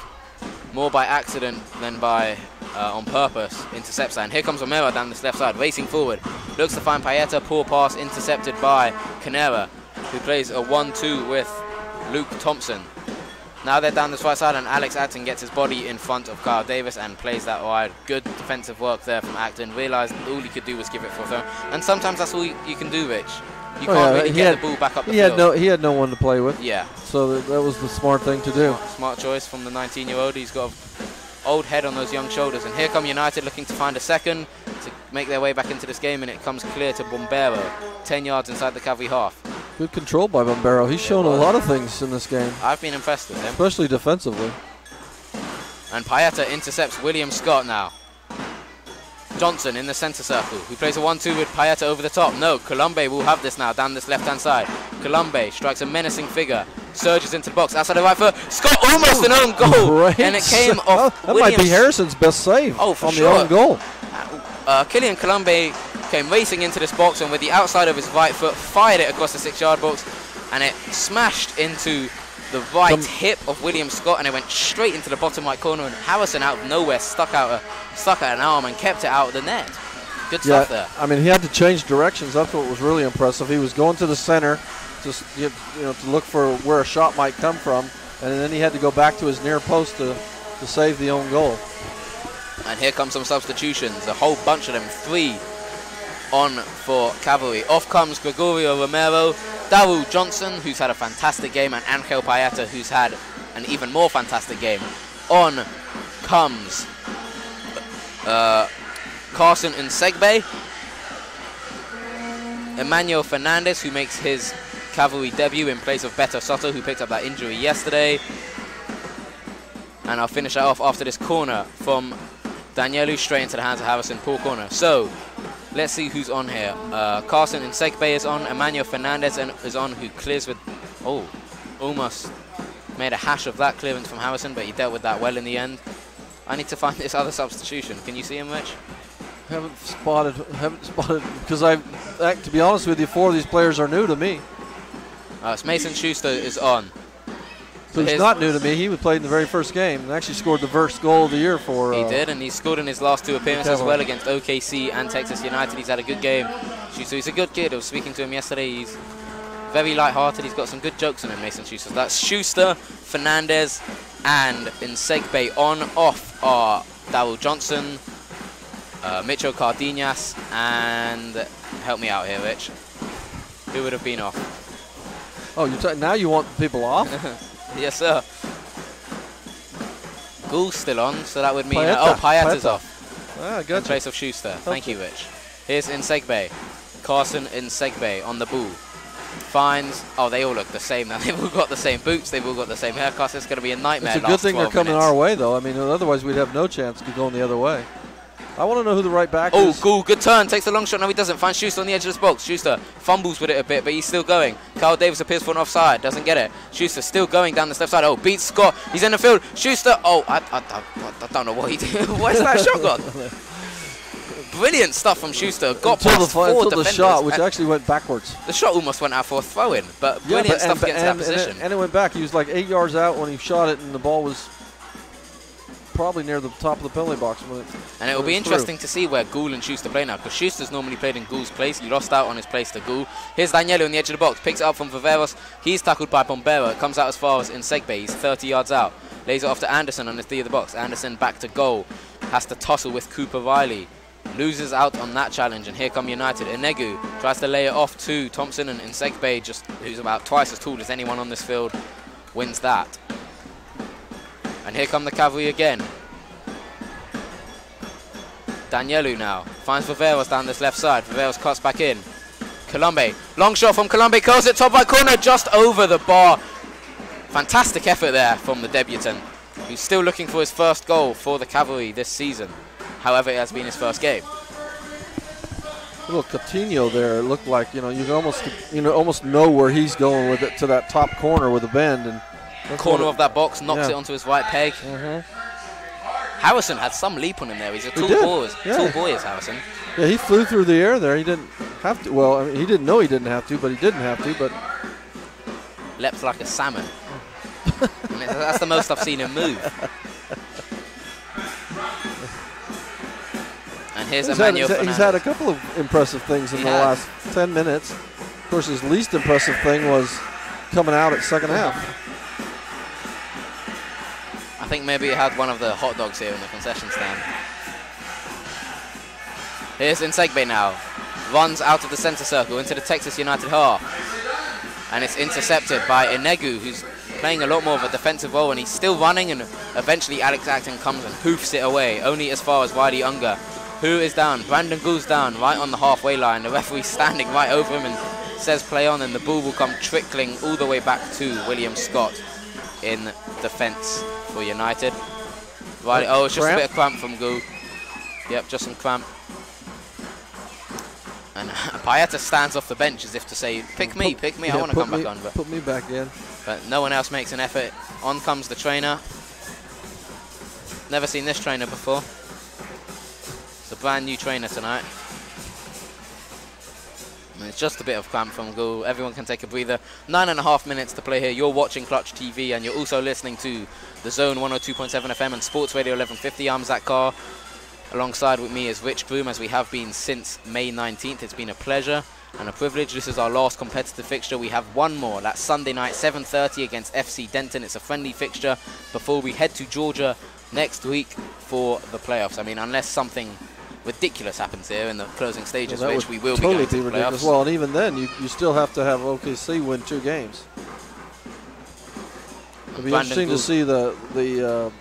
more by accident than by on purpose, intercepts that. And here comes Romero down this left side, racing forward. Looks to find Payeta. Poor pass intercepted by Canera, who plays a 1-2 with Luke Thompson. Now they're down this right side, and Alex Acton gets his body in front of Kyle Davis and plays that wide. Good defensive work there from Acton. Realised all he could do was give it for a throw. And sometimes that's all you can do, Rich. You can't really get the ball back up the field. He had no one to play with. Yeah. So that was the smart thing to do. Smart choice from the 19-year-old. He's got an old head on those young shoulders. And here come United looking to find a second to make their way back into this game, and it comes clear to Bombero, 10 yards inside the Cavalry half. Good control by Bombero. He's shown a lot of things in this game. I've been impressed with him. Especially defensively. And Payeta intercepts William Scott now. Johnson in the centre circle, who plays a 1-2 with Payeta over the top. No, Colombe will have this now down this left-hand side. Colombe strikes a menacing figure, surges into the box, outside the right foot. Scott almost an own goal, and it came off That might be Harrison's best save on the own goal. Kylian Colombe came racing into this box, and with the outside of his right foot, fired it across the 6-yard box, and it smashed into the right hip of William Scott, and it went straight into the bottom right corner, and Harrison out of nowhere stuck out an arm and kept it out of the net. Good stuff there. I mean, he had to change directions. That's what was really impressive. He was going to the center just to look for where a shot might come from, and then he had to go back to his near post to save the own goal. And here come some substitutions, a whole bunch of them. 3 on for Cavalry. Off comes Gregorio Romero, Daryl Johnson, who's had a fantastic game, and Angel Payeta, who's had an even more fantastic game. On comes Carson Nsegbe, Emmanuel Fernandez, who makes his Cavalry debut in place of Beto Soto, who picked up that injury yesterday. And I'll finish that off after this corner from Danielu, straight into the hands of Harrison, poor corner. So, let's see who's on here. Carson Nsegbe is on, Emmanuel Fernandez is on, who clears with, oh, almost made a hash of that clearance from Harrison, but he dealt with that well in the end. I need to find this other substitution. Can you see him, Rich? Haven't spotted, because to be honest with you, 4 of these players are new to me. It's Mason Schuster is on. So he's not new to me. He played in the very first game and actually scored the first goal of the year for. He did, and he scored in his last 2 appearances as well against OKC and Texas United. He's had a good game. Schuster, he's a good kid. I was speaking to him yesterday. He's very light-hearted. He's got some good jokes on him, Mason Schuster. That's Schuster, Fernandez, and Nsegbe. On. Off are Daryl Johnson, Mitchell Cardenas, and help me out here, Rich. Who would have been off? Oh, now you want people off? Yes, sir. Ghoul's still on, so that would mean... Payeta. Payeta's off. Ah, In gotcha. place of Schuster. Thank you, Rich. Here's Nsegbe. Carson Nsegbe on the ball. Finds... Oh, they all look the same now. They've all got the same boots. They've all got the same haircuts. It's going to be a nightmare. It's a good thing they're coming our way, though. I mean, otherwise we'd have no chance of going the other way. I want to know who the right back is. Oh, Gould, good turn. Takes the long shot. No, he doesn't. Finds Schuster on the edge of this box. Schuster fumbles with it a bit, but he's still going. Kyle Davis appears for an offside. Doesn't get it. Schuster still going down the left side. Oh, beats Scott. He's in the field. Schuster. Oh, I don't know what he did. Where's that shot gone? Brilliant stuff from Schuster. Got past 4 until defenders. the shot, which actually went backwards. The shot almost went out for a throw-in, but brilliant stuff against that position. And it went back. He was like 8 yards out when he shot it, and the ball was probably near the top of the penalty box. And it will be interesting to see where Gould and Schuster play now, because Schuster's normally played in Gould's place. He lost out on his place to Gould. Here's Danielu on the edge of the box. Picks it up from Viveros. He's tackled by Bombero. It comes out as far as Nsegbe. He's 30 yards out. Lays it off to Anderson on the D of the box. Anderson back to goal. Has to tussle with Cooper Riley. Loses out on that challenge, and here come United. Inegu tries to lay it off to Thompson, and Nsegbe, who's about twice as tall as anyone on this field, wins that. And here come the Cavalry again. Danielu now finds Viveros down this left side. Viveros cuts back in. Colombe, long shot from Colombe, curls it top right corner, just over the bar. Fantastic effort there from the debutant, who's still looking for his first goal for the Cavalry this season. However, it has been his first game. Little Coutinho there, it looked like, you can almost know where he's going with it, to that top corner with a bend, and corner of that box, knocks it onto his right peg. Mm-hmm. Harrison had some leap on him there. He's a tall boy is Harrison. Yeah, he flew through the air there. He didn't have to. Well, I mean, he didn't know he didn't have to, but he didn't have to. But leapt like a salmon. I mean, that's the most I've seen him move. And here's Emmanuel Fernandez. He's had a couple of impressive things in the last 10 minutes. Of course, his least impressive thing was coming out at second half. I think maybe he had one of the hot dogs here in the concession stand. Here's Nsegbe now. Runs out of the center circle into the Texas United half. And it's intercepted by Inegu, who's playing a lot more of a defensive role, and he's still running, and eventually Alex Acton comes and hoofs it away, only as far as Wiley Unger, who is down. Brandon Gould's down right on the halfway line. The referee's standing right over him and says play on, and the ball will come trickling all the way back to William Scott in defense for United. Right, oh, it's just a bit of cramp from Gould. Yep, just some cramp. And Payeta stands off the bench as if to say, pick me, I want to come back on. But put me back in. But no one else makes an effort. On comes the trainer. Never seen this trainer before. It's a brand new trainer tonight. And it's just a bit of cramp from Gould. Everyone can take a breather. 9.5 minutes to play here. You're watching Clutch TV, and you're also listening to The Zone 102.7 FM and Sports Radio 1150. I'm Zach Carr. Alongside with me is Rich Broom, as we have been since May 19th. It's been a pleasure and a privilege. This is our last competitive fixture. We have one more. That's Sunday night, 7:30 against FC Denton. It's a friendly fixture before we head to Georgia next week for the playoffs. I mean, unless something ridiculous happens here in the closing stages, Well, that which we would will totally be going to the ridiculous. playoffs. Well, and even then, you still have to have OKC win 2 games. It'll be Brandon interesting to Gould. see the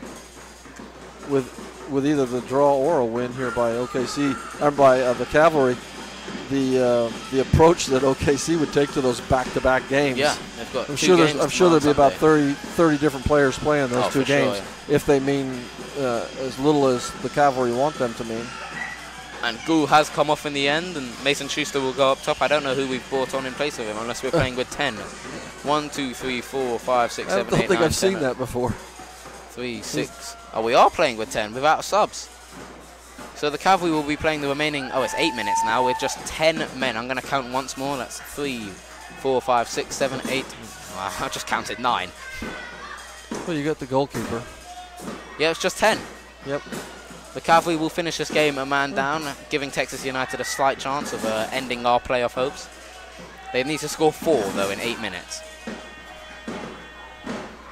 with either the draw or a win here by OKC or by the Cavalry. The approach that OKC would take to those back-to-back games. Yeah, they've got I'm 2 sure games there'll be tomorrow about Sunday. 30 different players playing those Oh, 2 for sure, games, if they mean as little as the Cavalry want them to mean. And Gould has come off in the end, and Mason Schuster will go up top. I don't know who we've brought on in place of him, unless we're playing with 10. 1, 2, 3, 4, 5, 6, I 7, don't 8, think 9, I've seen 10, that before. 3, 6. Oh, we are playing with 10 without subs. So the Cavalry will be playing the remaining, it's 8 minutes now with just 10 men. I'm going to count once more. That's 3, 4, 5, 6, 7, 8. I just counted 9. Well, you got the goalkeeper. Yeah, it's just 10. Yep. The Cavalry will finish this game a man down, giving Texas United a slight chance of ending our playoff hopes. They need to score 4, though, in 8 minutes.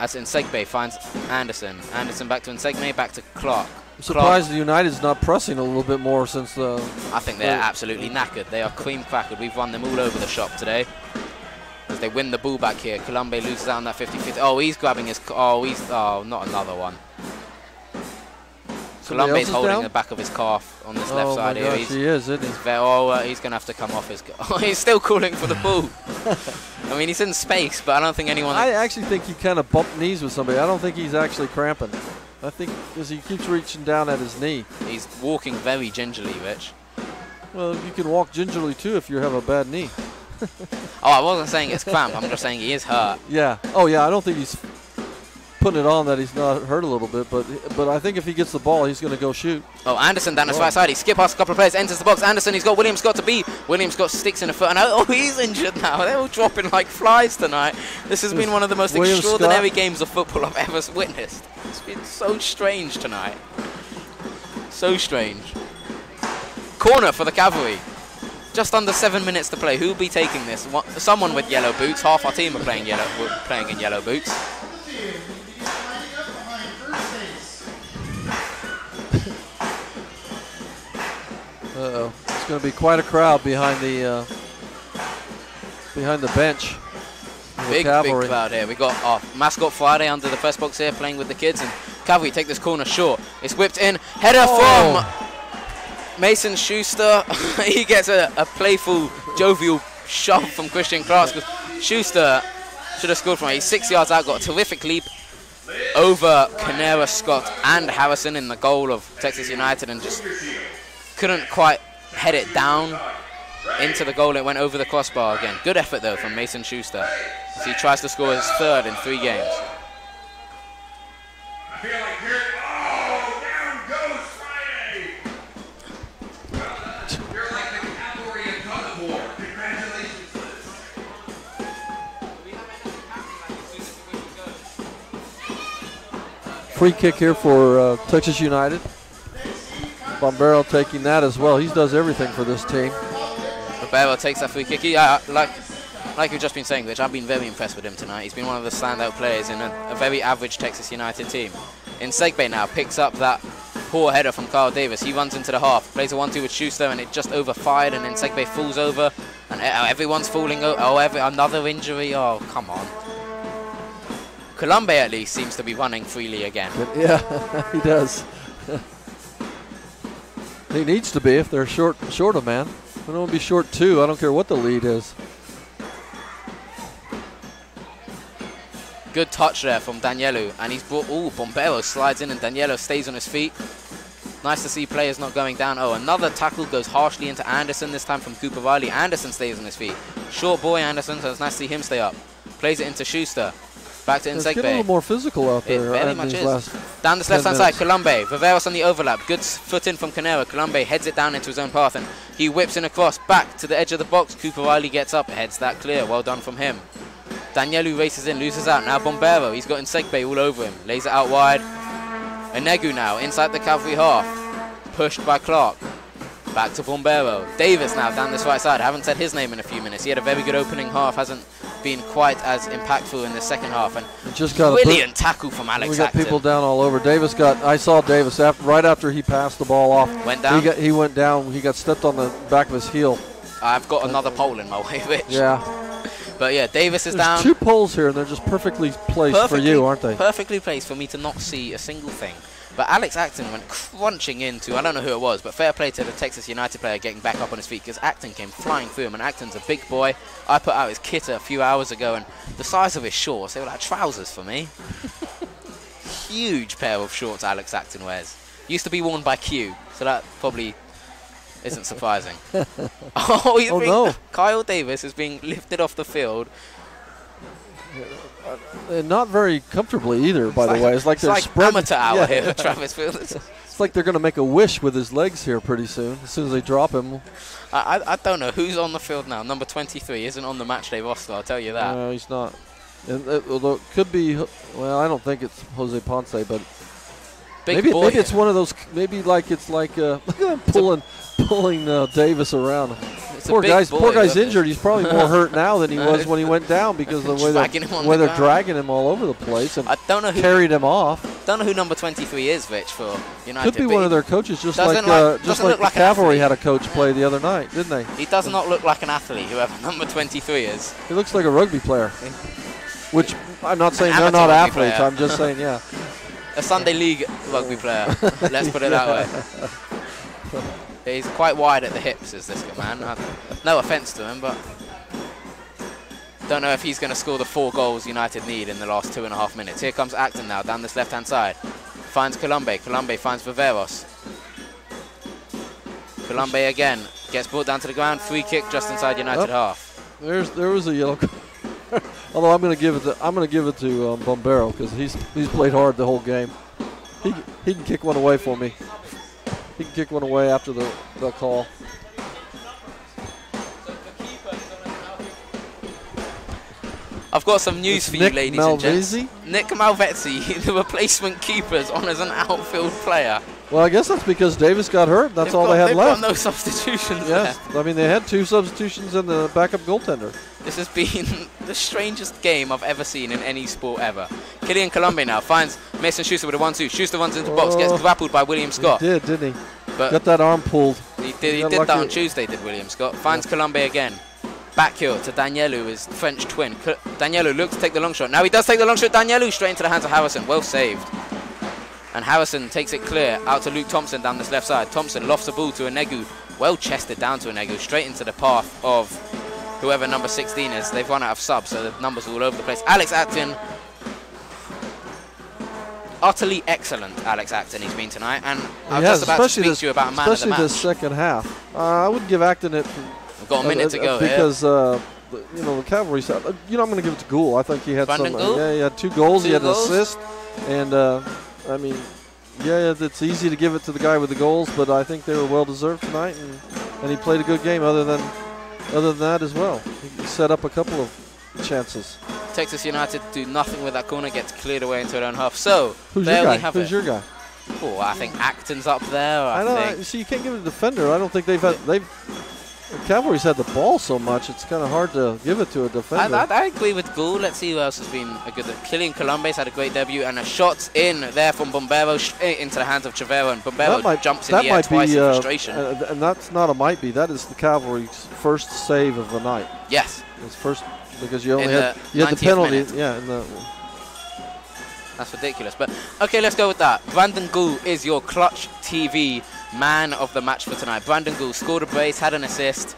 As Nsegbe finds Anderson. Anderson back to Nsegbe, back to Clark. I'm surprised the United's not pressing a little bit more since the... I think they're absolutely knackered. They are cream crackered. We've run them all over the shop today. As they win the ball back here. Colombe loses out on that 50-50. Oh, he's grabbing his... Oh, not another one. Colombe's holding down? the back of his calf on this left side my here. gosh, he is, isn't he? He's going to have to come off his... He's still calling for the ball. I mean, he's in space, but I don't think anyone... I actually think he kind of bumped knees with somebody. I don't think he's actually cramping. I think because he keeps reaching down at his knee. He's walking very gingerly, Rich. Well, you can walk gingerly, too, if you have a bad knee. Oh, I wasn't saying it's cramp. I'm just saying he is hurt. Yeah. Oh, yeah, I don't think he's putting it on that he's not hurt a little bit, but I think if he gets the ball, he's going to go shoot. Oh, Anderson down his right side. He skip past a couple of players, enters the box. Anderson, he's got William Scott to beat. William Scott sticks in the foot, and he's injured now. They're all dropping like flies tonight. This has been one of the most William extraordinary Scott. games of football I've ever witnessed. It's been so strange tonight. So strange. Corner for the Cavalry. Just under 7 minutes to play. Who will be taking this? Someone with yellow boots. Half our team are playing in yellow boots. Uh-oh. It's going to be quite a crowd behind the bench. Big crowd here. We got our mascot Friday under the first box here playing with the kids, and Cavalry take this corner short. It's whipped in. Header from Mason Schuster. He gets a playful, jovial shove from Christian Clark. Schuster should have scored from it. He's 6 yards out, got a terrific leap over Canera, Scott, and Harrison in the goal of Texas United, and just couldn't quite head it down into the goal. It went over the crossbar again. Good effort, though, from Mason Schuster as he tries to score his 3rd in 3 games. I feel like down goes Friday. Well done. You're like the Cavalry of God of War. Congratulations, Liz. Free kick here for Texas United. Bombero taking that as well. He does everything for this team. Ribeiro takes that free kick. Like you've just been saying, Rich, I've been very impressed with him tonight. He's been one of the standout players in a very average Texas United team. Nsegbe now picks up that poor header from Carl Davis. He runs into the half, plays a 1-2 with Schuster, and it just overfired, and Nsegbe falls over, and everyone's falling over. Oh, another injury. Oh, come on. Colombe at least seems to be running freely again. Yeah, he does. He needs to be if they're short a man. They don't want to be short 2. I don't care what the lead is. Good touch there from Danielu, and he's brought... Bombero slides in, and Danielu stays on his feet. Nice to see players not going down. Oh, another tackle goes harshly into Anderson, this time from Cooper Riley. Anderson stays on his feet. Short boy Anderson, so it's nice to see him stay up. Plays it into Schuster. Back to Nsegbe. It's getting a little more physical out there. It very much is. Down this left-hand side, Colombe. Viveros on the overlap. Good foot in from Canera. Colombe heads it down into his own path, and he whips in across. Back to the edge of the box. Cooper Riley gets up, heads that clear. Well done from him. Danielu races in, loses out. Now Bombero. He's got Nsegbe all over him. Lays it out wide. Enegu now inside the Cavalry half. Pushed by Clark. Back to Bombero. Davis now down this right side. I haven't said his name in a few minutes. He had a very good opening half. Hasn't been quite as impactful in the second half. And Just got brilliant tackle from Alex We got Acton. people down all over. I saw Davis right after he passed the ball off. Went down? He went down. He got stepped on the back of his heel. I've got another pole in my way, Rich. Yeah. But yeah, Davis is There's down. 2 poles here, and they're just perfectly placed for you, aren't they? Perfectly placed for me to not see a single thing. But Alex Acton went crunching into, I don't know who it was, but fair play to the Texas United player getting back up on his feet, because Acton came flying through him, and Acton's a big boy. I put out his kit a few hours ago, and the size of his shorts, they were like trousers for me. Huge pair of shorts Alex Acton wears. Used to be worn by Q, so that probably isn't surprising. Oh no. Kyle Davis is being lifted off the field. Not very comfortably either, by the way. It's like they're spread. Amateur hour here at Travis Field. It's like they're going to make a wish with his legs here pretty soon, as soon as they drop him. I don't know who's on the field now. Number 23 isn't on the matchday roster, I'll tell you that. No, he's not. Although it could be, well, I don't think it's Jose Ponce, but maybe it's one of those, maybe like it's like pulling Davis around. Poor guy's injured. He's probably more hurt now than he was when he went down, because of the way they're dragging him all over the place and I don't know who carried him off. Don't know who number 23 is, Rich, for United. Could be one of their coaches, just like the Cavalry had a coach play the other night, didn't they? He does not look like an athlete, whoever number 23 is. He looks like a rugby player, which I'm not saying they're not athletes. Player. I'm just saying, yeah. A Sunday League rugby player. Let's put it that way. He's quite wide at the hips, is this man. No offence to him, but don't know if he's going to score the 4 goals United need in the last 2.5 minutes. Here comes Acton now, down this left-hand side. Finds Colombe. Colombe finds Viveros. Colombe again. Gets brought down to the ground. Free kick just inside United half. There was a yellow card. Although I'm going to give it to Bombero, because he's played hard the whole game. He can kick one away for me. He can kick one away after the call. I've got some news for you, ladies and gents. Nick Malvezzi, the replacement keeper's on as an outfield player. Well, I guess that's because Davis got hurt. That's all they had left. They've got no substitutions left. I mean, they had 2 substitutions and the backup goaltender. This has been the strangest game I've ever seen in any sport ever. Kylian Colombe now finds Mason Schuster with a 1-2. Schuster runs into the box, gets grappled by William Scott. He did, didn't he? But got that arm pulled. He did that on Tuesday, did William Scott. Finds Colombe again. Back heel to Danielu, his French twin. Danielu looks to take the long shot. Now he does take the long shot. Danielu straight into the hands of Harrison. Well saved. And Harrison takes it clear out to Luke Thompson down this left side. Thompson lofts the ball to Onegu. Well chested down to Onegu. Straight into the path of whoever number 16 is. They've run out of subs, so the numbers are all over the place. Alex Acton. Utterly excellent, Alex Acton, he's been tonight. And I'm just about to speak to you about a man of the match. Especially this second half. I would give Acton it. We've got a minute to go because, the Cavalry side. I'm going to give it to Gould. I think he had some. Yeah, he had 2 goals. He had an assist. And, I mean, yeah, it's easy to give it to the guy with the goals, but I think they were well deserved tonight, and he played a good game. Other than that as well, he set up a couple of chances. Texas United do nothing with that corner, gets cleared away into their own half. So who's your guy? Who's your guy? Oh, I think Acton's up there. I don't see. You can't give it a defender. I don't think the Cavalry's had the ball so much, it's kind of hard to give it to a defender. I agree with Gould. Let's see who else has been a good. Kylian Colombe's had a great debut, and a shot in there from Bombero into the hands of Chavero, and Bombero jumps in the air twice in frustration. And that's not a might be. That is the Cavalry's first save of the night. Yes. It's first, because you only had the penalty. Minute. Yeah. That's ridiculous. But okay, let's go with that. Brandon Gould is your Clutch TV man of the match for tonight. Brandon Gould scored a brace, had an assist.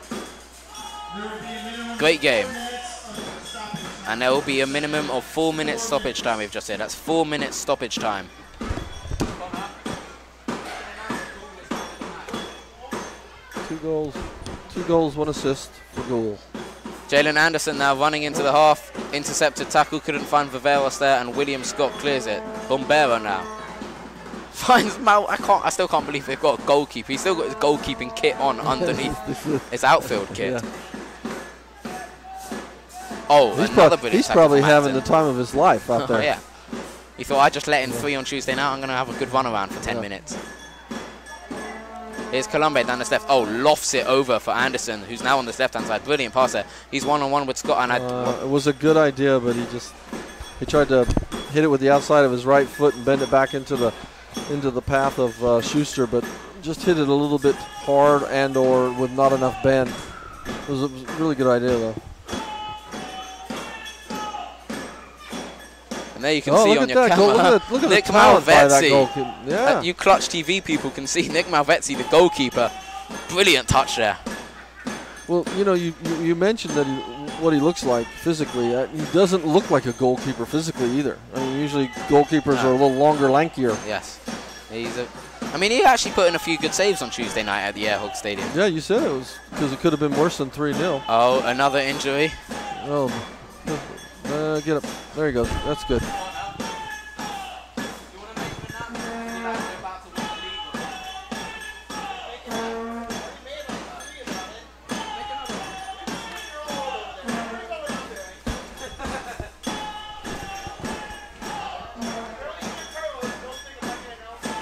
Great game. And there will be a minimum of 4 minutes stoppage time, we've just said. That's 4 minutes stoppage time. Two goals, 1 assist for Gould. Jalen Anderson now running into the half. Intercepted tackle, couldn't find Viveros there, and William Scott clears it. Bombero now finds Mal. I still can't believe they've got a goalkeeper. He's still got his goalkeeping kit on underneath his outfield kit. Yeah. Oh, he's probably having the time of his life out there. Yeah. He thought, I just let in 3 on Tuesday now. I'm going to have a good run around for 10 minutes. Here's Colombe down this left. Oh, lofts it over for Anderson, who's now on this left-hand side. Brilliant pass there. He's one-on-one with Scott. And it was a good idea, but he tried to hit it with the outside of his right foot and bend it back into the path of Schuster, but just hit it a little bit hard and or with not enough bend. It was a really good idea, though. And there you can see on your camera, look at Nick the talent by that Malvezzi. goalkeeper. Yeah. You Clutch TV people can see Nick Malvezzi, the goalkeeper. Brilliant touch there. Well, you know, you mentioned that what he looks like physically. He doesn't look like a goalkeeper physically either. I mean, usually goalkeepers are a little longer, lankier. Yes. I mean, he actually put in a few good saves on Tuesday night at the Airhawk Stadium. Yeah, you said it was because it could have been worse than 3-0. Oh, another injury. Oh, get up. There you go. That's good.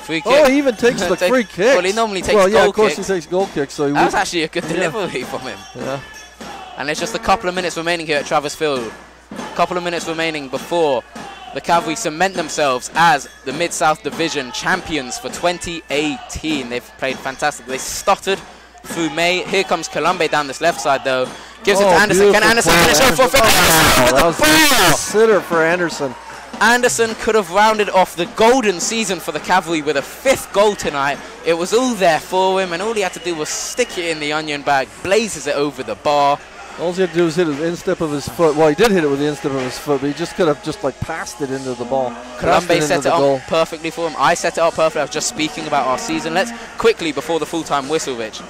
Free kick. Oh, he even takes the free kick. Well, he normally takes goal kicks. Well, yeah, of course he takes goal kicks. So that was actually a good delivery from him. Yeah. And there's just a couple of minutes remaining here at Travis Field. A couple of minutes remaining before the Cavalry cement themselves as the Mid-South Division champions for 2018. They've played fantastic. They stuttered through May. Here comes Colombe down this left side, though. Gives it to Anderson. Can Anderson finish off for a that was a sitter for Anderson. Anderson could have rounded off the golden season for the Cavalry with a 5th goal tonight. It was all there for him, and all he had to do was stick it in the onion bag, blazes it over the bar. All he had to do was hit the instep of his foot. Well, he did hit it with the instep of his foot, but he just could have just like passed it into the ball. Colombe set it up perfectly for him. I set it up perfectly. I was just speaking about our season. Let's quickly, before the full-time whistle, Rich,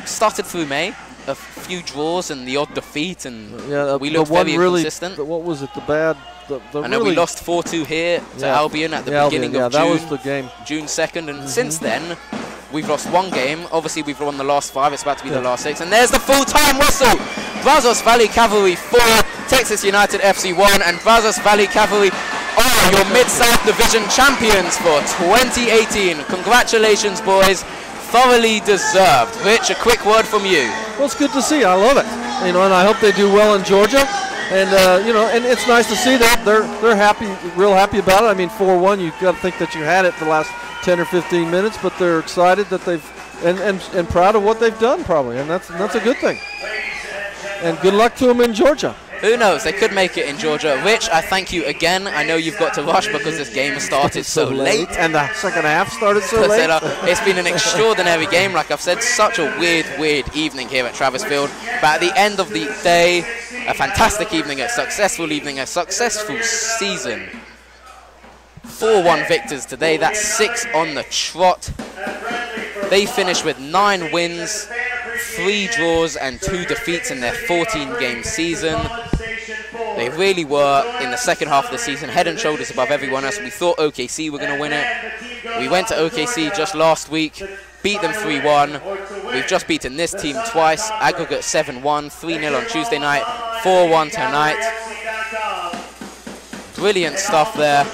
started through May. A few draws and the odd defeat, and we looked very inconsistent. What was it? The bad. I know we lost 4-2 here to Albion at the beginning of June. That was the game. June 2nd, and since then, we've lost 1 game. Obviously, we've won the last 5. It's about to be the last 6. And there's the full-time whistle. Brazos Valley Cavalry 4, Texas United FC 1, and Brazos Valley Cavalry are your Mid-South Division champions for 2018. Congratulations, boys. Thoroughly deserved. Rich, a quick word from you. Well, it's good to see. I love it. You know, and I hope they do well in Georgia. And you know, and it's nice to see that they're happy, real happy about it. I mean, 4-1, you've got to think that you had it the last 10 or 15 minutes, but they're excited that they've and proud of what they've done, probably, and that's a good thing. And good luck to them in Georgia. Who knows? They could make it in Georgia. Rich, I thank you again. I know you've got to rush because this game has started so late. And the second half started so late. It's been an extraordinary game. Like I've said, such a weird evening here at Travis Field. But at the end of the day, a fantastic evening, a successful season. 4-1 victors today. That's 6 on the trot. They finished with 9 wins, 3 draws and 2 defeats in their 14-game season. They really were, in the second half of the season, head and shoulders above everyone else. We thought OKC were going to win it. We went to OKC just last week, beat them 3-1. We've just beaten this team twice, aggregate 7-1, 3-0 on Tuesday night, 4-1 tonight. Brilliant stuff there.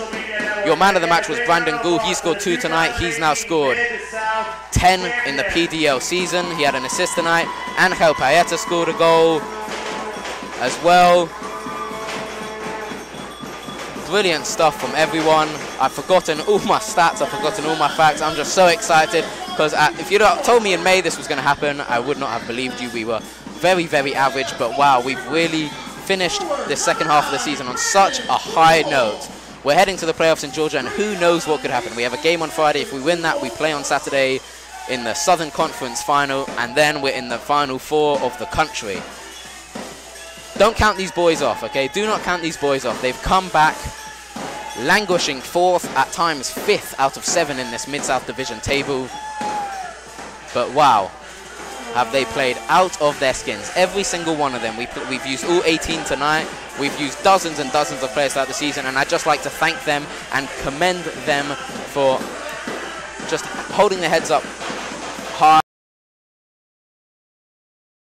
Your man of the match was Brandon Gould. He scored 2 tonight. He's now scored 10 in the PDL season. He had an assist tonight. Angel Paeta scored a goal as well. Brilliant stuff from everyone. I've forgotten all my stats. I've forgotten all my facts. I'm just so excited because if you'd told me in May this was going to happen, I would not have believed you. We were very, very average, but wow, we've really finished the second half of the season on such a high note. We're heading to the playoffs in Georgia, and who knows what could happen. We have a game on Friday. If we win that, we play on Saturday in the Southern Conference final, and then we're in the Final 4 of the country. Don't count these boys off, okay? Do not count these boys off. They've come back languishing 4th, at times 5th out of 7 in this Mid-South Division table. But wow, have they played out of their skins. Every single one of them. We've used all 18 tonight. We've used dozens and dozens of players throughout the season, and I'd just like to thank them and commend them for just holding their heads up